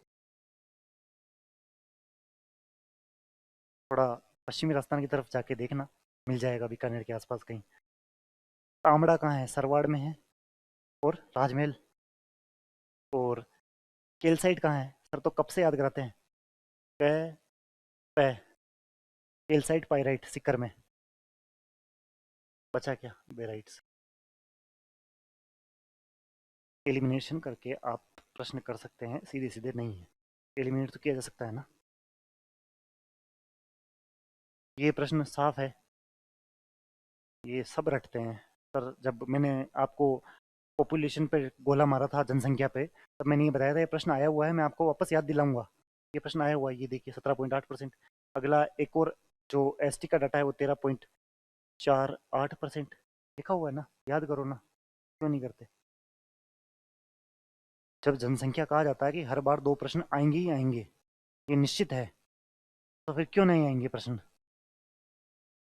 थोड़ा पश्चिमी राजस्थान की तरफ जाके देखना, मिल जाएगा बीकानेर के आसपास कहीं। तांबड़ा कहाँ है? सरवाड़ में है। और राजमहल। और केलसाइट कहाँ है? सर तो कब से याद कराते हैं। कै पै, केलसाइट पाइराइट सिक्कर में। बचा क्या? बेराइट्स। एलिमिनेशन करके आप प्रश्न कर सकते हैं, सीधे सीधे नहीं है। एलिमिनेट तो किया जा सकता है ना। ये प्रश्न साफ है, ये सब रटते हैं। सर जब मैंने आपको पॉपुलेशन पे गोला मारा था, जनसंख्या पे, तब मैंने ये बताया था ये प्रश्न आया हुआ है। मैं आपको वापस याद दिलाऊंगा, ये प्रश्न आया हुआ है, ये देखिए 17.8%। अगला एक और जो एसटी का डाटा है वो 13.48% लिखा हुआ है ना, याद करो ना, क्यों नहीं करते? जब जनसंख्या कहा जाता है कि हर बार 2 प्रश्न आएंगे ही आएंगे, ये निश्चित है, तो फिर क्यों नहीं आएंगे प्रश्न?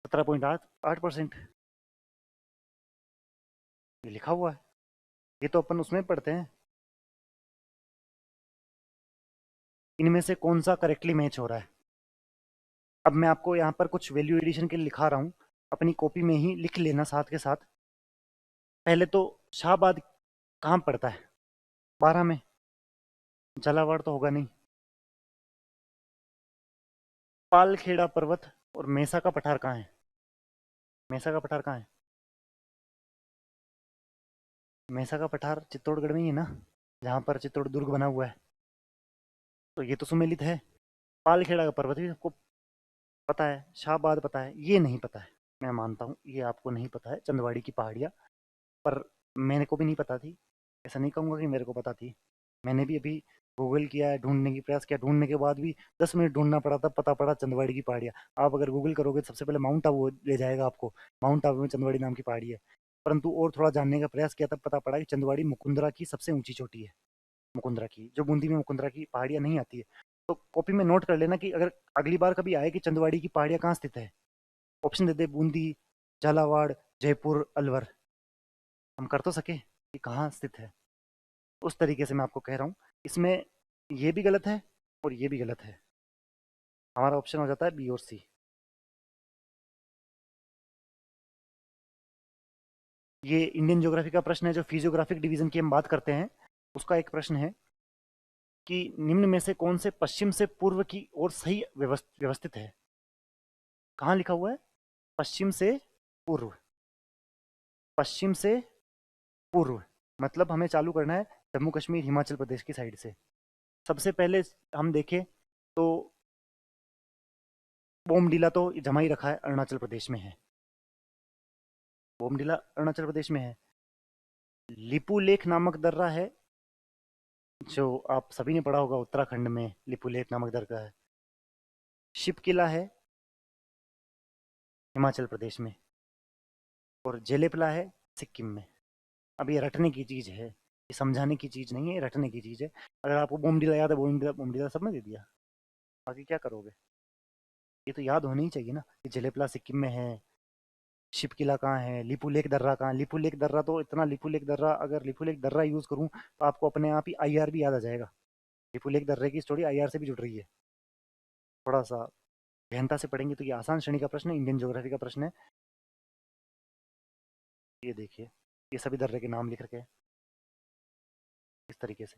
17.8%। ये लिखा हुआ है, ये तो अपन उसमें पढ़ते हैं। इनमें से कौन सा करेक्टली मैच हो रहा है? अब मैं आपको यहाँ पर कुछ वैल्यू एडिशन के लिए लिखा रहा हूँ, अपनी कॉपी में ही लिख लेना साथ के साथ। पहले तो शाहबाद कहाँ पड़ता है? 12 में। झालावाड़ तो होगा नहीं। पालखेड़ा पर्वत और मेसा का पठार कहाँ है? मेसा का पठार कहाँ है? मेसा का पठार चित्तौड़गढ़ में ही है ना, जहाँ पर चित्तौड़ दुर्ग बना हुआ है। तो ये तो सुमेलित है। पालखेड़ा का पर्वत भी सबको पता है, शाहबाद पता है, ये नहीं पता है। मैं मानता हूँ ये आपको नहीं पता है, चंदवाड़ी की पहाड़ियाँ। पर मैंने को भी नहीं पता थी, ऐसा नहीं कहूँगा कि मेरे को पता थी। मैंने भी अभी गूगल किया है, ढूंढने की प्रयास किया, ढूंढने के बाद भी 10 मिनट ढूंढना पड़ा, तब पता पड़ा चंदवाड़ी की पहाड़ियाँ। आप अगर गूगल करोगे तो सबसे पहले माउंट आबू ले जाएगा आपको। माउंट आबू में चंदवाड़ी नाम की पहाड़ी है। परंतु और थोड़ा जानने का प्रयास किया तब पता पड़ा कि चंदवाड़ी मुकुंदरा की सबसे ऊंची चोटी है। मुकुंदरा की, जो बूंदी में मुकुंदरा की पहाड़ियाँ नहीं आती है। तो कॉपी में नोट कर लेना कि अगर अगली बार कभी आए कि चंदवाड़ी की पहाड़ियाँ कहाँ स्थित है, ऑप्शन दे दे, बूंदी, झालावाड़, जयपुर, अलवर। हम कर तो सके कि कहाँ स्थित है। उस तरीके से मैं आपको कह रहा हूँ। इसमें ये भी गलत है और ये भी गलत है। हमारा ऑप्शन हो जाता है बी और सी। ये इंडियन ज्योग्राफी का प्रश्न है, जो फिजियोग्राफिक डिवीजन की हम बात करते हैं, उसका एक प्रश्न है कि निम्न में से कौन से पश्चिम से पूर्व की ओर सही व्यवस्थित है? कहाँ लिखा हुआ है? पश्चिम से पूर्व। पश्चिम से पूर्व मतलब हमें चालू करना है जम्मू कश्मीर हिमाचल प्रदेश की साइड से। सबसे पहले हम देखें तो बोमडीला तो जमा ही रखा है, अरुणाचल प्रदेश में है। बोमडीला अरुणाचल प्रदेश में है। लिपू लेख नामक दर्रा है, जो आप सभी ने पढ़ा होगा, उत्तराखंड में लिपू लेख नामक दर्रा है। शिप किला है हिमाचल प्रदेश में, और जेलेपला है सिक्किम में। अब ये रटने की चीज़ है, ये समझाने की चीज़ नहीं है, रटने की चीज़ है। अगर आपको बोमडीला याद है, बोमडीला बोमडीला सब में दे दिया, बाकी क्या करोगे? ये तो याद होनी ही चाहिए ना कि जेलेपला सिक्किम में है, शिप किला कहाँ है, लिपू लेक दर्रा कहाँ है। लिपू लेक दर्रा तो इतना, लिपू लेक दर्रा, अगर लिपू लेक दर्रा यूज़ करूँ तो आपको अपने आप ही आईआर भी याद आ जाएगा। लिपू लेक दर्रे की स्टोरी आईआर से भी जुड़ रही है। थोड़ा सा गहनता से पढ़ेंगे तो ये आसान श्रेणी का प्रश्न है, इंडियन ज्योग्राफी का प्रश्न है। ये देखिए, ये सभी दर्रे के नाम लिख रखे हैं इस तरीके से।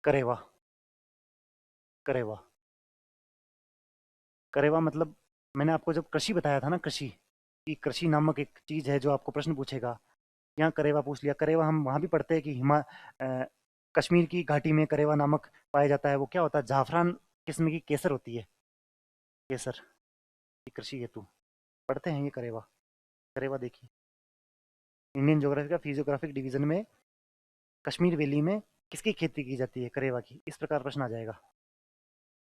करेवा। करेवा। करेवा मतलब, मैंने आपको जब कृषि बताया था ना, कृषि, कि कृषि नामक एक चीज है जो आपको प्रश्न पूछेगा, यहाँ करेवा पूछ लिया। करेवा हम वहां भी पढ़ते हैं कि कश्मीर की घाटी में करेवा नामक पाया जाता है। वो क्या होता है? जाफरान किस्म की केसर होती है, केसर की कृषि हेतु पढ़ते हैं ये करेवा। करेवा देखिए, इंडियन ज्योग्राफी का फिजियोग्राफिक डिवीजन में कश्मीर वैली में किसकी खेती की जाती है? करेवा की। इस प्रकार प्रश्न आ जाएगा।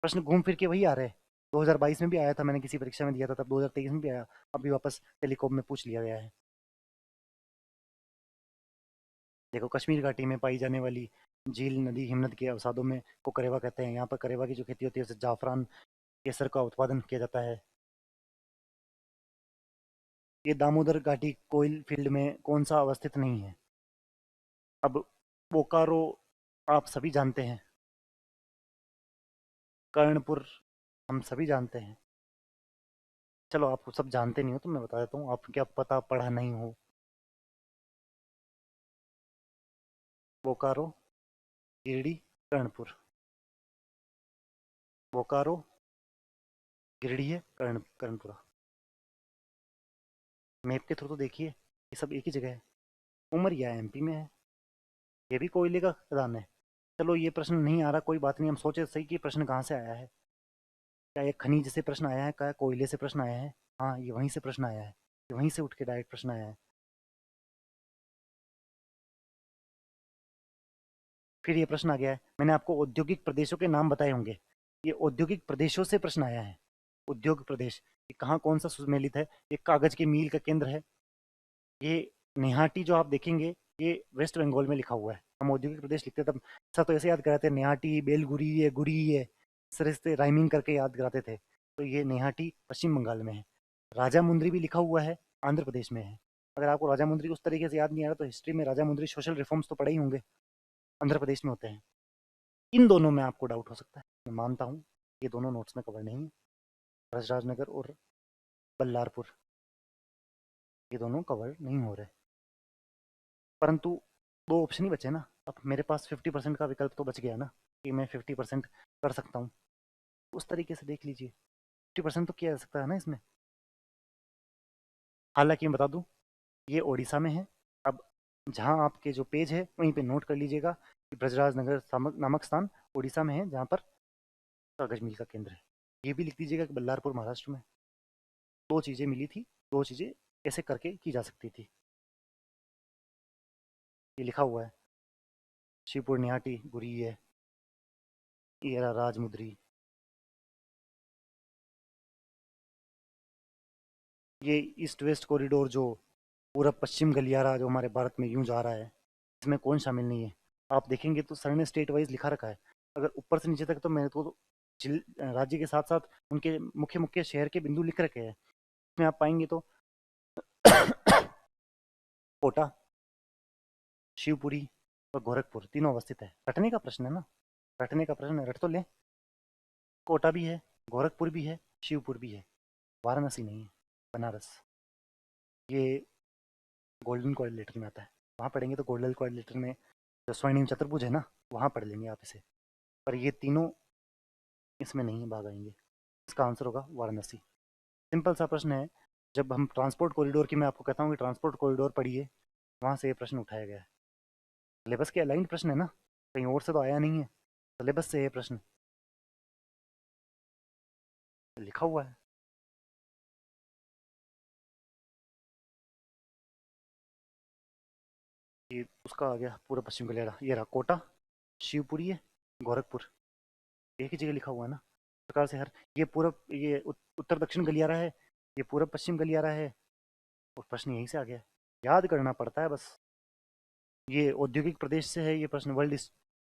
प्रश्न घूम फिर के वही आ रहे हैं। 2022 में भी आया था, मैंने किसी परीक्षा में दिया था तब, 2023 में भी आया, अभी वापस टेलीकॉम में पूछ लिया गया है। देखो, कश्मीर घाटी में पाई जाने वाली झील, नदी, हिमनद के अवसादों में को करेवा कहते हैं। यहाँ पर करेवा की जो खेती होती है, उससे जाफरान केसर का उत्पादन किया जाता है। ये दामोदर घाटी कोयल फील्ड में कौन सा अवस्थित नहीं है? अब बोकारो आप सभी जानते हैं, कर्णपुर हम सभी जानते हैं। चलो, आप सब जानते नहीं हो तो मैं बता देता हूँ, आप क्या पता पढ़ा नहीं हो। बोकारो, गिरडी, कर्णपुर। बोकारो, गिरडी है, कर्णपुरा। मैप के थ्रू तो देखिए, ये सब एक ही जगह है। उमरिया एमपी में है, ये भी कोयले का खदान है। चलो, ये प्रश्न नहीं आ रहा, कोई बात नहीं। हम सोचे सही कि प्रश्न कहाँ से आया है। क्या ये खनिज से प्रश्न आया है, क्या कोयले से प्रश्न आया है? हाँ, ये वहीं से प्रश्न आया है, ये वहीं से उठ के डायरेक्ट प्रश्न आया है। फिर ये प्रश्न आ गया है, मैंने आपको औद्योगिक प्रदेशों के नाम बताए होंगे, ये औद्योगिक प्रदेशों से प्रश्न आया है। उद्योग प्रदेश, ये कहाँ, कौन सा सुमेलित है? ये कागज के मील का केंद्र है, ये नेहाटी जो आप देखेंगे, ये वेस्ट बंगाल में लिखा हुआ है। हम औद्योगिक प्रदेश लिखते तब सर तो ऐसे याद कराते हैं, नेहाटी बेलगुरी है, गुरी है, इस तरह से राइमिंग करके याद कराते थे। तो ये नेहाटी पश्चिम बंगाल में है। राजामुंद्री भी लिखा हुआ है, आंध्र प्रदेश में है। अगर आपको राजामुंद्री उस तरीके से याद नहीं आ रहा तो हिस्ट्री में राजामुंद्री सोशल रिफॉर्म्स तो पढ़े ही होंगे, आंध्र प्रदेश में होते हैं। इन दोनों में आपको डाउट हो सकता है, मैं मानता हूँ ये दोनों नोट्स में कवर नहीं है। ब्रजराजनगर और बल्लारपुर, ये दोनों कवर नहीं हो रहे। परंतु दो ऑप्शन ही बचे ना, अब मेरे पास 50% का विकल्प तो बच गया ना, कि मैं 50% कर सकता हूँ। उस तरीके से देख लीजिए, 50% तो किया जा सकता है ना इसमें। हालांकि मैं बता दूं, ये ओडिशा में है। अब जहाँ आपके जो पेज है वहीं पे नोट कर लीजिएगा कि ब्रजराज नगर नामक स्थान ओडिशा में है, जहाँ पर कागज मिल का केंद्र है। ये भी लिख दीजिएगा कि बल्लारपुर महाराष्ट्र में। दो चीज़ें मिली थी, दो चीज़ें ऐसे करके की जा सकती थी। ये लिखा हुआ है, शिवपुर निहाटी गुरी है, ये रहा राजमुद्री। ये ईस्ट वेस्ट कॉरिडोर जो पूरा पश्चिम गलियारा जो हमारे भारत में यूं जा रहा है, इसमें कौन शामिल नहीं है? आप देखेंगे तो सर ने स्टेट वाइज लिखा रखा है। अगर ऊपर से नीचे तक तो मेरे को तो राज्य के साथ साथ उनके मुख्य मुख्य शहर के बिंदु लिख रखे हैं। इसमें आप पाएंगे तो कोटा, शिवपुरी और गोरखपुर तीनों अवस्थित है। रटने का प्रश्न है ना, रटने का प्रश्न है, रट तो ले। कोटा भी है, गोरखपुर भी है, शिवपुर भी है, वाराणसी नहीं है, बनारस। ये गोल्डन क्वाड्रिलेटर में आता है। वहाँ पढ़ेंगे तो गोल्डन क्वाड्रिलेटर में जो स्वर्णिम चतुर्भुज है ना, वहाँ पढ़ लेंगे आप इसे। पर ये तीनों इसमें नहीं भाग आएंगे। इसका आंसर होगा वाराणसी। सिंपल सा प्रश्न है। जब हम ट्रांसपोर्ट कॉरिडोर की मैं आपको कहता हूँ कि ट्रांसपोर्ट कॉरिडोर पढ़िए, वहाँ से ये प्रश्न उठाया गया है। सिलेबस के अलाइंड प्रश्न है ना, कहीं और से तो आया नहीं है, सिलेबस से ये प्रश्न लिखा हुआ है। ये उसका आ गया पूरा पश्चिम गलियारा, ये रहा कोटा, शिवपुरी है, गोरखपुर, एक ही जगह लिखा हुआ है ना। इस प्रकार से हर ये पूरा ये उत्तर दक्षिण गलियारा है, ये पूरा पश्चिम गलियारा है, और प्रश्न यहीं से आ गया है। याद करना पड़ता है बस। ये औद्योगिक प्रदेश से है ये प्रश्न।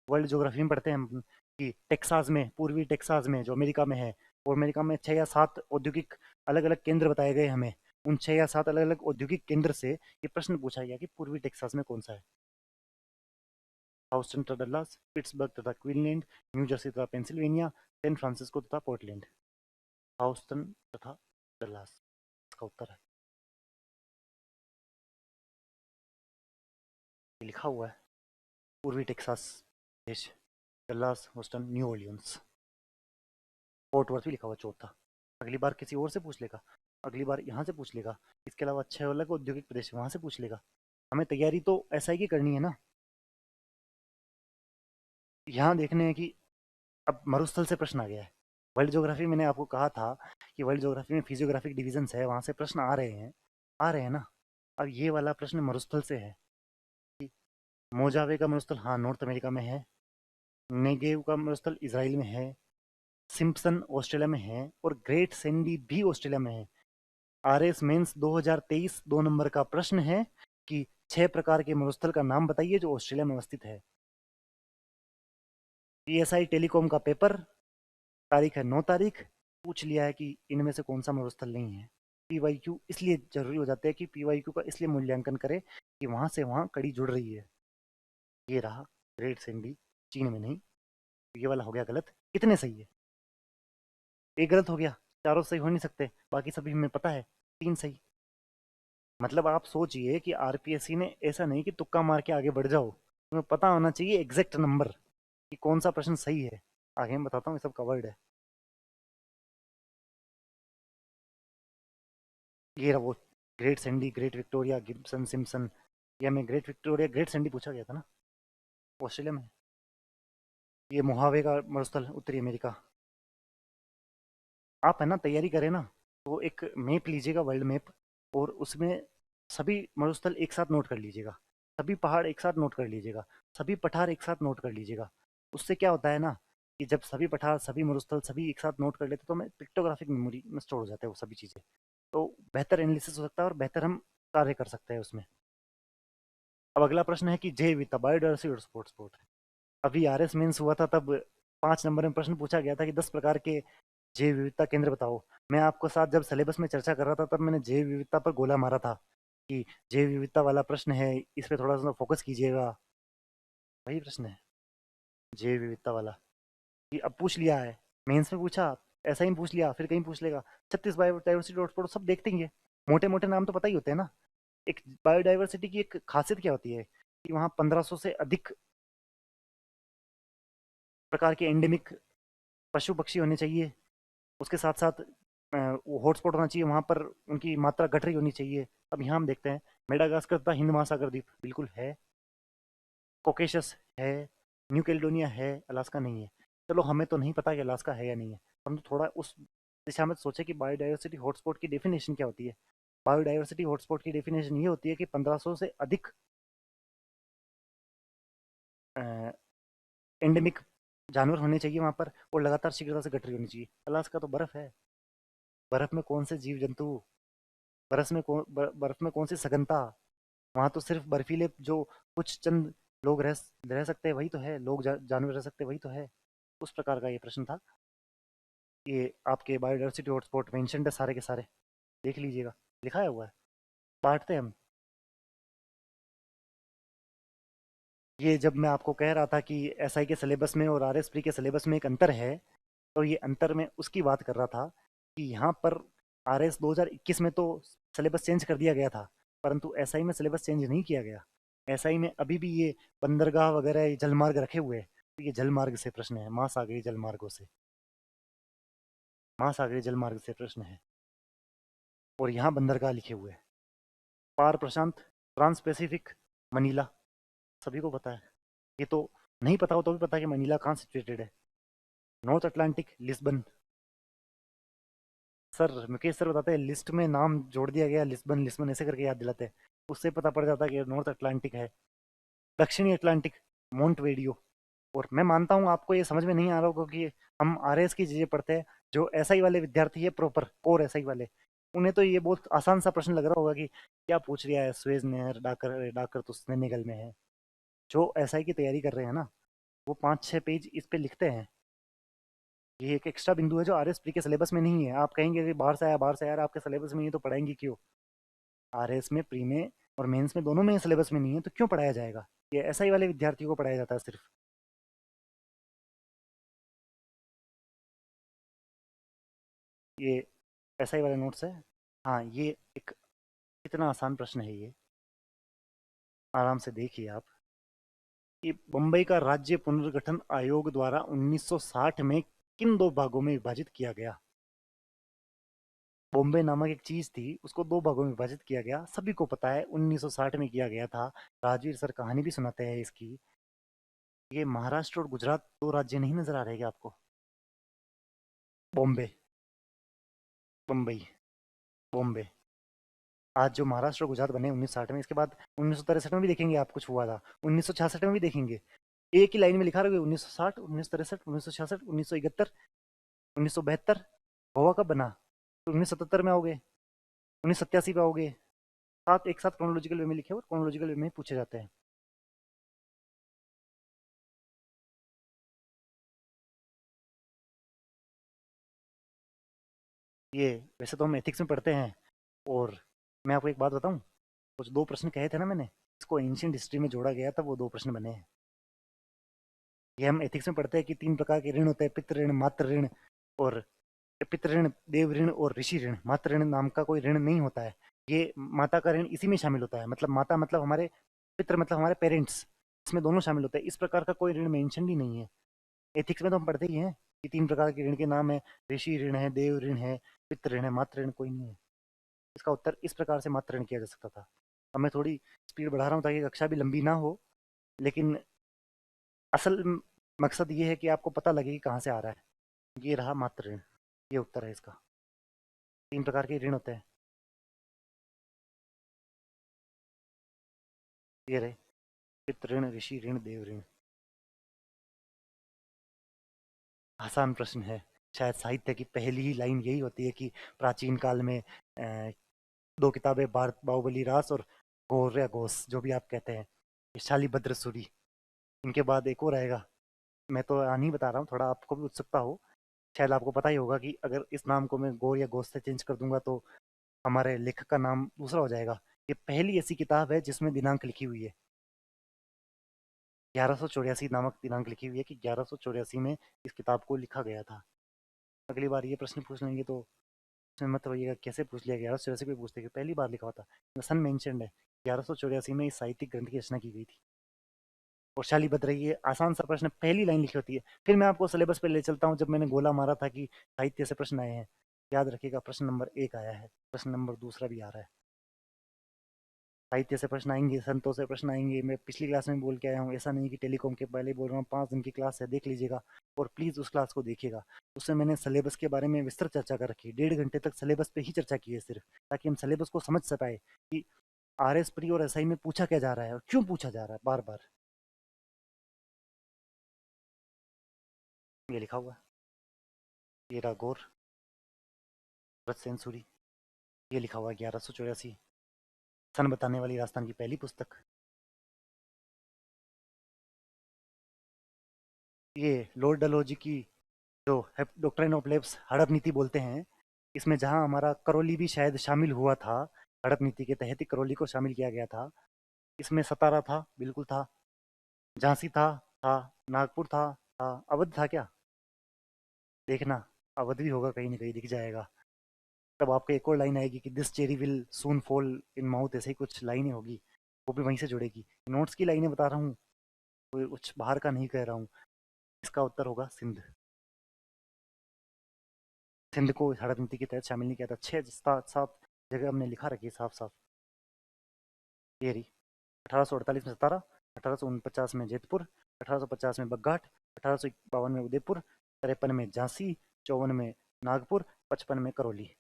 वर्ल्ड ज्योग्राफी में पढ़ते हैं हम कि टेक्सास में, पूर्वी टेक्सास में जो अमेरिका में है, और अमेरिका में 6 या 7 औद्योगिक अलग अलग केंद्र बताए गए हमें। उन 6 या 7 अलग अलग औद्योगिक केंद्र से ये प्रश्न पूछा गया कि पूर्वी टेक्सास में कौन सा है। हाउस्टन तथा डल्लास, पिट्सबर्ग तथा क्वीनलैंड, न्यू जर्सी तथा पेंसिल्वेनिया, सैन फ्रांसिस्को तथा पोर्टलैंड। हाउस्टन तथा डल्लास इसका उत्तर है। ये लिखा हुआ है पूर्वी टेक्सास देश, Dallas, Houston, new Orleans. Fort worth भी लिखा हुआ चौथा। अगली बार किसी और से पूछ लेगा, अगली बार यहाँ से पूछ लेगा। इसके अलावा 6 अलग औद्योगिक प्रदेश वहाँ से पूछ लेगा। हमें तैयारी तो ऐसा ही की करनी है ना। यहाँ देखने हैं कि अब मरुस्थल से प्रश्न आ गया है। वर्ल्ड ज्योग्राफी मैंने आपको कहा था कि वर्ल्ड ज्योग्राफी में फिजियोग्राफिक डिविजन्स है, वहाँ से प्रश्न आ रहे हैं, आ रहे हैं ना। अब ये वाला प्रश्न मरुस्थल से है कि मोजावे का मरुस्थल हाँ नॉर्थ अमेरिका में है, नेगेव का मरुस्थल इसराइल में है, सिम्पसन ऑस्ट्रेलिया में है, और ग्रेट सैंडी भी ऑस्ट्रेलिया में है। आरएस मेंस 2023 2 नंबर का प्रश्न है कि 6 प्रकार के मरुस्थल का नाम बताइए जो ऑस्ट्रेलिया में अवस्थित है। पीएसआई टेलीकॉम का पेपर, तारीख है 9 तारीख। पूछ लिया है कि इनमें से कौन सा मरुस्थल नहीं है। पीवाईक्यू इसलिए जरूरी हो जाता है कि पीवाईक्यू का इसलिए मूल्यांकन करे कि वहां से वहां कड़ी जुड़ रही है। ये रहा ग्रेट सैंडी, चीन में नहीं। ये वाला हो गया गलत। कितने सही है? एक गलत हो गया, चारों सही हो नहीं सकते, बाकी सभी हमें पता है। 3 सही। मतलब आप सोचिए कि आरपीएससी ने ऐसा नहीं कि तुक्का मार के आगे बढ़ जाओ, तुम्हें पता होना चाहिए एग्जैक्ट नंबर कि कौन सा प्रश्न सही है। आगे मैं बताता हूँ, ये सब कवर्ड है। ये रहा वो great Sandy, great Victoria, Gibson, Simpson. ये हमें ग्रेट विक्टोरिया, ग्रेट सैंडी पूछा गया था ना, ऑस्ट्रेलिया में। ये मोहावे का मरुस्थल उत्तरी अमेरिका। आप है ना तैयारी करें ना, तो एक मैप लीजिएगा, वर्ल्ड मैप, और उसमें सभी मरुस्थल एक साथ नोट कर लीजिएगा, सभी पहाड़ एक साथ नोट कर लीजिएगा, सभी पठार एक साथ नोट कर लीजिएगा। उससे क्या होता है ना कि जब सभी पठार, सभी मरुस्थल सभी एक साथ नोट कर लेते तो हमें पिक्टोग्राफिक मेमोरी में स्टोर हो जाता है वो सभी चीज़ें। तो बेहतर एनालिसिस हो सकता है और बेहतर हम कार्य कर सकते हैं उसमें। अब अगला प्रश्न है कि जैव विविधता, बायोडायवर्सिटी और स्पोर्ट्स स्पोर्ट। अभी आरएस मेंस हुआ था तब 5 नंबर में प्रश्न पूछा गया था कि 10 प्रकार के जैव विविधता केंद्र बताओ। मैं आपको साथ जब सिलेबस में चर्चा कर रहा था तब मैंने जैव विविधता पर गोला मारा था कि जैव विविधता वाला प्रश्न है, इस पे थोड़ा सा फोकस कीजिएगा। वही प्रश्न है जैव विविधता वाला, कि अब पूछ लिया है, मेंस में पूछा, ऐसा ही पूछ लिया, फिर कहीं पूछ लेगा। 36 बायोडाइवर्सिटी हॉटस्पॉट सब देखते ही है, मोटे मोटे नाम तो पता ही होते हैं ना। एक बायोडाइवर्सिटी की एक खासियत क्या होती है कि वहाँ 1500 से अधिक प्रकार के एंडेमिक पशु पक्षी होने चाहिए। उसके साथ साथ वो हॉटस्पॉट होना चाहिए, वहाँ पर उनकी मात्रा घट रही होनी चाहिए। अब यहाँ हम देखते हैं मेडागास्कर तथा हिंद महासागर द्वीप बिल्कुल है, कोकेशस है, न्यू कैलिडोनिया है, अलास्का नहीं है। चलो हमें तो नहीं पता कि अलास्का है या नहीं है, परंतु थोड़ा उस दिशा में सोचे कि बायोडाइवर्सिटी हॉटस्पॉट की डेफिनेशन क्या होती है। बायोडाइवर्सिटी हॉटस्पॉट की डेफिनेशन ये होती है कि 1500 से अधिक एंडेमिक जानवर होने चाहिए वहाँ पर, और लगातार शीघ्रता से घट रही होनी चाहिए। अलास्का तो बर्फ है, बर्फ में कौन से जीव जंतु, बर्फ में कौन सी सघनता। वहां तो सिर्फ बर्फीले जो कुछ चंद लोग रह सकते हैं वही तो है, लोग जानवर रह सकते हैं वही तो है। उस प्रकार का ये प्रश्न था। ये आपके बायोडाइवर्सिटी हॉटस्पॉट मेंशन्ड है सारे के सारे, देख लीजिएगा, लिखा हुआ है। बांटते हैं हम। ये जब मैं आपको कह रहा था कि एसआई के सिलेबस में और आरएसप्री के सिलेबस में एक अंतर है, तो ये अंतर में उसकी बात कर रहा था कि यहाँ पर आरएस 2021 में तो सिलेबस चेंज कर दिया गया था, परंतु एसआई में सिलेबस चेंज नहीं किया गया। एसआई में अभी भी ये बंदरगाह वगैरह ये जलमार्ग रखे हुए हैं। तो ये जलमार्ग से प्रश्न है, महासागरीय जलमार्गों से, महासागरीय जलमार्ग से प्रश्न है। और यहाँ बंदरगाह लिखे हुए हैं, पार प्रशांत, ट्रांस पैसिफिक, मनीला, सभी को पता है। ये तो नहीं पता हो तो भी पता है कि मनीला कहाँ सिचुएटेड है। North Atlantic, Lisbon. Sir Mukesh sir बताते हैं लिस्ट में नाम जोड़ दिया गया, लिस्बन लिस्बन ऐसे करके याद दिलाते हैं, उससे पता पड़ जाता है कि नॉर्थ अटलांटिक है। दक्षिणी अटलांटिक, मोंटवेडियो। और मैं मानता हूँ आपको ये समझ में नहीं आ रहा होगा क्योंकि हम आरएस की चीजें पढ़ते हैं। जो एसआई वाले विद्यार्थी है प्रॉपर कोर एसआई वाले, उन्हें तो ये बहुत आसान सा प्रश्न लग रहा होगा कि क्या पूछ रिया है, स्वेज नहर, डाकर डाकर तो सेनेगल में है। जो एसआई की तैयारी कर रहे हैं ना, वो 5-6 पेज इस पे लिखते हैं। ये एक एक्स्ट्रा बिंदु है जो आरएस प्री के सिलेबस में नहीं है। आप कहेंगे कि बाहर से आया, बाहर से आया, आपके सिलेबस में नहीं है तो पढ़ाएंगे क्यों। आरएस में, प्री में और मेंस में, दोनों में सिलेबस में नहीं है तो क्यों पढ़ाया जाएगा। ये एसआई वाले विद्यार्थियों को पढ़ाया जाता है सिर्फ। ये एसआई वाले नोट्स है। हाँ ये एक इतना आसान प्रश्न है ये, आराम से देखिए आप। कि बम्बई का राज्य पुनर्गठन आयोग द्वारा 1960 में किन दो भागों में विभाजित किया गया। बॉम्बे नामक एक चीज थी, उसको दो भागों में विभाजित किया गया, सभी को पता है 1960 में किया गया था। राजवीर सर कहानी भी सुनाते हैं इसकी। ये महाराष्ट्र और गुजरात दो राज्य नहीं नजर आ रहे क्या आपको। बॉम्बे, बम्बई, बॉम्बे। आज जो महाराष्ट्र और गुजरात बने 1960 में, इसके बाद 1963 में भी देखेंगे आप कुछ हुआ था, 1966 में भी देखेंगे। एक ही लाइन में लिखा रहोगे 1960, 1963, 1966, 1971, 1972। गोवा कब बना, तो 1977 में आओगे, 1987 पे आओगे। साथ एक साथ क्रोनोलॉजिकल वे में लिखे और क्रोनोलॉजिकल वे में पूछे जाते हैं। ये वैसे तो हम एथिक्स में पढ़ते हैं। और मैं आपको एक बात बताऊं, कुछ दो प्रश्न कहे थे ना मैंने, इसको एंशियंट हिस्ट्री में जोड़ा गया था, वो दो प्रश्न बने हैं। ये हम एथिक्स में पढ़ते हैं कि 3 प्रकार के ऋण होते हैं, पितृ ऋण, मातृ ऋण और पितृ ऋण, देव ऋण और ऋषि ऋण। मातृ ऋण नाम का कोई ऋण नहीं होता है। ये माता का ऋण इसी में शामिल होता है, मतलब माता मतलब हमारे पितृ मतलब हमारे पेरेंट्स, इसमें दोनों शामिल होते हैं। इस प्रकार का कोई ऋण मेंशन ही नहीं है। एथिक्स में तो हम पढ़ते ही हैं कि 3 प्रकार के ऋण के नाम है, ऋषि ऋण है, देव ऋण है, पितृ ऋण है, मातृ ऋण कोई नहीं है। इसका उत्तर इस प्रकार से मातृ ऋण किया जा सकता था। अब मैं थोड़ी स्पीड बढ़ा रहा हूँ ताकि कक्षा भी लंबी ना हो, लेकिन असल मकसद ये है कि आपको पता लगे कि कहाँ से आ रहा है। ये रहा मातृ ऋण, ये उत्तर है इसका। 3 प्रकार के ऋण होते हैं, ये रहे, पितृ ऋण, ऋषि ऋण, देव ऋण। आसान प्रश्न है। शायद साहित्य की पहली ही लाइन यही होती है कि प्राचीन काल में दो किताबें, भारत बाहुबली रास और गौर्य घोष, जो भी आप कहते हैं, ये शालीभद्र सूरी। इनके बाद एक और आएगा, मैं तो नहीं बता रहा हूँ, थोड़ा आपको भी उत्सुकता हो, शायद आपको पता ही होगा कि अगर इस नाम को मैं गौर या घोष से चेंज कर दूंगा तो हमारे लेखक का नाम दूसरा हो जाएगा। ये पहली ऐसी किताब है जिसमें दिनांक लिखी हुई है, 1184 नामक दिनांक लिखी हुई है कि 1184 में इस किताब को लिखा गया था। अगली बार ये प्रश्न पूछ लेंगे तो उसमें मत रहिएगा कैसे पूछ लिया, 1184 पे पूछते कि पहली बार लिखा हुआ था, सन मेंशनड है, 1184 में इस साहित्यिक ग्रंथ की रचना की गई थी। और शालीभद्र, ये आसान सा प्रश्न, पहली लाइन लिखी होती है। फिर मैं आपको सिलेबस पे ले चलता हूँ, जब मैंने गोला मारा था कि साहित्य से प्रश्न आए हैं, याद रखिएगा प्रश्न नंबर 1 आया है, प्रश्न नंबर दूसरा भी आ रहा है। साहित्य से प्रश्न आएंगे, संतों से प्रश्न आएंगे, मैं पिछली क्लास में बोल के आया हूँ, ऐसा नहीं कि टेलीकॉम के पहले बोल रहा हूँ, 5 दिन की क्लास है, देख लीजिएगा। और प्लीज़ उस क्लास को देखिएगा, उससे मैंने सिलेबस के बारे में विस्तृत चर्चा कर रखी है, 1.5 घंटे तक सिलेबस पे ही चर्चा की है सिर्फ, ताकि हम सिलेबस को समझ सकाए कि आर एस प्री और एस आई में पूछा क्या जा रहा है और क्यों पूछा जा रहा है बार बार। ये लिखा हुआ है, ये रहा गौर व्रत सेंसुरी, ये लिखा हुआ है 1184, सन बताने वाली राजस्थान की पहली पुस्तक। ये लॉर्ड डलहौजी की जो डॉक्ट्राइन ऑफ लेप्स हड़प नीति बोलते हैं, इसमें जहां हमारा करौली भी शायद शामिल हुआ था, हड़प नीति के तहत ही करौली को शामिल किया गया था। इसमें सतारा था, बिल्कुल था, झांसी था, नागपुर था, अवध था क्या, देखना, अवध भी होगा, कहीं ना कहीं दिख जाएगा। तब आपको एक और लाइन आएगी कि this cherry will soon fall in mouth, ऐसे ही कुछ लाइनें होगी, वो भी वहीं से जुड़ेगी। नोट्स की लाइनें बता रहा हूँ, कोई कुछ बाहर का नहीं कह रहा हूँ। इसका उत्तर होगा सिंध। सिंध को हड़प नीति के तहत शामिल नहीं किया था। 6 7 जगह हमने लिखा रखी है साफ साफ। ये रही, 1848 में सतारा, 1849 में जैतपुर, 1850 में बग्घाट, 1852 में उदयपुर, 53 में झांसी, 54 में नागपुर, 55 में करौली।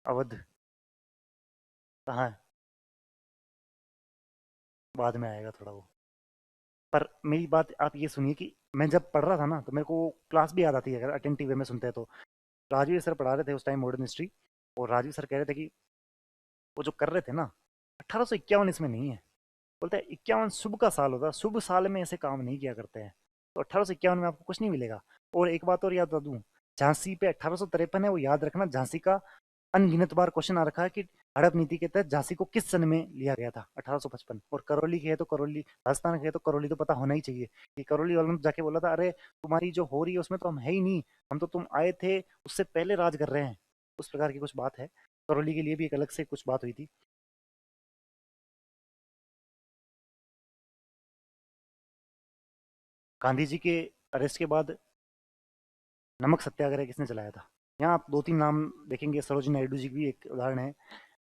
अवध कहाँ है, बाद में आएगा थोड़ा वो। पर मेरी बात आप ये सुनिए कि मैं जब पढ़ रहा था ना, तो मेरे को क्लास भी याद आती है अगर अटेंटिव वे में सुनते हैं तो। राजवीर सर पढ़ा रहे थे उस टाइम मॉडर्न हिस्ट्री, और राजवीर सर कह रहे थे कि वो जो कर रहे थे ना, 1851 इसमें नहीं है। बोलते हैं 51 शुभ का साल होता है, शुभ साल में ऐसे काम नहीं किया करते हैं, तो 1851 में आपको कुछ नहीं मिलेगा। और एक बात और याद बता दूं, झांसी पे 1853 है, वो याद रखना, झांसी का अनगिनत बार क्वेश्चन आ रखा है कि हड़प नीति के तहत झांसी को किस सन में लिया गया था, 1855। और करौली की है तो करौली, राजस्थान की है तो करौली तो पता होना ही चाहिए। कि करौली वालों ने जाके बोला था, अरे तुम्हारी जो हो रही है उसमें तो हम है ही नहीं, हम तो तुम आए थे उससे पहले राज कर रहे हैं, उस प्रकार की कुछ बात है। करौली के लिए भी एक अलग से कुछ बात हुई थी। गांधी जी के अरेस्ट के बाद नमक सत्याग्रह किसने चलाया था? यहाँ आप 2 3 नाम देखेंगे, सरोजिनी नायडू जी भी एक उदाहरण है,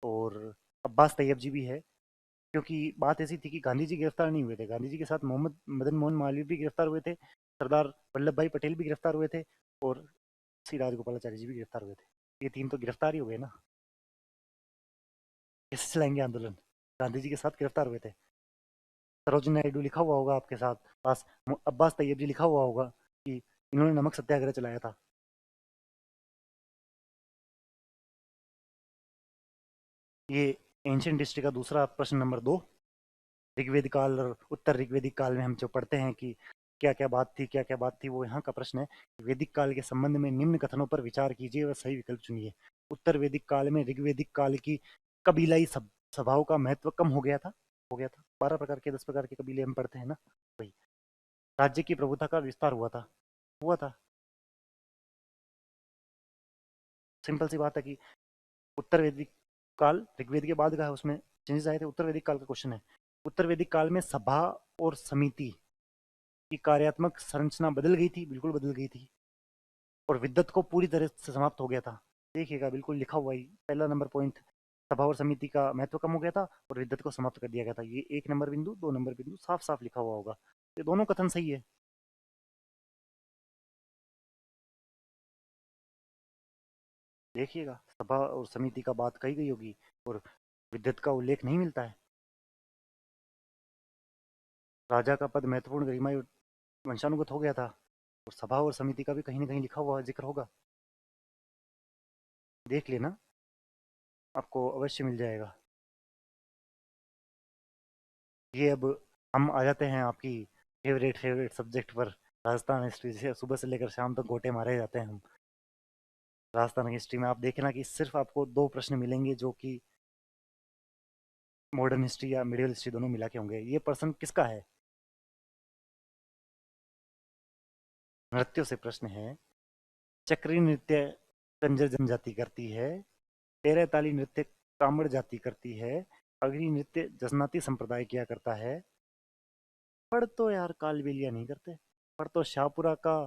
और अब्बास तैयब जी भी है। क्योंकि बात ऐसी थी कि गांधी जी गिरफ्तार नहीं हुए थे, गांधी जी के साथ मोहम्मद मदन मोहन मालवीय भी गिरफ्तार हुए थे, सरदार वल्लभ भाई पटेल भी गिरफ्तार हुए थे, और श्री राजगोपालाचारी जी भी गिरफ्तार हुए थे। ये 3 तो गिरफ्तार ही हो गए ना, कैसे चलाएंगे आंदोलन, गांधी जी के साथ गिरफ्तार हुए थे। सरोजिनी नायडू लिखा हुआ होगा आपके साथ पास, अब्बास तैयब जी लिखा हुआ होगा कि इन्होंने नमक सत्याग्रह चलाया था। ये एंशियंट हिस्ट्री का दूसरा प्रश्न नंबर 2। ऋग्वेद काल और उत्तर ऋग्वेदिक काल में हम जो पढ़ते हैं कि क्या क्या बात थी, क्या क्या बात थी, वो यहाँ का प्रश्न है। वैदिक काल के संबंध में निम्न कथनों पर विचार कीजिए और सही विकल्प चुनिए। उत्तर वैदिक काल में ऋग्वेदिक काल की कबीलाई सभाओं का महत्व कम हो गया था। 12 प्रकार के 10 प्रकार के कबीले हम पढ़ते हैं ना, वही। राज्य की प्रभुता का विस्तार हुआ था। सिंपल सी बात है कि उत्तर वैदिक काल ऋग्वेद के बाद का है, उसमें चेंजेस आए थे, उत्तर वैदिक काल का क्वेश्चन है। उत्तर वैदिक काल में सभा और समिति की कार्यात्मक संरचना बदल गई थी, बिल्कुल बदल गई थी, और विद्वत को पूरी तरह से समाप्त हो गया था। देखिएगा बिल्कुल लिखा हुआ ही, पहला नंबर पॉइंट, सभा और समिति का महत्व कम हो गया था और विद्वत को समाप्त कर दिया गया था। ये 1 नंबर बिंदु, 2 नंबर बिंदु साफ साफ लिखा हुआ होगा। ये दोनों कथन सही है। देखिएगा सभा और समिति का बात कही गई होगी और विद्वत का उल्लेख नहीं मिलता है। राजा का पद महत्वपूर्ण गरिमाई वंशानुगत हो गया था, और सभा और समिति का भी कहीं ना कहीं लिखा हुआ जिक्र होगा, देख लेना। आपको अवश्य मिल जाएगा। ये अब हम आ जाते हैं आपकी फेवरेट फेवरेट सब्जेक्ट पर, राजस्थान हिस्ट्री से सुबह से लेकर शाम तक गोटे मारे जाते हैं हम। राजस्थान हिस्ट्री में आप देखें ना कि सिर्फ आपको दो प्रश्न मिलेंगे जो कि मॉडर्न हिस्ट्री या मिडियल हिस्ट्री दोनों मिला के होंगे। ये प्रश्न किसका है? नृत्यों से प्रश्न है। चक्री नृत्य कंजर जनजाति करती है, तेरह ताली नृत्य कामड़ जाति करती है, अग्नि नृत्य जसनाती संप्रदाय किया करता है। पर तो यार कालबेलिया नहीं करते। पर तो शाहपुरा का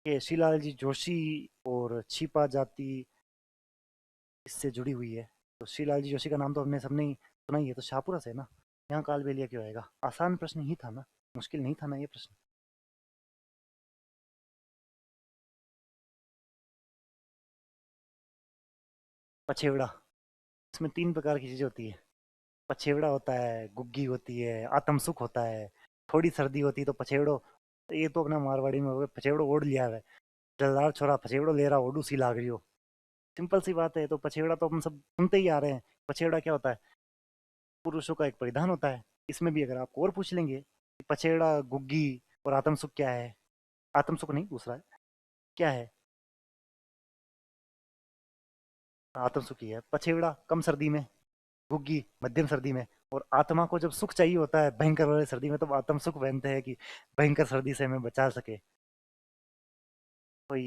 के शिलाल जी जोशी और छिपा जाति इससे जुड़ी हुई है। तो शिलाल जी जोशी का नाम तो हमने सबने ही सुना ही है, तो शाहपुरा से है ना। यहाँ कालबेलिया क्यों आएगा? आसान प्रश्न ही था ना, मुश्किल नहीं था ना ये प्रश्न। पछेवड़ा। इसमें तीन प्रकार की चीजें होती है। पछेवड़ा होता है, गुग्गी होती है, आतमसुख होता है। थोड़ी सर्दी होती है तो पछेवड़ो, ये तो अपना मारवाड़ी में हो गया, पछेवड़ो ओढ़ लिया है। जलदार छोरा पछेवड़ो ले रहा, ओडू सी लाग रही हो। सिंपल सी बात है। तो पछेवड़ा तो हम सब सुनते ही आ रहे हैं। पछेवड़ा क्या होता है? पुरुषों का एक परिधान होता है। इसमें भी अगर आपको और पूछ लेंगे कि पछेवड़ा, गुग्गी और आतमसुख क्या है, आतमसुख नहीं दूसरा है, क्या है? आतमसुख ही है। पछेवड़ा कम सर्दी में, गुग्गी मध्यम सर्दी में, और आत्मा को जब सुख चाहिए होता है भयंकर वाली सर्दी में, तो आत्म सुख पहनते हैं कि भयंकर सर्दी से हमें बचा सके। कोई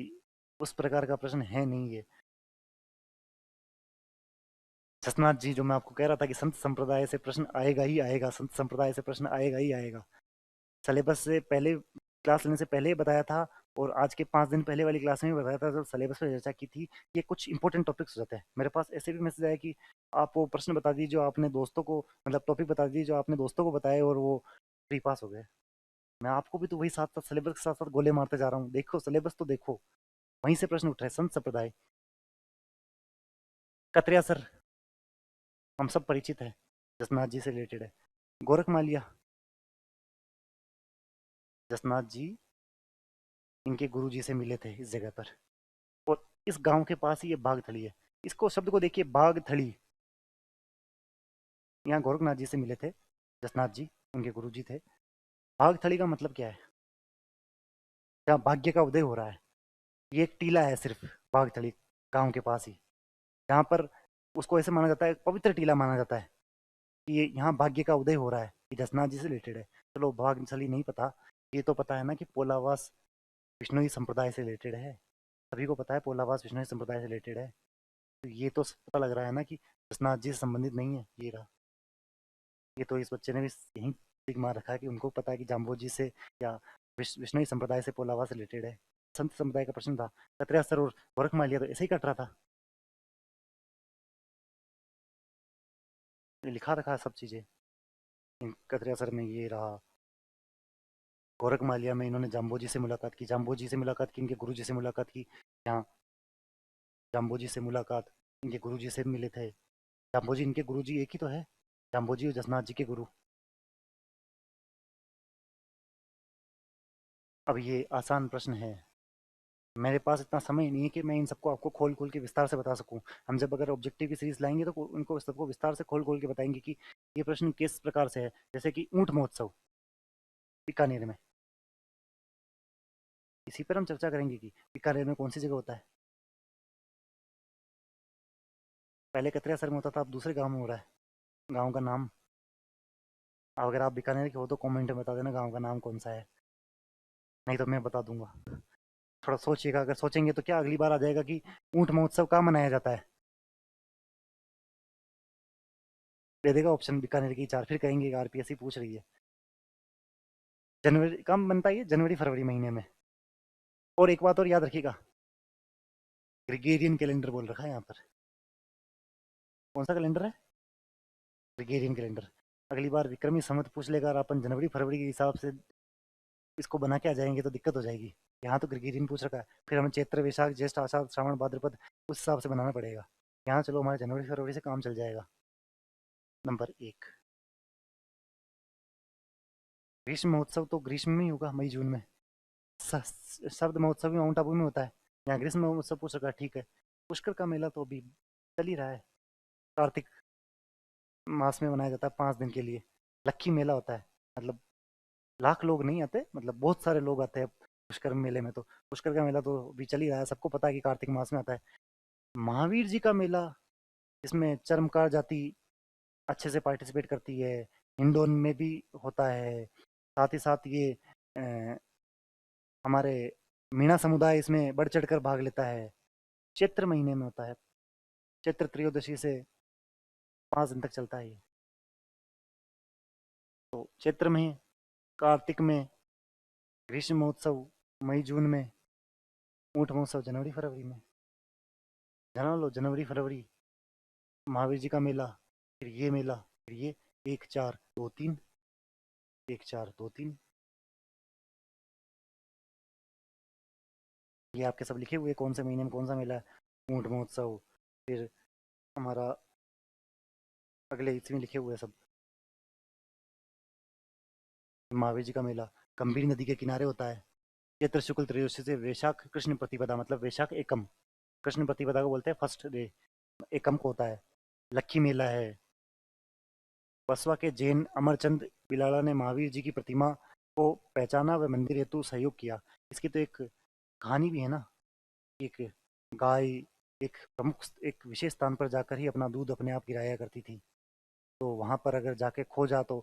उस प्रकार का प्रश्न है नहीं ये। जसनाथ जी, जो मैं आपको कह रहा था कि संत संप्रदाय से प्रश्न आएगा ही आएगा, संत संप्रदाय से प्रश्न आएगा ही आएगा। सिलेबस से पहले, क्लास लेने से पहले ही बताया था, और आज के 5 दिन पहले वाली क्लास में भी बताया था, जब सिलेबस पर चर्चा की थी। ये कुछ इंपॉर्टेंट टॉपिक्स हो जाते हैं। मेरे पास ऐसे भी मैसेज आया कि आप वो प्रश्न बता दीजिए जो आपने दोस्तों को, मतलब टॉपिक बता दीजिए जो आपने दोस्तों को बताए और वो फ्री पास हो गए। मैं आपको भी तो वही साथ साथ सिलेबस के साथ साथ गोले मारते जा रहा हूँ। देखो सिलेबस तो देखो, वहीं से प्रश्न उठ रहे हैं। संत संप्रदाय, कतरिया सर, हम सब परिचित है, जसनाथ जी से रिलेटेड है। गोरख मालिया, जसनाथ जी इनके गुरु जी से मिले थे इस जगह पर, और इस गांव के पास ही ये बागथली है। इसको शब्द को देखिए, बागथली। यहाँ गोरखनाथ जी से मिले थे जसनाथ जी, उनके गुरु जी थे। बागथली का मतलब क्या है? जहाँ भाग्य का उदय हो रहा है। ये एक टीला है सिर्फ, बागथली गांव के पास ही, जहाँ पर उसको ऐसे माना जाता है, पवित्र टीला माना जाता है कि ये यहाँ भाग्य का उदय हो रहा है। ये जसनाथ जी से रिलेटेड है। चलो भागशाली नहीं पता, ये तो पता है ना कि पोलावास विष्णुई संप्रदाय से रिलेटेड है। सभी को पता है पोलावास विष्णुई संप्रदाय से रिलेटेड है। तो ये तो पता लग रहा है ना कि जसनाथ जी से संबंधित नहीं है ये रहा। ये तो इस बच्चे ने भी यही टिक मार रखा है कि उनको पता है कि जाम्बोजी से या विष्णुई संप्रदाय से पोलावास रिलेटेड है। संत संप्रदाय का प्रश्न था। कतरे असर और गोरख मालिया तो ऐसे ही कट रहा था। ये लिखा रखा है सब चीजें। कतरे असर में ये रहा। गोरख मालिया में इन्होंने जाम्बोजी से मुलाकात की, जाम्बोजी से मुलाकात की, इनके गुरुजी से मुलाकात की। यहाँ जाम्बोजी से मुलाकात, इनके गुरुजी से मिले थे। जाम्बोजी इनके गुरुजी एक ही तो है, जाम्बोजी और जसनाथ जी के गुरु। अब ये आसान प्रश्न है। मेरे पास इतना समय नहीं है कि मैं इन सबको आपको खोल खोल के विस्तार से बता सकूं। हम जब अगर ऑब्जेक्टिव की सीरीज लाएंगे तो उनको सबको विस्तार से खोल खोल के बताएंगे कि ये प्रश्न किस प्रकार से है। जैसे कि ऊंट महोत्सव बीकानेर में, इसी पर हम चर्चा करेंगे कि बीकानेर में कौन सी जगह होता है। पहले कतरिया सर में होता था, अब दूसरे गाँव में हो रहा है। गाँव का नाम, अब अगर आप बीकानेर के हो तो कमेंट में बता देना गाँव का नाम कौन सा है, नहीं तो मैं बता दूंगा। थोड़ा सोचिएगा, अगर सोचेंगे तो क्या अगली बार आ जाएगा कि ऊंट महोत्सव कहाँ मनाया जाता है। दे देगा ऑप्शन बीकानेर की चार, फिर कहेंगे आरपीएससी पूछ रही है। जनवरी कब बनता है ये? जनवरी फरवरी महीने में। और एक बात और याद रखिएगा, ग्रिगेरियन कैलेंडर बोल रखा है यहाँ पर। कौन सा कैलेंडर है? Gregorian calendar. अगली बार विक्रमी संवत पूछ लेगा और अपन जनवरी फरवरी के हिसाब से इसको बना के आ जाएंगे तो दिक्कत हो जाएगी। यहाँ तो ग्रिगेरियन पूछ रखा है, फिर हमें चैत्र वैशाख ज्येष्ठ आषाढ़ श्रावण भाद्रपद उस हिसाब से बनाना पड़ेगा। यहाँ चलो हमारे जनवरी फरवरी से काम चल जाएगा। नंबर एक, ग्रीष्म महोत्सव तो ग्रीष्म में ही होगा, मई जून में। शब्द महोत्सव भी माउंट आबू में होता है। यहाँ ग्रीष्म महोत्सव पूछ रखा है, ठीक है। पुष्कर का मेला तो अभी चल ही रहा है। कार्तिक मास में मनाया जाता है 5 दिन के लिए। लक्की मेला होता है, मतलब लाख लोग नहीं आते, मतलब बहुत सारे लोग आते हैं पुष्कर मेले में। तो पुष्कर का मेला तो भी चल ही रहा है, सबको पता है कि कार्तिक मास में आता है। महावीर जी का मेला, इसमें चर्मकार जाति अच्छे से पार्टिसिपेट करती है, हिंडोन में भी होता है। साथ ही साथ ये अ, हमारे मीणा समुदाय इसमें बढ़ चढ़कर भाग लेता है। चैत्र महीने में होता है, चैत्र त्रयोदशी से 5 दिन तक चलता है ये। तो चैत्र में, कार्तिक में, ग्रीष्म महोत्सव मई जून में, ऊंट महोत्सव जनवरी फरवरी में। जान लो, जनवरी फरवरी महावीर जी का मेला, फिर ये मेला, फिर ये 1 4 2 3, 1 4 2 3। ये आपके सब लिखे हुए कौन से महीने में कौन सा मेला है। ऊंट महोत्सव, फिर हमारा अगले इसमें लिखे हुए हैं सब। महावीर जी का मेला गंभीर नदी के किनारे होता है। चैत्र शुक्ल त्रयोदशी से वैशाख कृष्ण प्रतिपदा, मतलब वैशाख एकम, कृष्ण प्रतिपदा को बोलते हैं फर्स्ट डे, एकम को होता है। लक्की मेला है। बसवा के जैन अमरचंद बिलाड़ा ने महावीर जी की प्रतिमा को पहचाना व मंदिर हेतु सहयोग किया। इसकी तो एक कहानी भी है ना। एक गाय एक प्रमुख एक विशेष स्थान पर जाकर ही अपना दूध अपने आप गिराया करती थी। तो वहां पर अगर जाके खो जा तो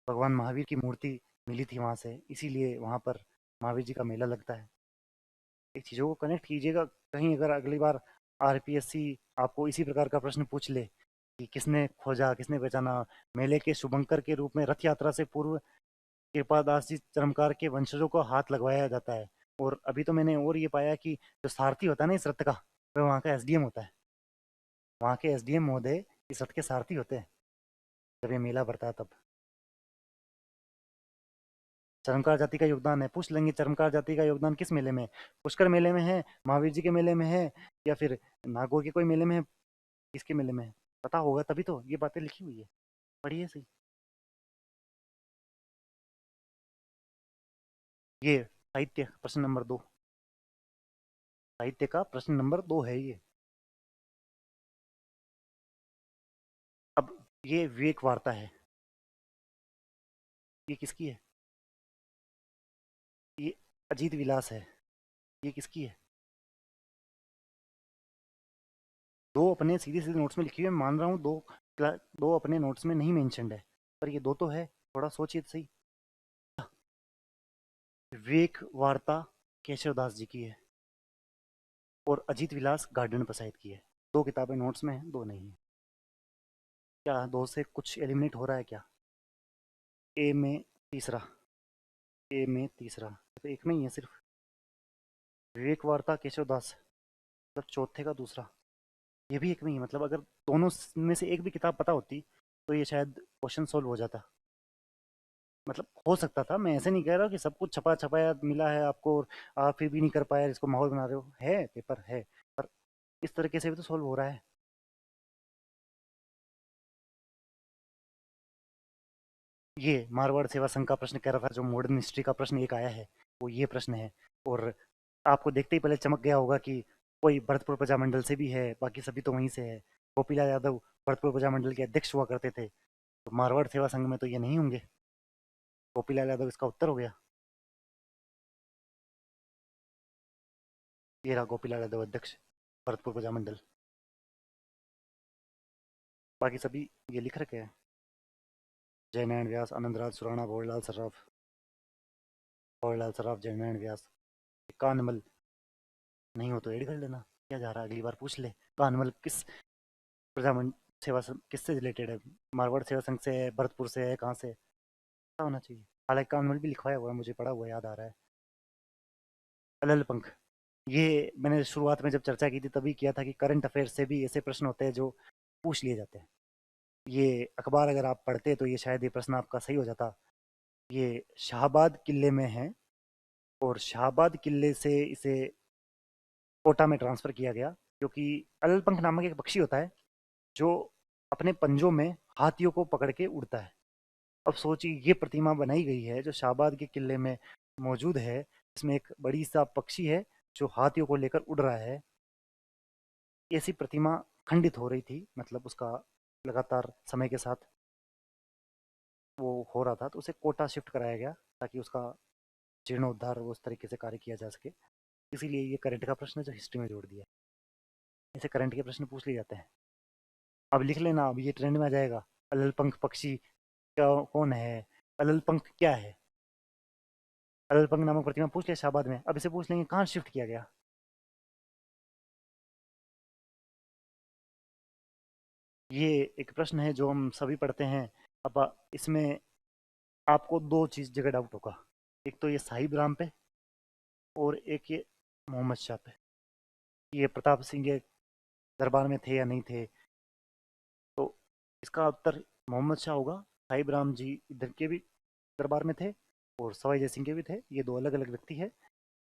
भगवान महावीर की मूर्ति मिली थी वहां से, इसीलिए वहां पर महावीर जी का मेला लगता है। एक चीज़ों को कनेक्ट कीजिएगा। कहीं अगर अगली बार आरपीएससी आपको इसी प्रकार का प्रश्न पूछ ले कि किसने खोजा किसने पहचाना, मेले के शुभंकर के रूप में रथ यात्रा से पूर्व कृपादास जी चरमकार के वंशजों को हाथ लगवाया जाता है। और अभी तो मैंने और ये पाया कि जो सारथी होता है ना इस रथ का, वह वहाँ का एसडीएम होता है। वहाँ के एसडीएम महोदय इस रथ के सारथी होते हैं जब ये मेला भरता है तब। चरमकार जाति का योगदान है, पूछ लेंगे चरमकार जाति का योगदान किस मेले में है। पुष्कर मेले में है, महावीर जी के मेले में है, या फिर नागौर के कोई मेले में है, किसके मेले में है। पता होगा तभी तो ये बातें लिखी हुई है, पढ़िए सही। ये साहित्य प्रश्न नंबर 2, साहित्य का प्रश्न नंबर 2 है ये। अब ये विवेक वार्ता है, ये किसकी है। ये अजीत विलास है, ये किसकी है। दो अपने सीधे सीधे नोट्स में लिखी हुई है, मान रहा हूँ दो, दो अपने नोट्स में नहीं मेंशनड है, पर ये दो तो है। थोड़ा सोचिए तो सही। विवेक वार्ता केशवदास जी की है और अजीत विलास गार्डन प्रसाद की है। दो किताबें नोट्स में है, दो नहीं है। क्या दो से कुछ एलिमिनेट हो रहा है क्या। ए में तीसरा, ए में तीसरा, तो एक में ही है सिर्फ। विवेक वार्ता केशवदास, मतलब चौथे का दूसरा, ये भी एक में ही। मतलब अगर दोनों में से एक भी किताब पता होती तो ये शायद क्वेश्चन सोल्व हो जाता। मतलब हो सकता था, मैं ऐसे नहीं कह रहा कि सब कुछ छपा छपाया मिला है आपको और आप फिर भी नहीं कर पाए, इसको माहौल बना रहे हो। है पेपर है, पर इस तरीके से भी तो सोल्व हो रहा है। ये मारवाड़ सेवा संघ का प्रश्न कह रहा था, जो मॉडर्न हिस्ट्री का प्रश्न एक आया है वो ये प्रश्न है। और आपको देखते ही पहले चमक गया होगा कि कोई भरतपुर प्रजामंडल से भी है, बाकी सभी तो वहीं से है। गोपीलाल यादव भरतपुर प्रजामंडल के अध्यक्ष हुआ करते थे, तो मारवाड़ सेवा संघ में तो ये नहीं होंगे। गोपीलाल यादव इसका उत्तर हो गया। ये रहा गोपीलाल यादव अध्यक्ष भरतपुर प्रजामंडल। बाकी सभी ये लिख रखे हैं, जयनारायण व्यास, आनंदराज सुराणा, भोरलाल सराफ, जयनारायण व्यास। कानमल नहीं हो तो ऐड कर लेना, क्या जा रहा है, अगली बार पूछ ले। कानमल किस प्रजामंड सेवा किससे रिलेटेड है। मारवाड़ सेवा संघ से है, भरतपुर से है, कहाँ से है, पता होना चाहिए। हालांकि कानमल भी लिखवाया हुआ है, मुझे पढ़ा हुआ याद आ रहा है। अलल पंख, ये मैंने शुरुआत में जब चर्चा की थी तभी किया था कि करंट अफेयर से भी ऐसे प्रश्न होते हैं जो पूछ लिए जाते हैं। ये अखबार अगर आप पढ़ते तो ये शायद ये प्रश्न आपका सही हो जाता। ये शाहबाद किले में है और शाहबाद किले से इसे कोटा में ट्रांसफर किया गया, क्योंकि अलपंख नामक एक पक्षी होता है जो अपने पंजों में हाथियों को पकड़ के उड़ता है। अब सोचिए ये प्रतिमा बनाई गई है जो शाहबाद के किले में मौजूद है, इसमें एक बड़ी सा पक्षी है जो हाथियों को लेकर उड़ रहा है। ऐसी प्रतिमा खंडित हो रही थी, मतलब उसका लगातार समय के साथ वो हो रहा था, तो उसे कोटा शिफ्ट कराया गया ताकि उसका जीर्णोद्धार वो उस तरीके से कार्य किया जा सके। इसीलिए ये करंट का प्रश्न है जो हिस्ट्री में जोड़ दिया। ऐसे करंट के प्रश्न पूछ लिए जाते हैं। अब लिख लेना, अब ये ट्रेंड में आ जाएगा। अललपंख पक्षी क्या कौन है? अललपंख क्या है? अललपंख नामक प्रतिमा पूछ लिया शाहबाद में, अब इसे पूछ लेंगे कहाँ शिफ्ट किया गया। ये एक प्रश्न है जो हम सभी पढ़ते हैं। अब इसमें आपको दो चीज जगह डाउट होगा, एक तो ये साहिब राम पे और एक ये मोहम्मद शाह पे। ये प्रताप सिंह के दरबार में थे या नहीं थे, तो इसका उत्तर मोहम्मद शाह होगा। साहिब राम जी इधर के भी दरबार में थे और सवाई जय सिंह के भी थे, ये दो अलग अलग व्यक्ति है।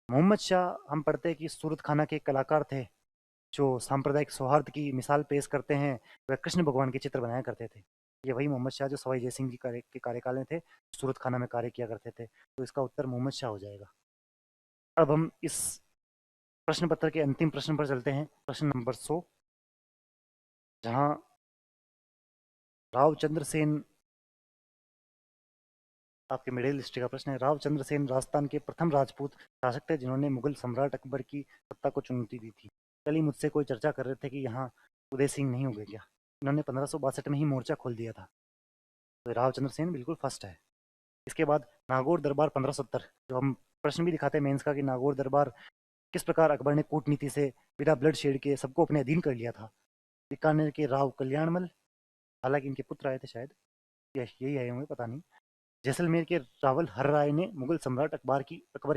मोहम्मद शाह हम पढ़ते हैं कि सूरत खाना के कलाकार थे जो सांप्रदायिक सौहार्द की मिसाल पेश करते हैं। वह कृष्ण भगवान के चित्र बनाया करते थे। ये वही मोहम्मद शाह जो सवाई जय सिंह जी के कार्यकाल में थे, सूरत खाना में कार्य किया करते थे। तो इसका उत्तर मोहम्मद शाह हो जाएगा। अब हम इस प्रश्न पत्र के अंतिम प्रश्न पर चलते हैं, प्रश्न नंबर 100, जहां रावचंद्र सेन, आपके मिडिल हिस्ट्री का प्रश्न है। रावचंद्र सेन राजस्थान के प्रथम राजपूत शासक थे जिन्होंने मुगल सम्राट अकबर की सत्ता को चुनौती दी थी। कल ही मुझसे कोई चर्चा कर रहे थे कि यहाँ उदय सिंह नहीं हो गए क्या? इन्होंने 1562 में ही मोर्चा खोल दिया था। तो रावचंद्र सेन बिल्कुल फर्स्ट है। इसके बाद नागौर दरबार 1570, जो हम प्रश्न भी दिखाते हैं मेंस का कि नागौर दरबार किस प्रकार अकबर ने कूटनीति से बिना ब्लड शेड के सबको अपने अधीन कर लिया था। बीकानेर के राव कल्याणमल, हालांकि इनके पुत्र आए थे शायद, या यही आए होंगे पता नहीं। जैसलमेर के रावल हर राय ने मुगल सम्राट अकबर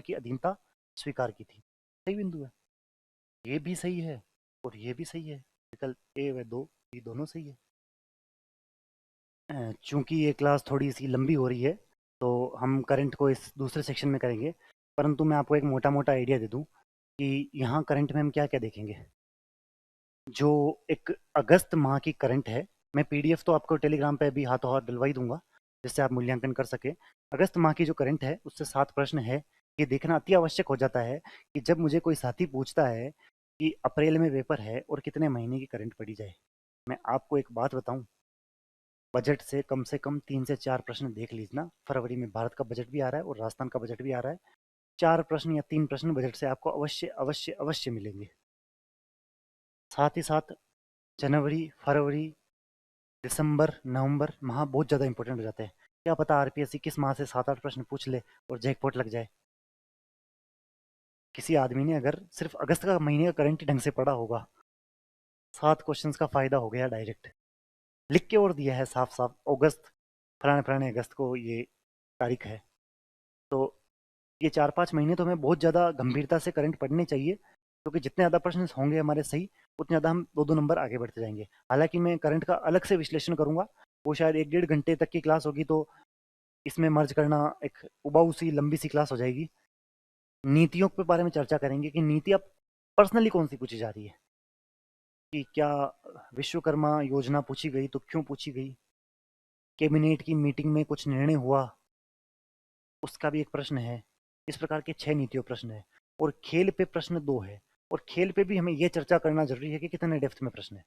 की अधीनता स्वीकार की थी। सही बिंदु है, ये भी सही है और ये भी सही है। विकल्प ए व दो भी दोनों सही है। चूंकि ये क्लास थोड़ी सी लंबी हो रही है, तो हम करंट को इस दूसरे सेक्शन में करेंगे। परंतु मैं आपको एक मोटा मोटा आइडिया दे दूं कि यहाँ करंट में हम क्या क्या देखेंगे। जो एक अगस्त माह की करंट है, मैं पीडीएफ तो आपको टेलीग्राम पे भी हाथों हाथ डलवाई दूंगा जिससे आप मूल्यांकन कर सके। अगस्त माह की जो करंट है उससे 7 प्रश्न है। ये देखना अति आवश्यक हो जाता है कि जब मुझे कोई साथी पूछता है कि अप्रैल में पेपर है और कितने महीने की करंट पड़ी जाए, मैं आपको एक बात बताऊं, बजट से कम 3 से 4 प्रश्न देख लीजिए। फरवरी में भारत का बजट भी आ रहा है और राजस्थान का बजट भी आ रहा है। 4 प्रश्न या 3 प्रश्न बजट से आपको अवश्य अवश्य अवश्य मिलेंगे। साथ ही साथ जनवरी, फरवरी, दिसंबर, नवंबर माह बहुत ज़्यादा इंपॉर्टेंट हो जाते हैं। क्या पता आरपीएससी किस माह से 7-8 प्रश्न पूछ ले और जैकपॉट लग जाए। किसी आदमी ने अगर सिर्फ अगस्त का महीने का करंट ही ढंग से पढ़ा होगा, 7 क्वेश्चंस का फायदा हो गया डायरेक्ट। लिख के और दिया है साफ साफ, अगस्त, फलाने फलाने अगस्त को ये तारीख है। तो ये 4-5 महीने तो हमें बहुत ज़्यादा गंभीरता से करंट पढ़ने चाहिए, क्योंकि जितने ज़्यादा प्रश्न होंगे हमारे सही, उतने ज़्यादा हम 2-2 नंबर आगे बढ़ते जाएंगे। हालांकि मैं करंट का अलग से विश्लेषण करूंगा, वो शायद 1-1.5 घंटे तक की क्लास होगी, तो इसमें मर्ज करना एक उबाऊ सी लंबी सी क्लास हो जाएगी। नीतियों के बारे में चर्चा करेंगे कि नीति अब पर्सनली कौन सी पूछी जा रही है, कि क्या विश्वकर्मा योजना पूछी गई तो क्यों पूछी गई, कैबिनेट की मीटिंग में कुछ निर्णय हुआ, उसका भी एक प्रश्न है। इस प्रकार के 6 नीतियों प्रश्न है। और खेल पे प्रश्न 2 है। और खेल पे भी हमें यह चर्चा करना जरूरी है कि कितने डेप्थ में प्रश्न है।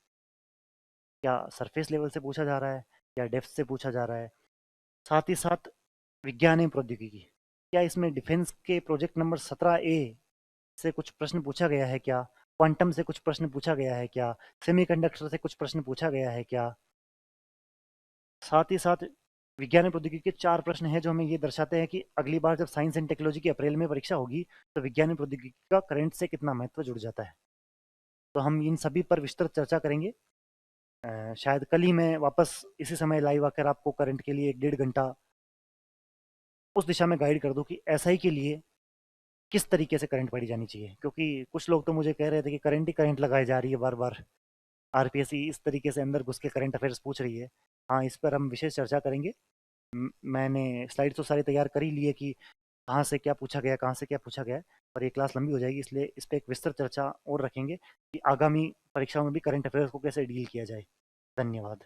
क्या सरफेस लेवल से पूछा जा रहा है या डेप्थ से पूछा जा रहा है। साथ ही साथ विज्ञान एवं प्रौद्योगिकी, क्या इसमें डिफेंस के प्रोजेक्ट नंबर 17A से कुछ प्रश्न पूछा गया है क्या, क्वांटम से कुछ प्रश्न पूछा गया है क्या, सेमीकंडक्टर से कुछ प्रश्न पूछा गया है क्या। साथ ही साथ विज्ञान एवं प्रौद्योगिकी के 4 प्रश्न हैं जो हमें ये दर्शाते हैं कि अगली बार जब साइंस एंड टेक्नोलॉजी की अप्रैल में परीक्षा होगी, तो विज्ञान एवं प्रौद्योगिकी का करंट से कितना महत्व जुड़ जाता है। तो हम इन सभी पर विस्तृत चर्चा करेंगे। शायद कल ही मैं वापस इसी समय लाइव आकर आपको करंट के लिए 1-1.5 घंटा उस दिशा में गाइड कर दूं कि एसआई के लिए किस तरीके से करंट पढ़ी जानी चाहिए। क्योंकि कुछ लोग तो मुझे कह रहे थे कि करंट ही करंट लगाई जा रही है बार बार, आरपीएससी इस तरीके से अंदर घुस के करंट अफेयर्स पूछ रही है। हाँ, इस पर हम विशेष चर्चा करेंगे। मैंने स्लाइड तो सारी तैयार कर ही ली है कि कहाँ से क्या पूछा गया, कहाँ से क्या पूछा गया है। पर ये क्लास लंबी हो जाएगी, इसलिए इस पर एक विस्तृत चर्चा और रखेंगे कि आगामी परीक्षाओं में भी करंट अफेयर्स को कैसे डील किया जाए। धन्यवाद।